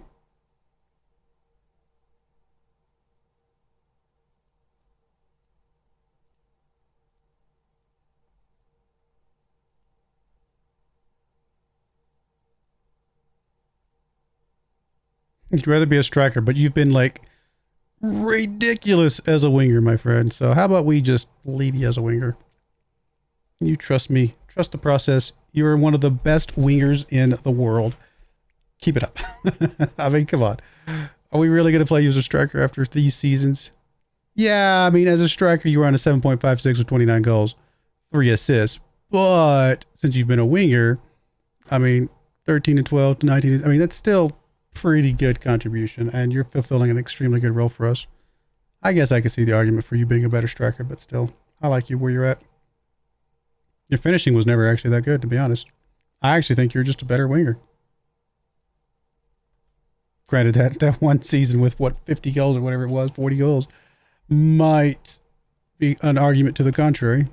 You'd rather be a striker, but you've been like ridiculous as a winger, my friend. So how about we just leave you as a winger? You trust me. Trust the process. You're one of the best wingers in the world. Keep it up. I mean, come on. Are we really going to play you as a striker after these seasons? Yeah, I mean, as a striker, you were on a 7.56 with 29 goals, 3 assists. But since you've been a winger, I mean, 13 and 12 to 19, I mean, that's still pretty good contribution, and you're fulfilling an extremely good role for us. I guess I could see the argument for you being a better striker, but still, I like you where you're at. Your finishing was never actually that good, to be honest. I actually think you're just a better winger. Granted, that one season with, what, 50 goals or whatever it was, 40 goals, might be an argument to the contrary.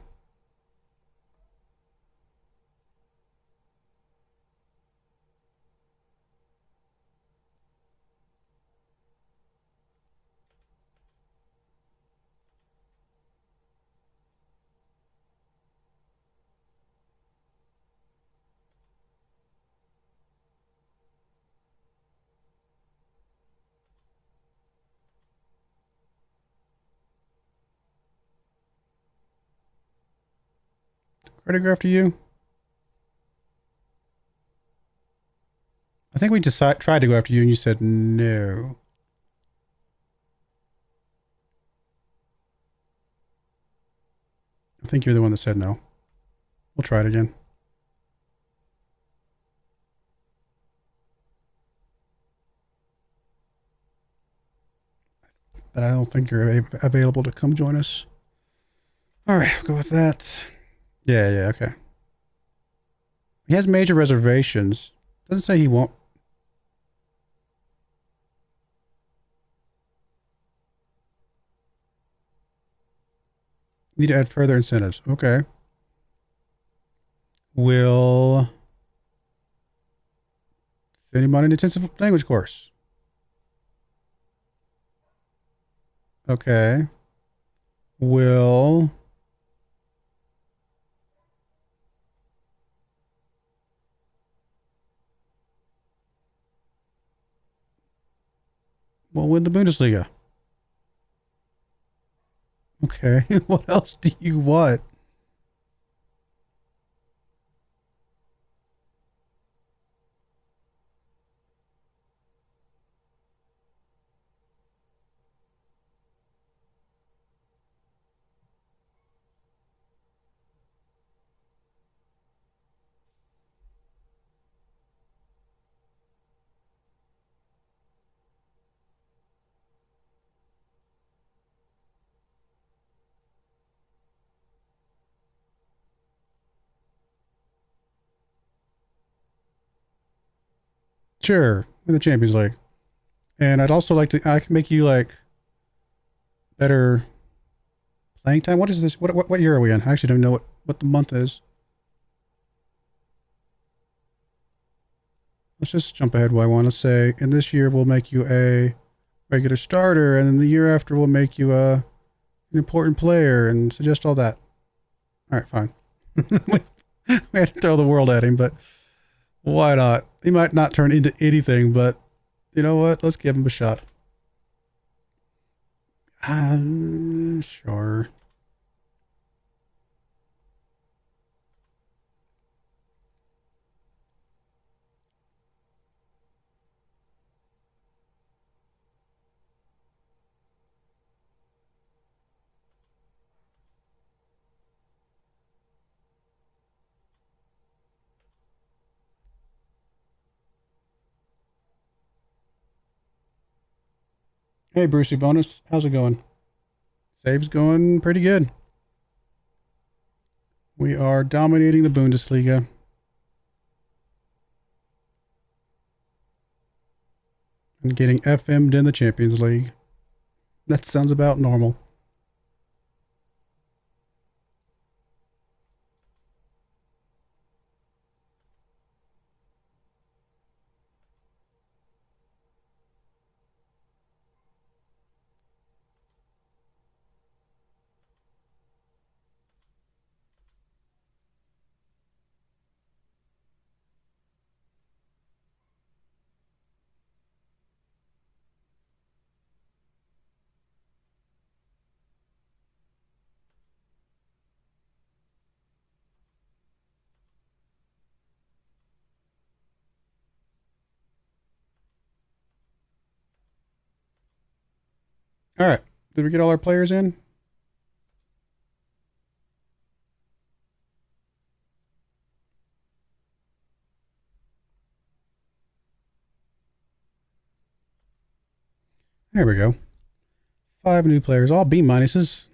Try to go after you. I think we just tried to go after you and you said no. I think you're the one that said no. We'll try it again. But I don't think you're available to come join us. All right, we'll go with that. Yeah, okay. He has major reservations. Doesn't say he won't. Need to add further incentives. Okay. Will send him on an intensive language course. Okay. Will win the Bundesliga. Okay. What else do you want? Sure, in the Champions League. And I'd also like to, I can make you like better playing time. What is this? What year are we in? I actually don't know what the month is. Let's just jump ahead. What I want to say, in this year we'll make you a regular starter, and then the year after we'll make you an important player, and suggest all that. All right, fine. we had to throw the world at him, but why not? He might not turn into anything, but you know what? Let's give him a shot. Sure. Hey, Brucey Bonus. How's it going? Save's going pretty good. We are dominating the Bundesliga. And getting FM'd in the Champions League. That sounds about normal. All right. Did we get all our players in? There we go. 5 new players, all B minuses.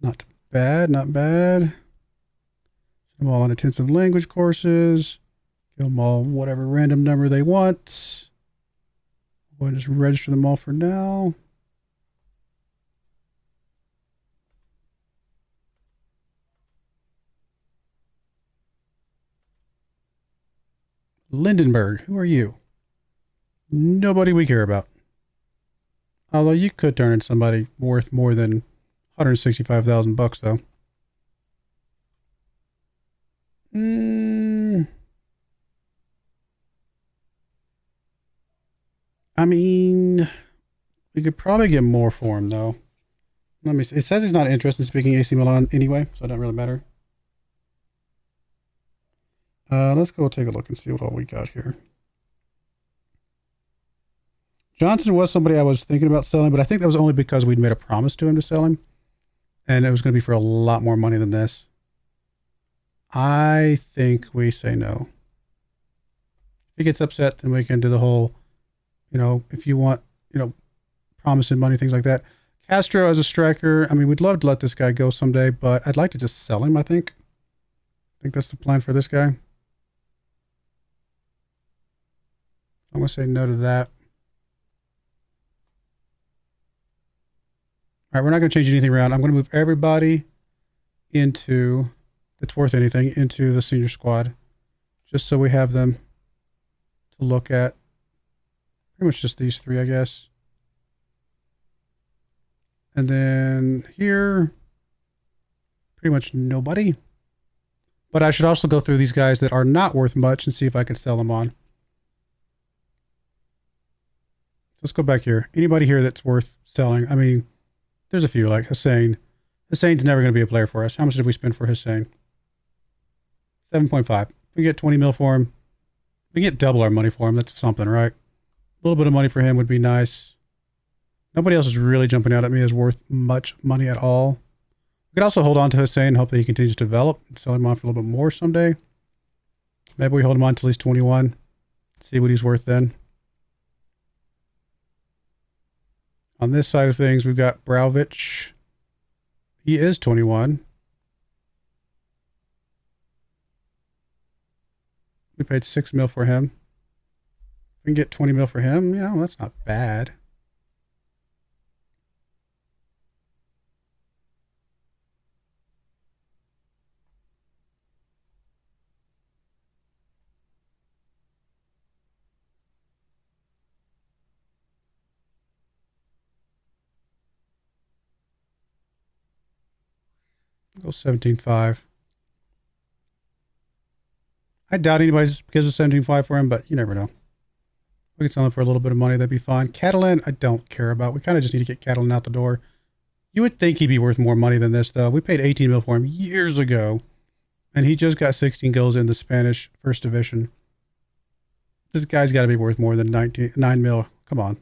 Not bad, not bad. Send them all on intensive language courses. Give them all whatever random number they want. We'll just register them all for now. Lindenberg, who are you? Nobody we care about. Although you could turn in somebody worth more than 165,000 bucks, though. I mean, we could probably get more for him, though. Let me see. It says he's not interested in speaking AC Milan anyway, so it doesn't really matter. Let's go take a look and see what all we got here. Johnson was somebody I was thinking about selling, but I think that was only because we'd made a promise to him to sell him. And it was going to be for a lot more money than this. I think we say no. If he gets upset, then we can do the whole, if you want, promising money, things like that. Castro as a striker. I mean, we'd love to let this guy go someday, but I'd like to just sell him, I think. I think that's the plan for this guy. I'm going to say no to that. All right, we're not going to change anything around. I'm going to move everybody into, that's worth anything, into the senior squad. Just so we have them to look at. Pretty much just these three, I guess. And then here, pretty much nobody. But I should also go through these guys that are not worth much and see if I can sell them on. So let's go back here. Anybody here that's worth selling? I mean, there's a few, like Hussein. Hussein's never going to be a player for us. How much did we spend for Hussein? 7.5. If we get 20 mil for him, we get double our money for him. That's something, right? A little bit of money for him would be nice. Nobody else is really jumping out at me as worth much money at all. We could also hold on to Hussein and hope that he continues to develop and sell him on for a little bit more someday. Maybe we hold him on until he's 21. See what he's worth then. On this side of things, we've got Brauvic. He is 21. We paid 6 mil for him. We can get 20 mil for him. That's not bad. Go 17.5. I doubt anybody's because of 17.5 for him, but you never know. We could sell him for a little bit of money. That'd be fine. Catalan, I don't care about. We kind of just need to get Catalan out the door. You would think he'd be worth more money than this, though. We paid 18 mil for him years ago, and he just got 16 goals in the Spanish First Division. This guy's got to be worth more than 9 mil. Come on.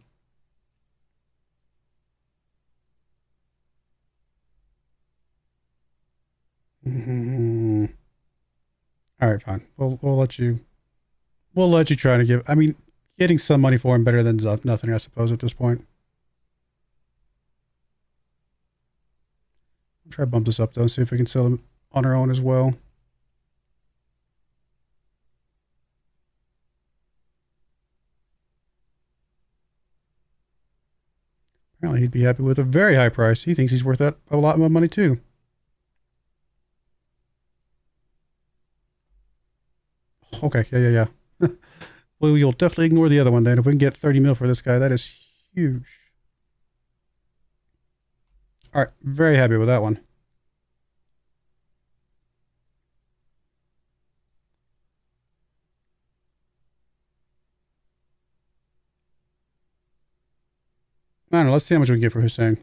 All right, fine. We'll let you. We'll let you try to give. I mean, getting some money for him better than nothing, I suppose, at this point. I'll try to bump this up though, and see if we can sell him on our own as well. Apparently, he'd be happy with a very high price. He thinks he's worth that a lot more money too. Okay, yeah. Well, you'll definitely ignore the other one then. If we can get 30 mil for this guy, that is huge. All right, very happy with that one. I don't know. Let's see how much we can get for Hussein.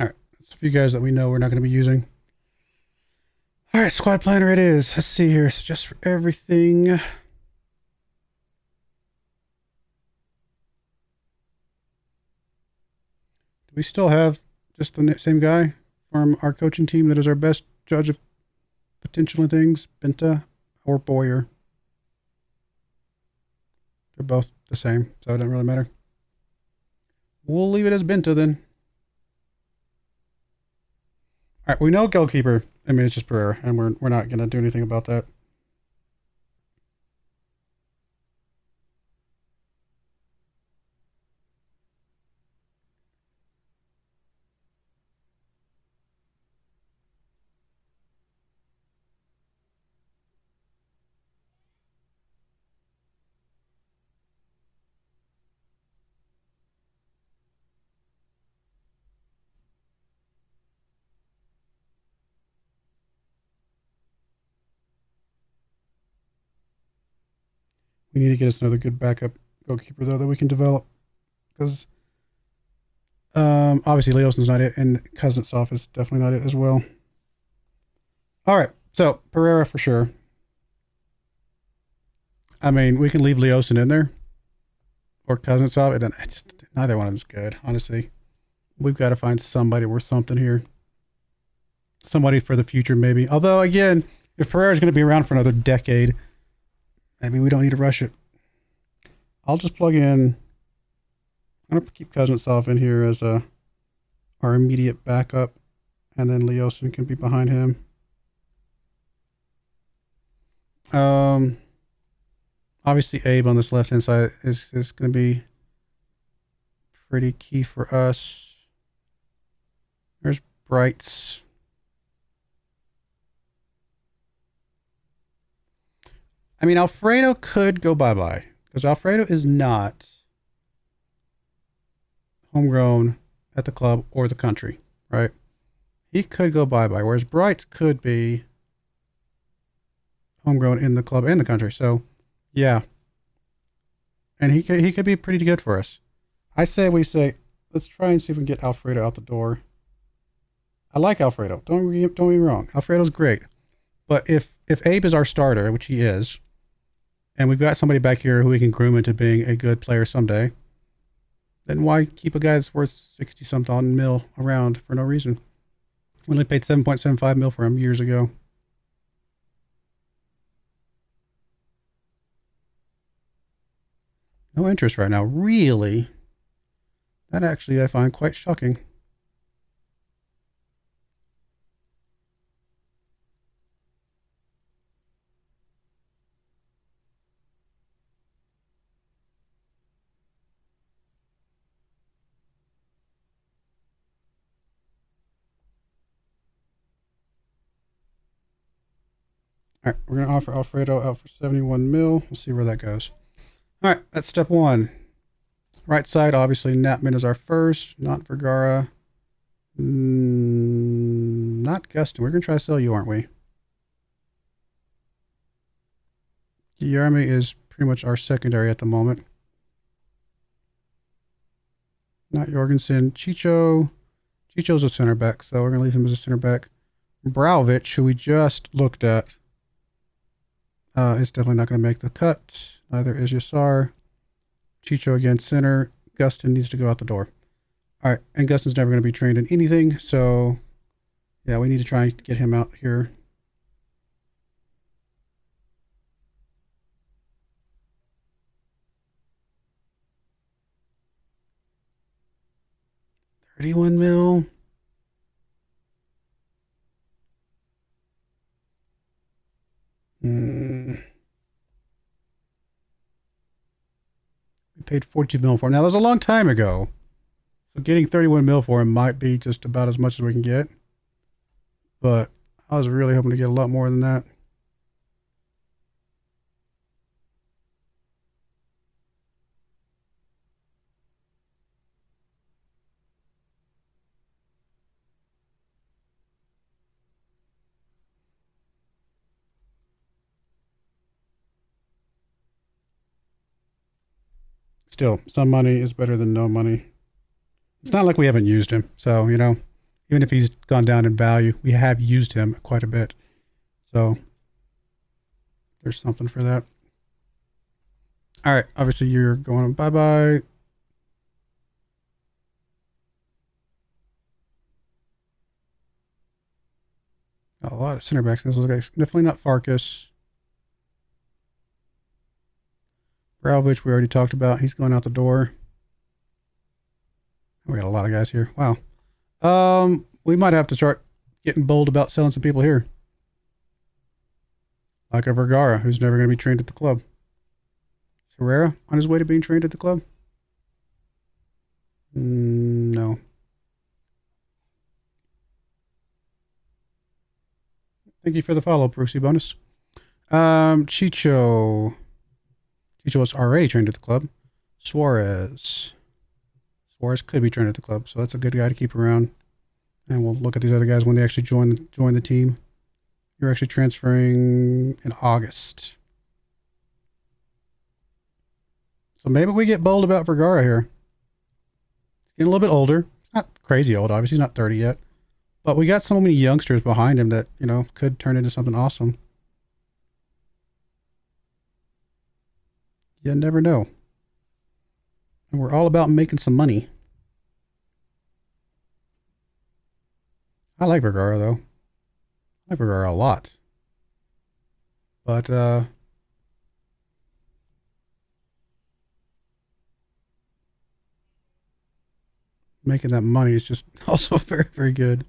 All right, that's a few guys that we know we're not going to be using. All right, squad planner it is. Let's see here. It's just for everything. Do we still have just the same guy from our coaching team that is our best judge of potential and things? Benta or Broyar? They're both the same, so it doesn't really matter. We'll leave it as Benta then. All right, we know goalkeeper. I mean, it's just Broyar, and we're not going to do anything about that. We need to get us another good backup goalkeeper, though, that we can develop. Because obviously Leoson's not it, and Kuznetsov is definitely not it as well. All right, so Pereira for sure. I mean, we can leave Leosin in there. Or Kuznetsov. Neither one of them's good, honestly. We've got to find somebody worth something here. Somebody for the future, maybe. Although, again, if Pereira's going to be around for another decade, maybe we don't need to rush it. I'll just plug in. I'm going to keep Kuznetsov in here as our immediate backup. And then Leosin can be behind him. Obviously, Abe on this left-hand side is going to be pretty key for us. There's Brights. I mean, Alfredo could go bye-bye because Alfredo is not homegrown at the club or the country, right? He could go bye-bye, whereas Brights could be homegrown in the club and the country. So, yeah. And he could be pretty good for us. I say let's try and see if we can get Alfredo out the door. I like Alfredo. Don't get me wrong. Alfredo's great. But if Abe is our starter, which he is, and we've got somebody back here who we can groom into being a good player someday, then why keep a guy that's worth 60-something mil around for no reason? We only paid 7.75 mil for him years ago. No interest right now. Really? That actually I find quite shocking. All right, we're going to offer Alfredo out for 71 mil. We'll see where that goes. All right, that's step one. Right side, obviously, Natman is our first, not Vergara. Not Gustin. We're going to try to sell you, aren't we? Guillermo is pretty much our secondary at the moment. Not Jorgensen. Chicho. Chicho's a center back, so we're going to leave him as a center back. Brauvic, who we just looked at, is definitely not going to make the cut. Neither is Yassar. Chicho again, center. Gustin needs to go out the door. All right, and Gustin's never going to be trained in anything, so yeah, we need to try and get him out here. $31 mil. We paid 42 mil for him. Now, that was a long time ago. So getting 31 mil for him might be just about as much as we can get. But I was really hoping to get a lot more than that. Still, some money is better than no money. It's not like we haven't used him. So, you know, even if he's gone down in value, we have used him quite a bit. So there's something for that. All right. Obviously, you're going bye-bye. Got a lot of center backs. This is definitely not Farkas. Brauvic, we already talked about. He's going out the door. We got a lot of guys here. Wow. We might have to start getting bold about selling some people here. Like a Vergara, who's never going to be trained at the club. Is Herrera on his way to being trained at the club? No. Thank you for the follow, Brucey bonus. Chicho. Chicho was already trained at the club. Suarez could be trained at the club, so that's a good guy to keep around. And we'll look at these other guys when they actually join the team. You're actually transferring in August. So maybe we get bold about Vergara here. He's getting a little bit older. Not crazy old, obviously. He's not 30 yet. But we got so many youngsters behind him that, you know, could turn into something awesome. You never know. And we're all about making some money. I like Vergara, though. I like Vergara a lot. But, making that money is just also very, very good.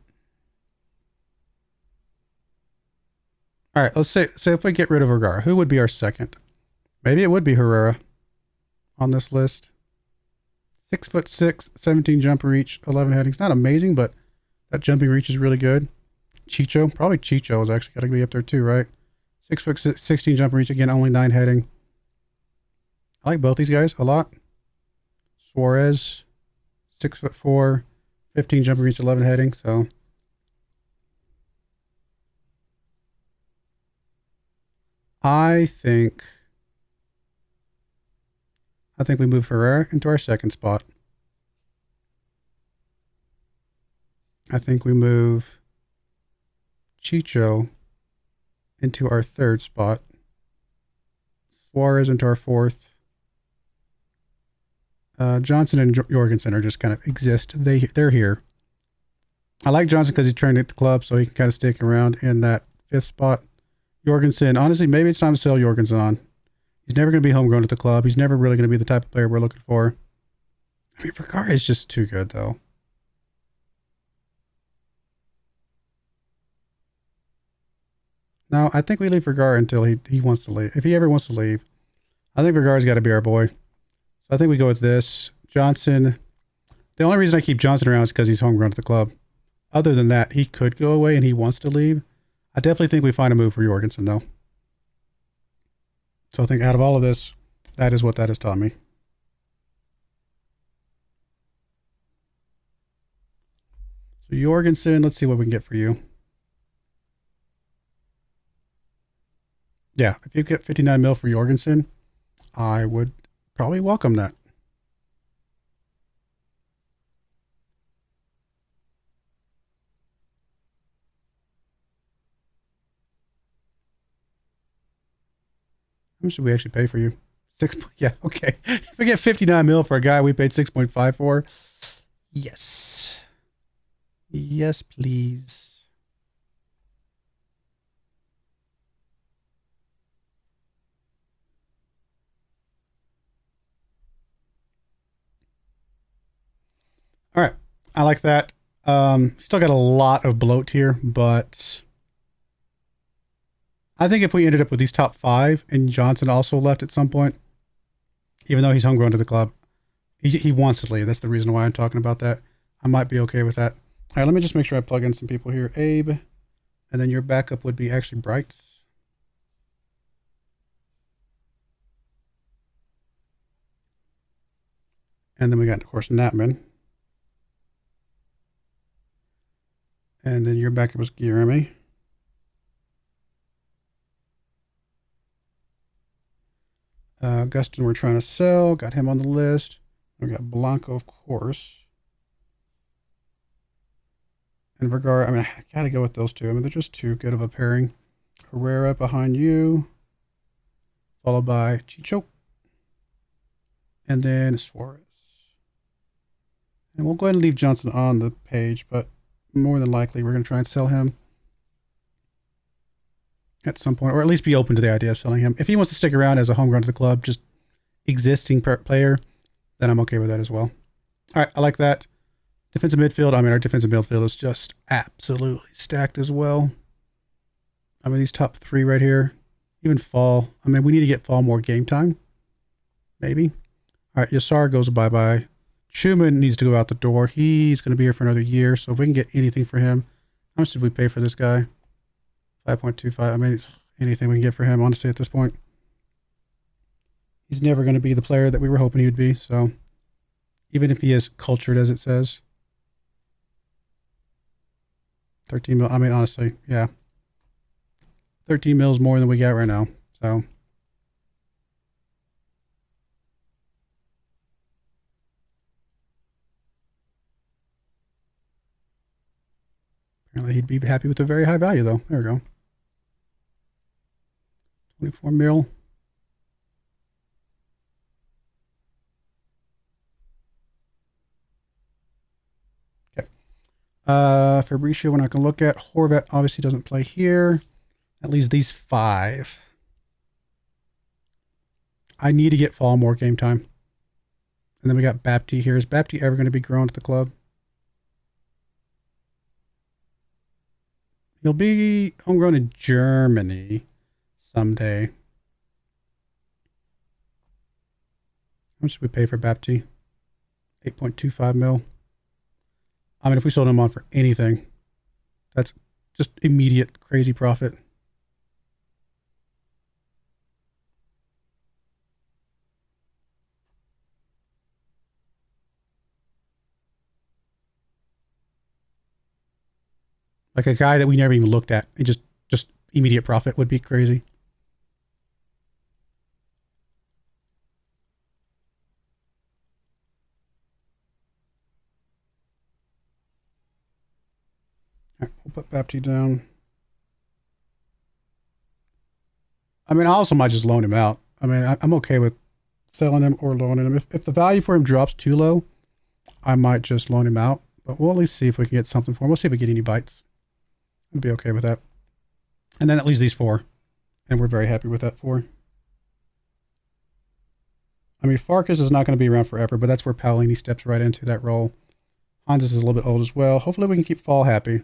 All right, let's say if we get rid of Vergara, who would be our second? Maybe it would be Herrera on this list. 6'6", 17 jump reach, 11 headings. Not amazing, but that jumping reach is really good. Chicho, probably Chicho is actually got to be up there too, right? 6'6", 16 jump reach, again, only 9 heading. I like both these guys a lot. Suarez, 6'4", 15 jump reach, 11 heading. So I think we move Herrera into our second spot. I think we move Chicho into our third spot. Suarez into our fourth. Johnson and Jorgensen are just kind of exist. They're here. I like Johnson because he's training at the club, so he can kind of stick around in that fifth spot. Jorgensen, honestly, maybe it's time to sell Jorgensen on. He's never going to be homegrown at the club. He's never really going to be the type of player we're looking for. I mean, Vergara is just too good, though. No, I think we leave Vergara until he wants to leave. If he ever wants to leave, I think Vergara's got to be our boy. So I think we go with this. Johnson. The only reason I keep Johnson around is because he's homegrown at the club. Other than that, he could go away and he wants to leave. I definitely think we find a move for Jorgensen, though. So I think out of all of this, that is what that has taught me. So Jorgensen, let's see what we can get for you. Yeah, if you get 59 mil for Jorgensen, I would probably welcome that. How much should we actually pay for you? Yeah, okay. If we get 59 mil for a guy we paid 6.5 for, yes. Yes, please. All right. I like that. Still got a lot of bloat here, but I think if we ended up with these top 5 and Johnson also left at some point, even though he's homegrown to the club, he wants to leave. That's the reason why I'm talking about that. I might be okay with that. All right, let me just make sure I plug in some people here. Abe, and then your backup would be actually Brights. And then we got, of course, Natman. And then your backup was Guilherme. Augustin we're trying to sell. Got him on the list. We got Blanco, of course. And Vergara, I mean, I got to go with those two. I mean, they're just too good of a pairing. Herrera behind you. Followed by Chicho. And then Suarez. And we'll go ahead and leave Johnson on the page, but more than likely we're going to try and sell him at some point, or at least be open to the idea of selling him. If he wants to stick around as a homegrown to the club, just existing player, then I'm okay with that as well. All right, I like that. Defensive midfield, I mean, our defensive midfield is just absolutely stacked as well. I mean, these top 3 right here, even Fall. I mean, we need to get Fall more game time. Maybe. All right, Yassar goes bye-bye. Schumann needs to go out the door. He's going to be here for another year, so if we can get anything for him. How much did we pay for this guy? 5.25. I mean, anything we can get for him, honestly, at this point. He's never going to be the player that we were hoping he would be, so even if he is cultured, as it says. 13 mil. I mean, honestly, yeah. 13 mil is more than we got right now, so Apparently he'd be happy with a very high value, though. There we go. 24 mil. Okay. Fabricio, we're not going to look at. Horvat obviously doesn't play here. That leaves these 5. I need to get Fall more game time. And then we got Bapti here. Is Bapti ever going to be grown at the club? He'll be homegrown in Germany someday. How much did we pay for Bapti? 8.25 mil. I mean, if we sold him on for anything, that's just immediate crazy profit. Like a guy that we never even looked at, and just immediate profit would be crazy. All right, we'll put Bapti down. I mean, I also might just loan him out. I mean, I'm okay with selling him or loaning him. If the value for him drops too low, I might just loan him out. But we'll at least see if we can get something for him. We'll see if we get any bites. I'd be okay with that. And then that leaves these 4. And we're very happy with that 4. I mean, Farkas is not going to be around forever, but that's where Paolini steps right into that role. Hans is a little bit old as well. Hopefully we can keep Fall happy.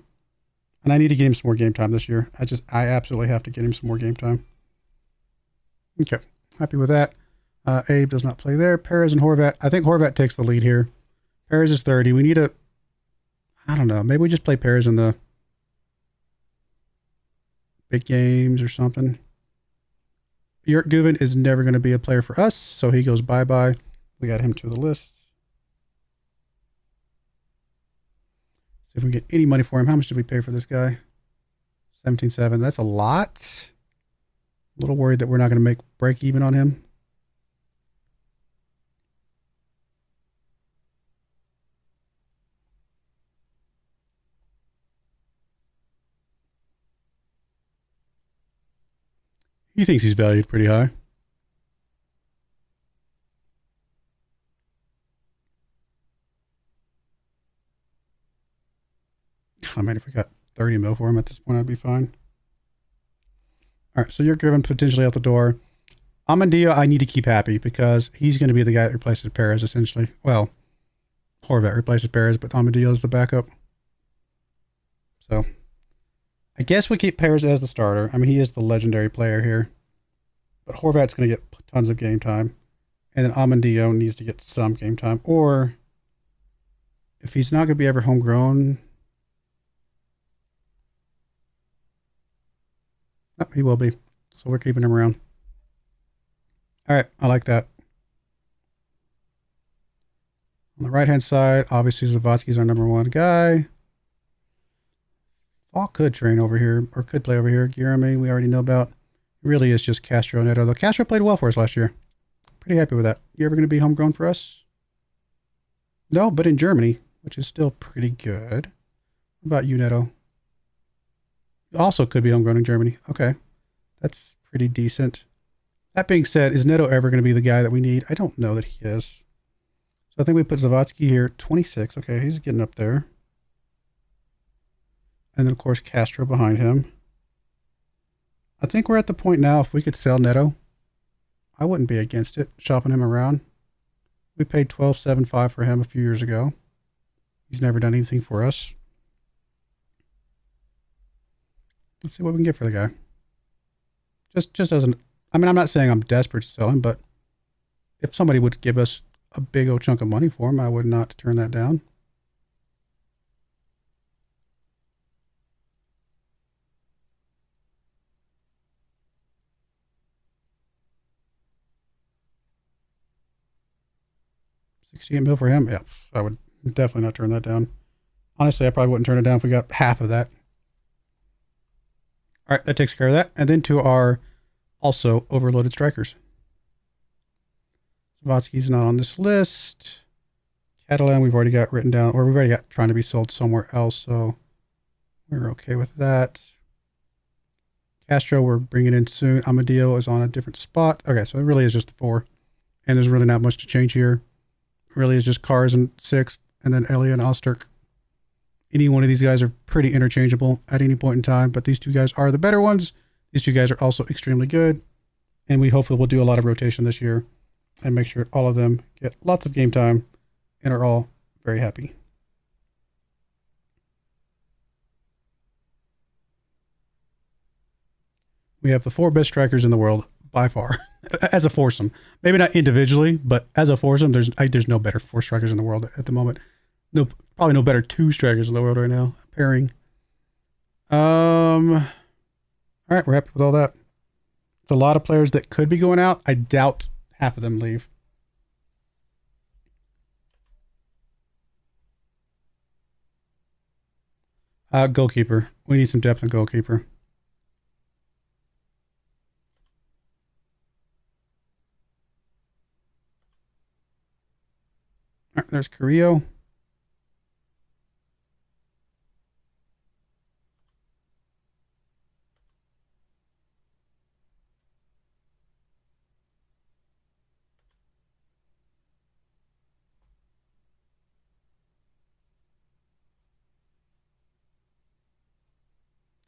And I need to get him some more game time this year. I absolutely have to get him some more game time. Okay. Happy with that. Abe does not play there. Perez and Horvat. I think Horvat takes the lead here. Perez is 30. We need I don't know. Maybe we just play Perez in the big games or something. Jörg Guven is never going to be a player for us, so he goes bye-bye. We got him to the list. See if we can get any money for him. How much did we pay for this guy? 17.7. That's a lot. A little worried that we're not going to break even on him. He thinks he's valued pretty high. I mean, if we got 30 mil for him at this point, I'd be fine. All right, so you're given potentially out the door. Amendio, I need to keep happy because he's going to be the guy that replaces Perez, essentially. Well, Horvat replaces Perez, but Amendio is the backup. So, I guess we keep Perez as the starter. I mean, he is the legendary player here. But Horvat's going to get tons of game time. And then Amendio needs to get some game time. Or, if he's not going to be ever homegrown... Oh, he will be. So we're keeping him around. All right, I like that. On the right-hand side, obviously Zavatsky's our number 1 guy. Fall could train over here, or could play over here. Guillermo, we already know about. It really is just Castro and Neto. Though Castro played well for us last year. Pretty happy with that. You ever going to be homegrown for us? No, but in Germany, which is still pretty good. What about you, Neto? Also could be homegrown in Germany. Okay. That's pretty decent. That being said, is Neto ever going to be the guy that we need? I don't know that he is. So I think we put Zavatsky here, 26. Okay, he's getting up there. And then, of course, Castro behind him. I think we're at the point now, if we could sell Neto, I wouldn't be against it, shopping him around. We paid $12.75 for him a few years ago. He's never done anything for us. Let's see what we can get for the guy. Just as an, I mean, I'm not saying I'm desperate to sell him, but if somebody would give us a big old chunk of money for him, I would not turn that down. $68 million for him. Yeah, I would definitely not turn that down. Honestly, I probably wouldn't turn it down if we got half of that. All right, that takes care of that. And then to our also overloaded strikers. Zavatsky's not on this list. Catalan, we've already got written down, or we've already got trying to be sold somewhere else. So We're okay with that. Castro, we're bringing in soon. Amadeo is on a different spot. Okay, so it really is just the 4. And there's really not much to change here. It really is just Cars and 6, and then Elia and Osterk. Any one of these guys are pretty interchangeable at any point in time, but these 2 guys are the better ones. These 2 guys are also extremely good, and we hopefully will do a lot of rotation this year and make sure all of them get lots of game time and are all very happy. We have the 4 best strikers in the world by far as a foursome. Maybe not individually, but as a foursome, there's no better 4 strikers in the world at the moment. No, probably no better 2 strikers in the world right now. Pairing. All right, we're happy with all that. It's a lot of players that could be going out. I doubt half of them leave. Goalkeeper. We need some depth in goalkeeper. All right, there's Carrillo.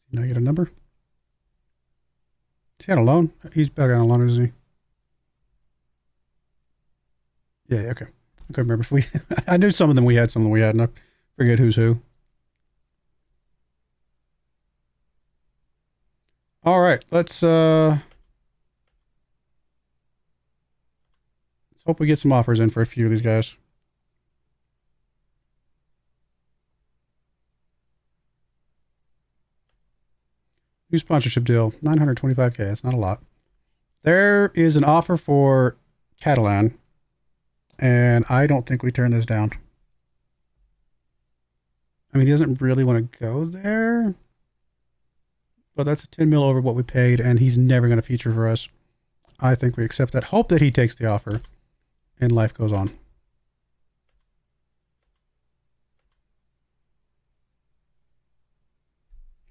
Can I get a number? Is he on a loan? He's better on a loan, isn't he? Yeah, okay. I couldn't remember if we... I knew some of them we had, some of them we hadn't. I forget who's who. All right, let's hope we get some offers in for a few of these guys. New sponsorship deal, 925K. That's not a lot. There is an offer for Catalan, and I don't think we turn this down. I mean, he doesn't really want to go there, but that's a 10 mil over what we paid, and he's never going to feature for us. I think we accept that. Hope that he takes the offer, and life goes on.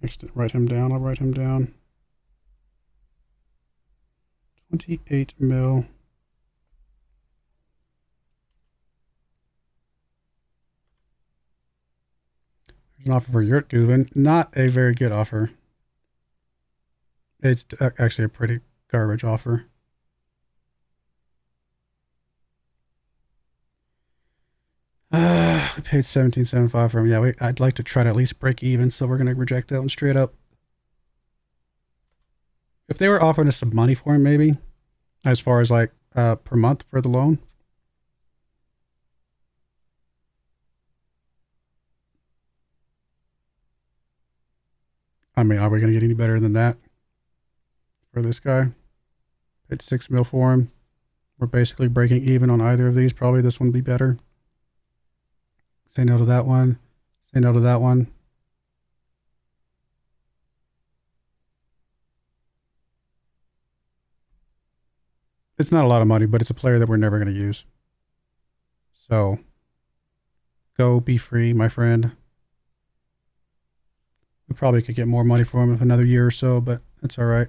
Next, write him down. I'll write him down. 28 mil. There's an offer for Yurt Guven. Not a very good offer. It's actually a pretty garbage offer. We paid $17.75 for him. Yeah, I'd like to try to at least break even, so we're going to reject that one straight up. If they were offering us some money for him, maybe, as far as like per month for the loan. I mean, are we going to get any better than that for this guy? Paid 6 mil for him. We're basically breaking even on either of these. Probably this one would be better. Say no to that one. Say no to that one. It's not a lot of money, but it's a player that we're never going to use. So, go be free, my friend. We probably could get more money for him in another year or so, but that's all right.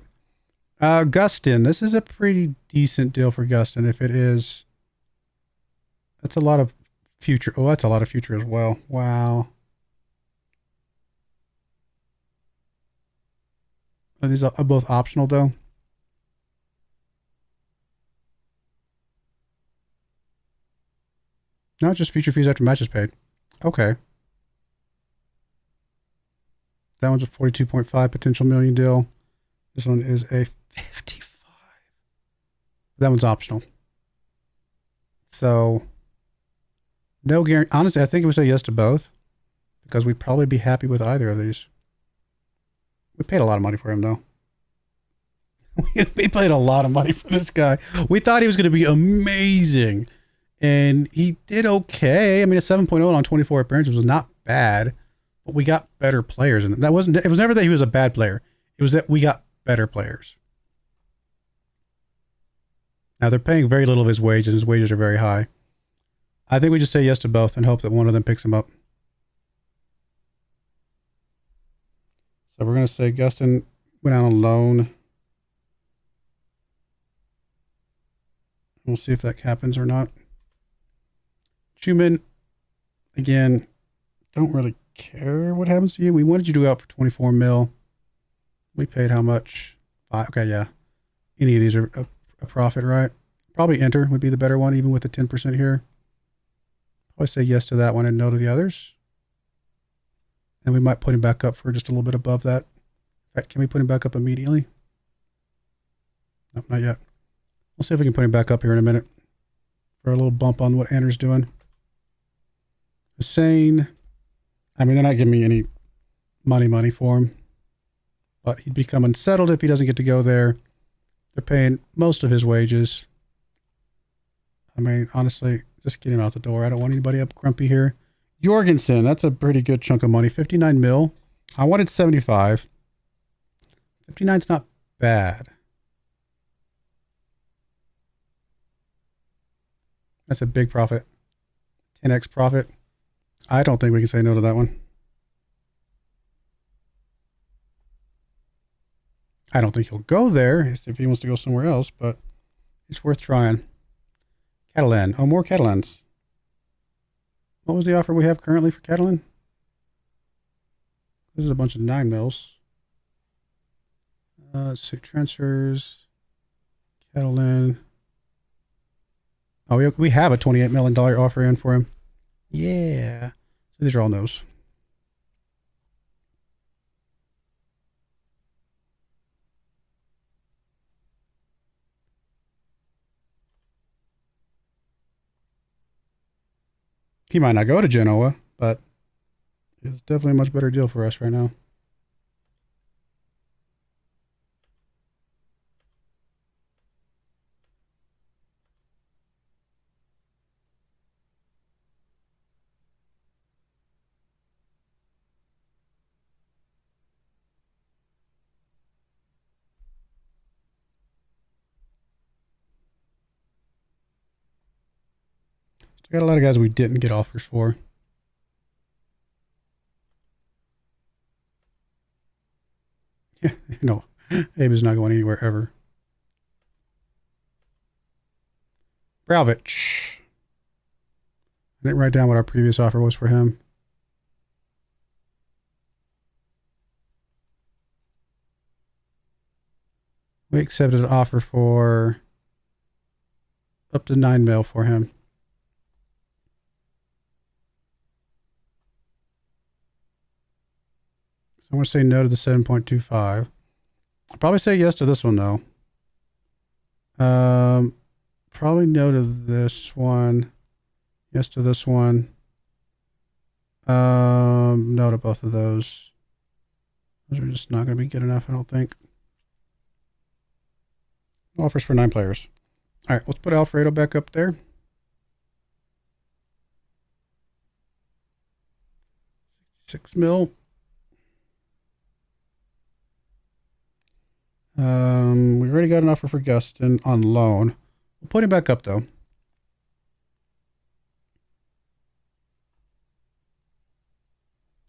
Gustin. This is a pretty decent deal for Gustin. If it is, that's a lot of future. Oh, that's a lot of future as well. Wow. Are these both optional though? No, it's just future fees after matches paid. Okay. That one's a 42.5 potential million deal. This one is a 55. That one's optional. So, no guarantee. Honestly, I think we say yes to both because we'd probably be happy with either of these. We paid a lot of money for him, though. We paid a lot of money for this guy. We thought he was going to be amazing, and he did okay. I mean, a 7.0 on 24 appearances was not bad, but we got better players, and that wasn't. It was never that he was a bad player. It was that we got better players. Now they're paying very little of his wage, and his wages are very high. I think we just say yes to both and hope that one of them picks him up. So we're going to say Gustin went out on loan. We'll see if that happens or not. Journeyman, again, don't really care what happens to you. We wanted you to go out for 24 mil. We paid how much? Okay, yeah. Any of these are a profit, right? Probably enter would be the better one, even with the 10% here. Probably say yes to that one and no to the others. And we might put him back up for just a little bit above that. In fact, can we put him back up immediately? Nope, not yet. We'll see if we can put him back up here in a minute for a little bump on what Enter's doing. Hussein, I mean, they're not giving me any money for him, but he'd become unsettled if he doesn't get to go there. They're paying most of his wages. I mean, honestly, just get him out the door. I don't want anybody up grumpy here. Jorgensen, that's a pretty good chunk of money. 59 mil. I wanted 75. 59's not bad. That's a big profit. 10x profit. I don't think we can say no to that one. I don't think he'll go there if he wants to go somewhere else, but it's worth trying. Catalan. Oh, more Catalans. What was the offer we have currently for Catalan? This is a bunch of 9 mils. Sick transfers. Catalan. Oh, we have a $28 million offer in for him. Yeah. So these are all no's. He might not go to Genoa, but it's definitely a much better deal for us right now. We got a lot of guys we didn't get offers for. Yeah, no, Abe is not going anywhere ever. Bralvich. I didn't write down what our previous offer was for him. We accepted an offer for up to 9 mil for him. So I'm going to say no to the 7.25. I'll probably say yes to this one, though. Probably no to this one. Yes to this one. No to both of those. Those are just not going to be good enough, I don't think. Offers for 9 players. All right, let's put Alfredo back up there. 6 mil. We already got an offer for Gustin on loan. We'll put him back up, though.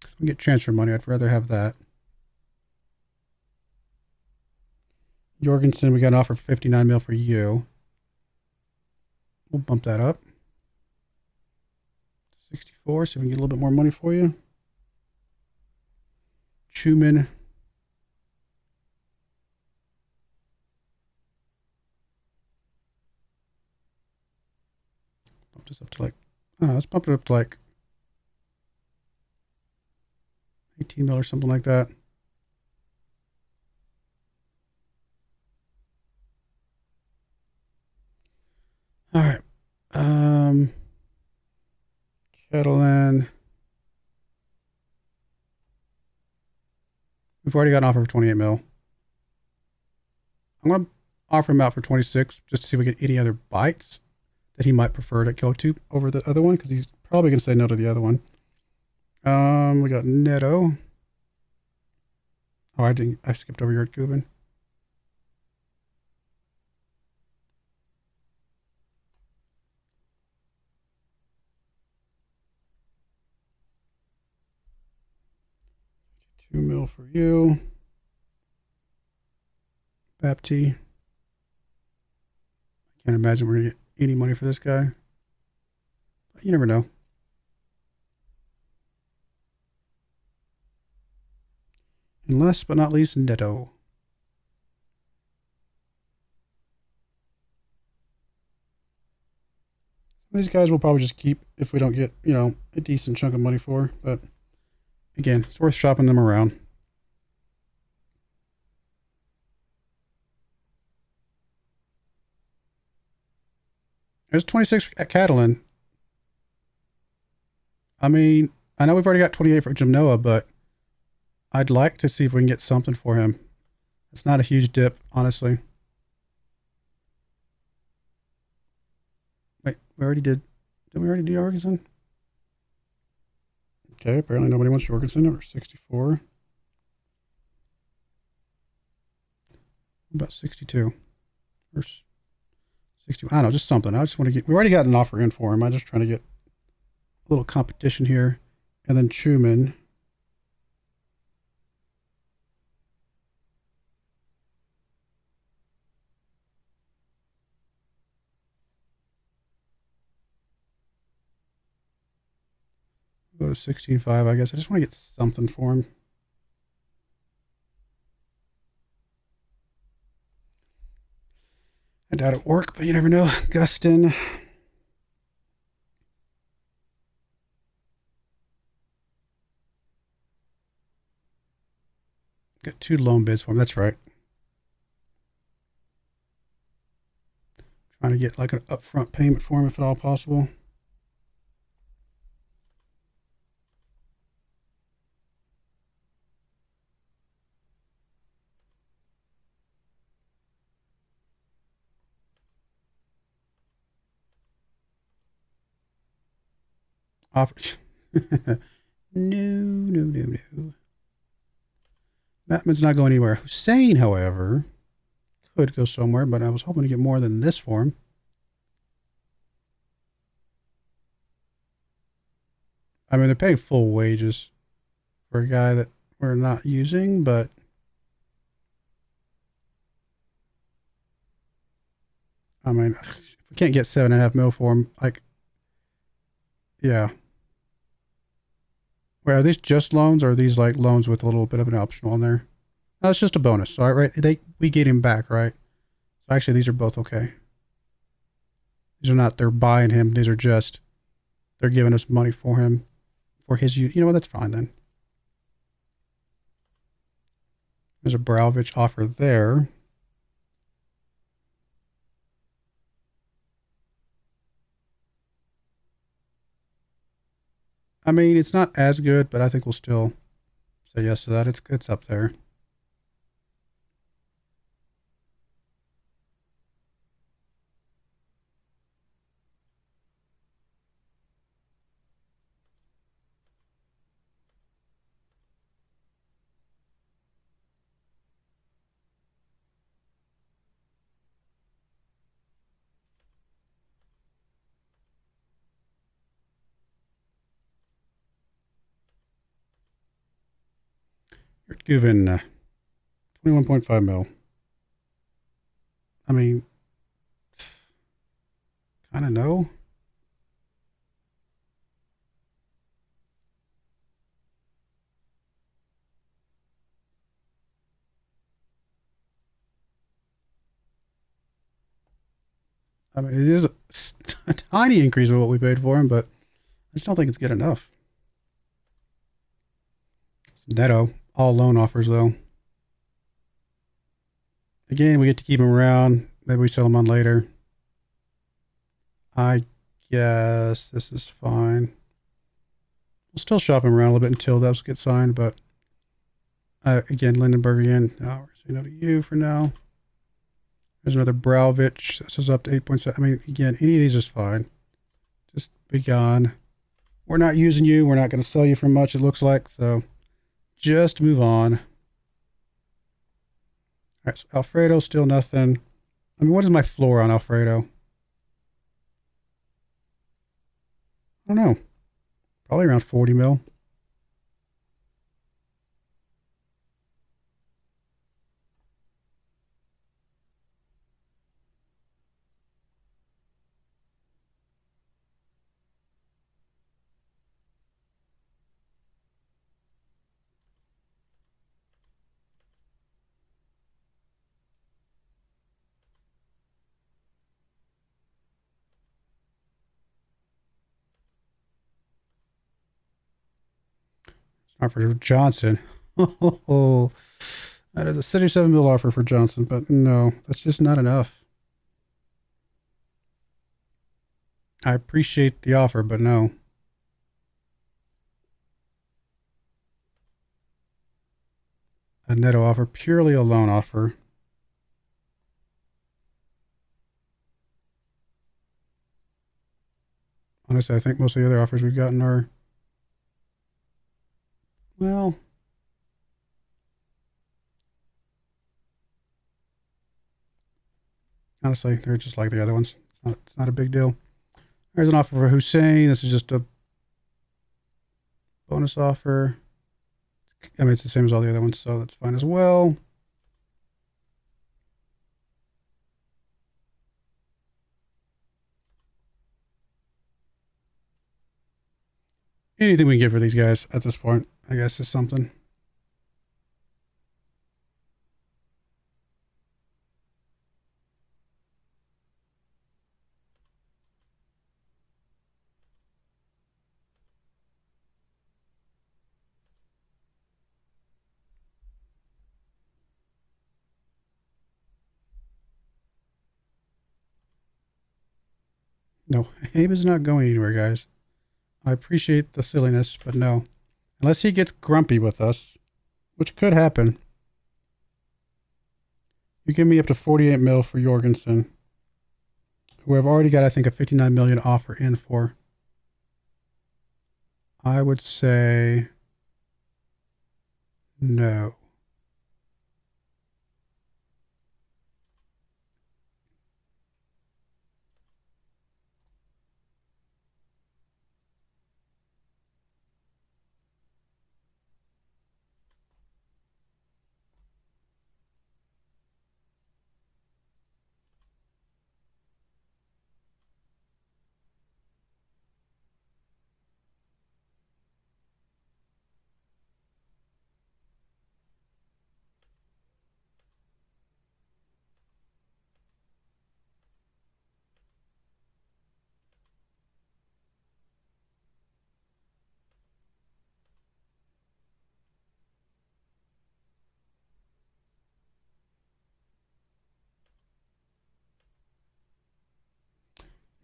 So we get transfer money. I'd rather have that. Jorgensen, we got an offer for 59 mil for you. We'll bump that up. 64, so we can get a little bit more money for you. Schumann. Bump this up to like, I don't know, let's bump it up to like 18 mil or something like that. All right. Catalan. We've already got an offer for 28 mil. I'm going to offer him out for 26 just to see if we get any other bites that he might prefer to go to over the other one, because he's probably going to say no to the other one. We got Neto. Oh, I skipped over your Gubin. 2 mil for you. Bapti. Can't imagine we're gonna get any money for this guy. But you never know. And last but not least, Netto. These guys will probably just keep if we don't get, you know, a decent chunk of money for. But again, it's worth shopping them around. There's 26 at Catalan. I mean, I know we've already got 28 for Jim Noah, but I'd like to see if we can get something for him. It's not a huge dip, honestly. Wait, we already did. Did we already do Jorgensen? Okay, apparently nobody wants Jorgensen. Number 64. About 62. Or 60. I don't know, just something. I just want to get. We already got an offer in for him. I'm just trying to get a little competition here. And then Truman. Go to 16.5, I guess. I just want to get something for him. I doubt it work, but you never know. Gustin. Got 2 loan bids for him. That's right. Trying to get like an upfront payment for him if at all possible. Offer. No. Batman's not going anywhere. Hussein, however, could go somewhere, but I was hoping to get more than this for him. I mean, they're paying full wages for a guy that we're not using, but I mean, if we can't get 7.5 mil for him, like, yeah. Wait, are these just loans, or are these like loans with a little bit of an optional on there? No, it's just a bonus. All right, we get him back, right? So actually, these are both okay. These are not, they're buying him. These are just, they're giving us money for him, for his use. You know what? That's fine then. There's a Brauwich offer there. I mean, it's not as good, but I think we'll still say yes to that. It's up there. You're given 21.5 mil. I mean, kind of no. I mean, it is a tiny increase of what we paid for him, but I just don't think it's good enough. It's Netto. All loan offers, though. Again, we get to keep him around. Maybe we sell him on later. I guess this is fine. We'll still shop him around a little bit until those get signed, but again, Lindenberg again. No, we're going to say no to you for now. There's another Brauwich. This is up to 8.7. I mean, again, any of these is fine. Just be gone. We're not using you. We're not going to sell you for much, it looks like, so just move on. All right, so Alfredo, still nothing. I mean, what is my floor on Alfredo? I don't know. Probably around 40 mil. Offer for Johnson. Oh, that is a 77 mil offer for Johnson, but no, that's just not enough. I appreciate the offer, but no. A netto offer, purely a loan offer. Honestly, I think most of the other offers we've gotten are, well, honestly, they're just like the other ones. It's not a big deal. There's an offer for Hussein. This is just a bonus offer. I mean, it's the same as all the other ones, so that's fine as well. Anything we can get for these guys at this point, I guess, is something. No, Abe is not going anywhere, guys. I appreciate the silliness, but no. Unless he gets grumpy with us, which could happen. You give me up to 48 mil for Jorgensen, who I've already got, I think, a 59 million offer in for. I would say no.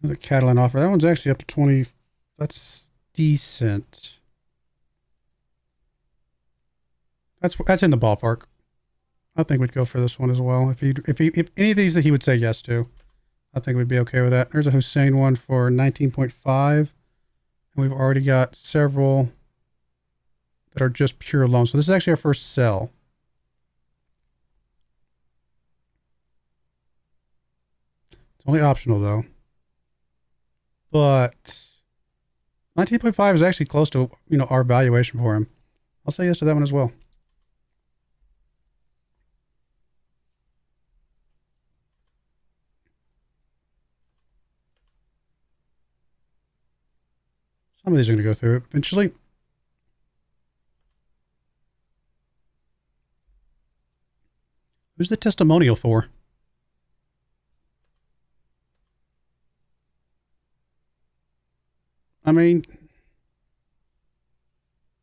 The Catalan offer. That one's actually up to 20. That's decent. That's in the ballpark. I think we'd go for this one as well. If any of these that he would say yes to, I think we'd be okay with that. There's a Hussein one for 19.5. And we've already got several that are just pure loans. So this is actually our first sell. It's only optional though. But 19.5 is actually close to, you know, our valuation for him. I'll say yes to that one as well. Some of these are going to go through eventually. Who's the testimonial for? I mean,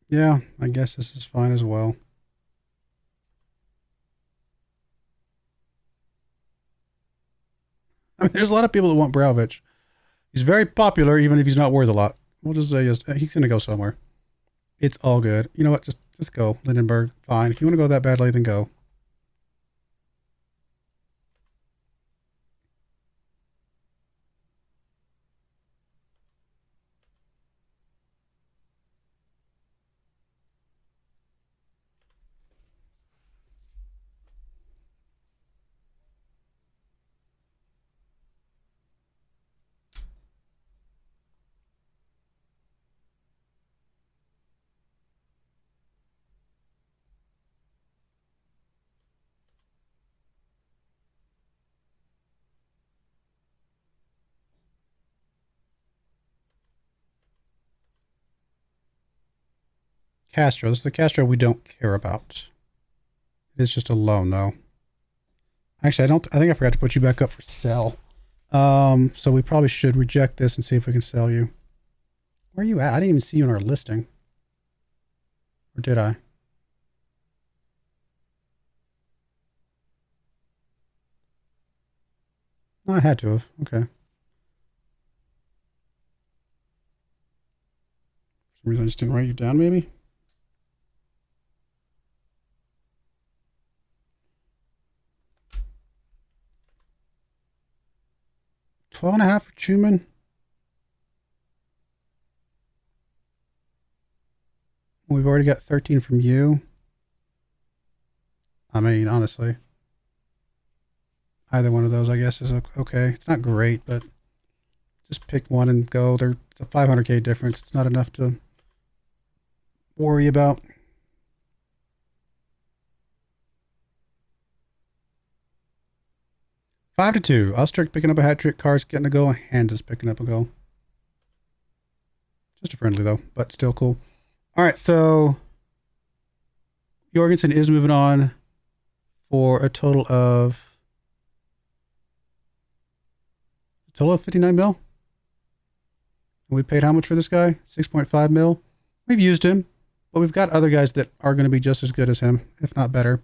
yeah, I guess this is fine as well. I mean, there's a lot of people that want Brauvic. He's very popular, even if he's not worth a lot. We'll just say yes, he's going to go somewhere. It's all good. You know what? Just go, Lindenberg. Fine. If you want to go that badly, then go. Castro. This is the Castro we don't care about. It is just a loan, though. Actually, I think I forgot to put you back up for sell. So we probably should reject this and see if we can sell you. Where are you at? I didn't even see you in our listing. Or did I? No, I had to have. Okay. For some reason I just didn't write you down, maybe? $12.5 for Chuman. We've already got 13 from you. I mean, honestly, either one of those, I guess, is okay. It's not great, but just pick one and go. There's a 500K difference. It's not enough to worry about. Five to 2. Ostrich picking up a hat trick. Cars getting a goal. Hands is picking up a goal. Just a friendly, though, but still cool. All right, so Jorgensen is moving on for a total of 59 mil. We paid how much for this guy? 6.5 mil. We've used him, but we've got other guys that are going to be just as good as him, if not better.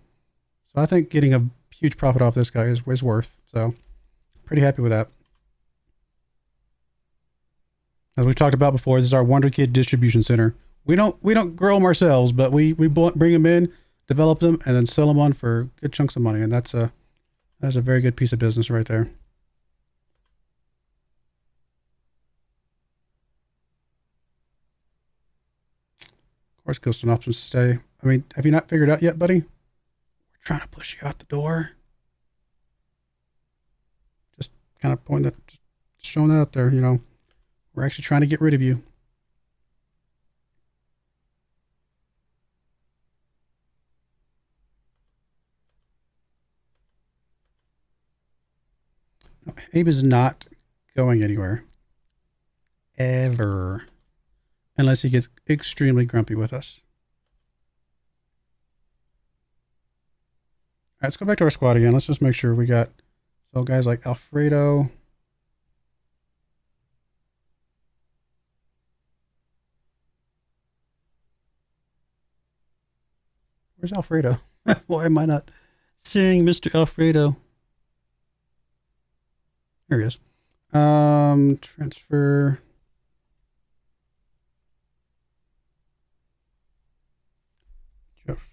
So I think getting a huge profit off this guy is worth. So pretty happy with that. As we talked about before, this is our Wonder Kid distribution center. We don't grow them ourselves, but we bring them in, develop them, and then sell them on for good chunks of money. And that's a very good piece of business right there. Of course, Ghost and Options stay. I mean, have you not figured out yet, buddy? We're trying to push you out the door. Just kind of pointing that, just showing that out there, you know. We're actually trying to get rid of you. No, Abe is not going anywhere. Ever. Unless he gets extremely grumpy with us. All right, let's go back to our squad again. Let's just make sure we got so guys like Alfredo. Where's Alfredo? Why am I not seeing Mr. Alfredo? There he is. Transfer.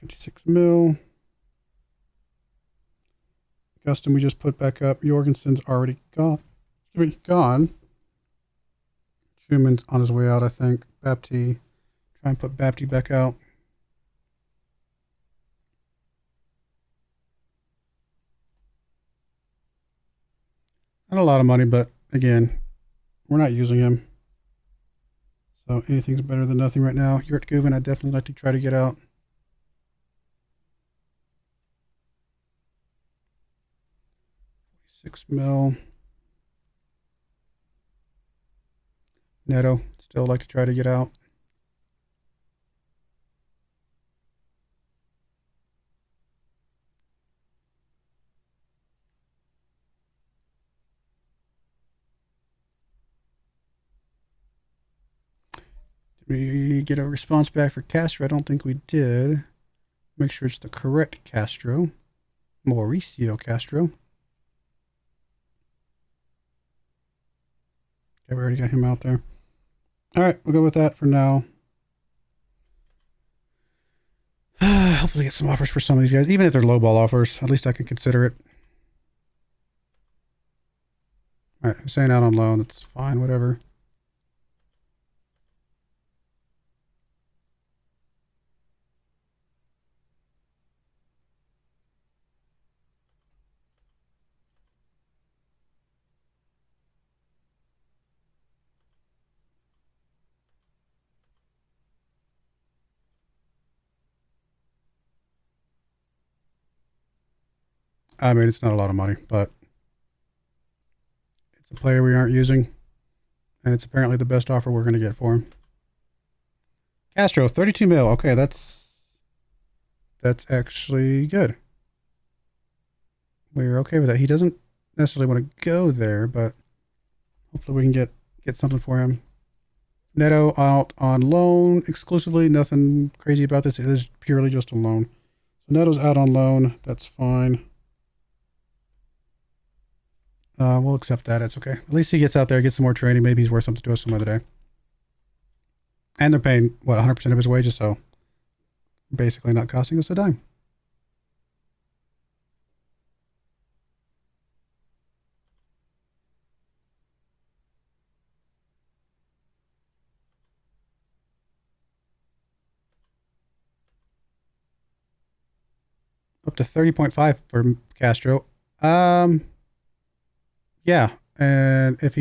56 mil. Gustin we just put back up. Jorgensen's already gone. Schumann's on his way out, I think. Bapti. Try and put Bapti back out. Not a lot of money, but again, we're not using him. So anything's better than nothing right now. Yurt Guven, I'd definitely like to try to get out. $6 mil. Neto, still like to try to get out. Did we get a response back for Castro? I don't think we did. Make sure it's the correct Castro. Mauricio Castro. Okay, we already got him out there. All right, we'll go with that for now. Hopefully get some offers for some of these guys. Even if they're lowball offers, at least I can consider it. All right, Hussein out on loan. That's fine, whatever. I mean, it's not a lot of money, but it's a player we aren't using, and it's apparently the best offer we're going to get for him. Castro, 32 mil. Okay, that's actually good. We're okay with that. He doesn't necessarily want to go there, but hopefully we can get something for him. Neto out on loan exclusively. Nothing crazy about this. It is purely just a loan. So Neto's out on loan. That's fine. We'll accept that. It's okay. At least he gets out there, gets some more training. Maybe he's worth something to us some other day. And they're paying, what, 100% of his wages, so basically not costing us a dime. Up to 30.5 for Castro. Yeah, and if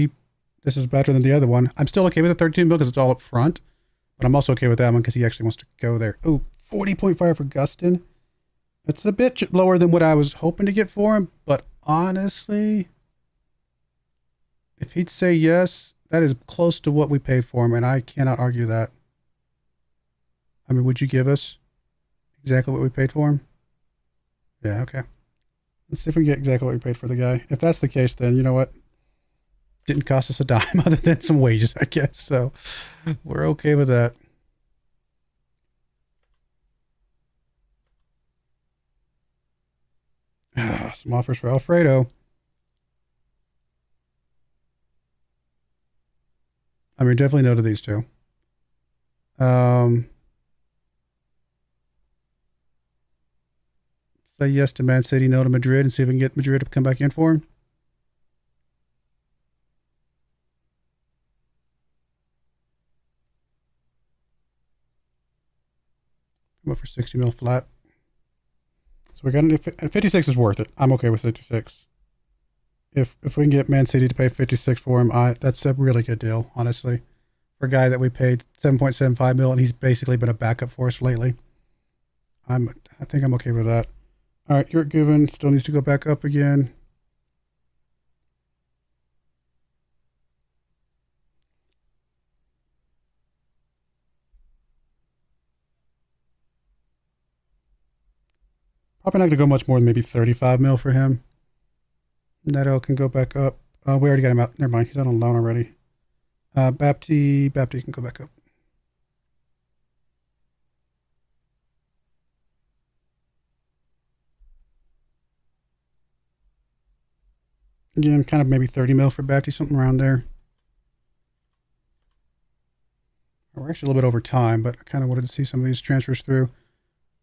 this is better than the other one. I'm still okay with the 32 mil because it's all up front, but I'm also okay with that one because he actually wants to go there. Oh, 40.5 for Gustin. It's a bit lower than what I was hoping to get for him, but honestly, if he'd say yes, that is close to what we paid for him, and I cannot argue that. I mean, would you give us exactly what we paid for him? Yeah, okay. Let's see if we can get exactly what we paid for the guy. If that's the case, then you know what? Didn't cost us a dime other than some wages, I guess. So we're okay with that. Some offers for Alfredo. I mean, definitely no to these two. Say yes to Man City, no to Madrid, and see if we can get Madrid to come back in for him. Come up for 60 mil flat. So we got 56 is worth it. I'm okay with 56. If we can get Man City to pay 56 for him, that's a really good deal, honestly. For a guy that we paid 7.75 mil, and he's basically been a backup for us lately. I think I'm okay with that. All right, York Given still needs to go back up again. Probably not going to go much more than maybe 35 mil for him. Neto can go back up. We already got him out. Never mind, he's out on loan already. Bapti can go back up. Again, kind of maybe 30 mil for Bapti, something around there. We're actually a little bit over time, but I kind of wanted to see some of these transfers through.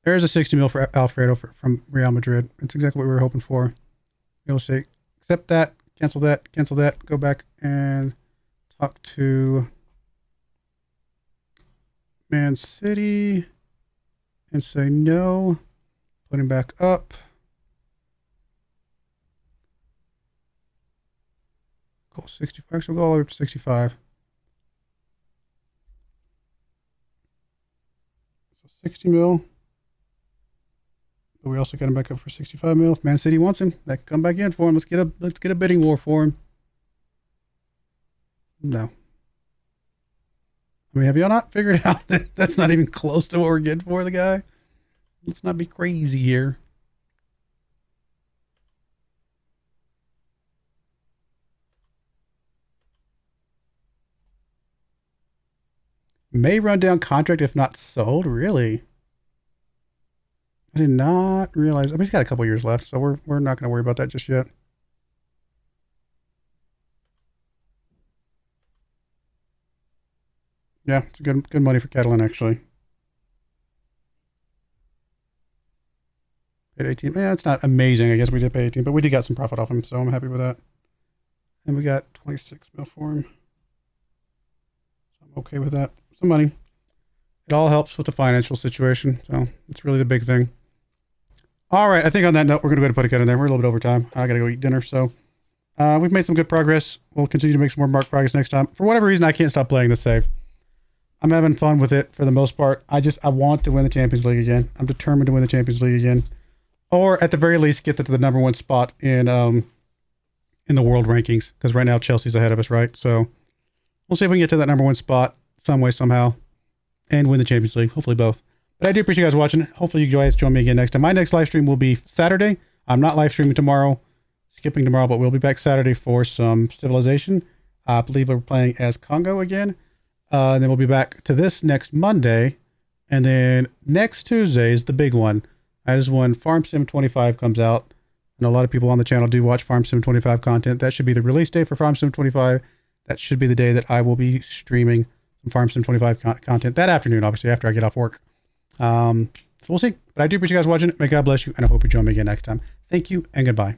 There's a 60 mil for Alfredo from Real Madrid. It's exactly what we were hoping for. You'll say, accept that, cancel that, go back and talk to Man City and say no. Put him back up. Go 65, so we'll go all the way up to 65. So 60 mil. But we also got him back up for 65 mil. If Man City wants him, that can come back in for him. Let's get a bidding war for him. No. I mean, have y'all not figured out that that's not even close to what we're getting for the guy? Let's not be crazy here. May run down contract if not sold. Really? I did not realize. I mean, he's got a couple years left, so we're not going to worry about that just yet. Yeah, it's good money for Catalan actually. Paid 18. Yeah, it's not amazing. I guess we did pay 18, but we did get some profit off him, so I'm happy with that. And we got 26 mil for him. So I'm okay with that. Some money. It all helps with the financial situation, so it's really the big thing. All right, I think on that note, we're going to go ahead and put a cut in there. We're a little bit over time. I got to go eat dinner, so we've made some good progress. We'll continue to make some more marked progress next time. For whatever reason, I can't stop playing this save. I'm having fun with it for the most part. I want to win the Champions League again. I'm determined to win the Champions League again. Or at the very least, get to the #1 spot in the world rankings. Because right now, Chelsea's ahead of us, right? So we'll see if we can get to that #1 spot some way, somehow. And win the Champions League. Hopefully both. But I do appreciate you guys watching. Hopefully you guys join me again next time. My next live stream will be Saturday. I'm not live streaming tomorrow. Skipping tomorrow, but we'll be back Saturday for some Civilization. I believe we're playing as Congo again. And then we'll be back to this next Monday. And then next Tuesday is the big one. That is when Farm Sim 25 comes out. I know a lot of people on the channel do watch Farm Sim 25 content. That should be the release date for Farm Sim 25. That should be the day that I will be streaming some Farm Sim 25 content that afternoon, obviously, after I get off work. So we'll see. But I do appreciate you guys watching. May God bless you, and I hope you join me again next time. Thank you, and goodbye.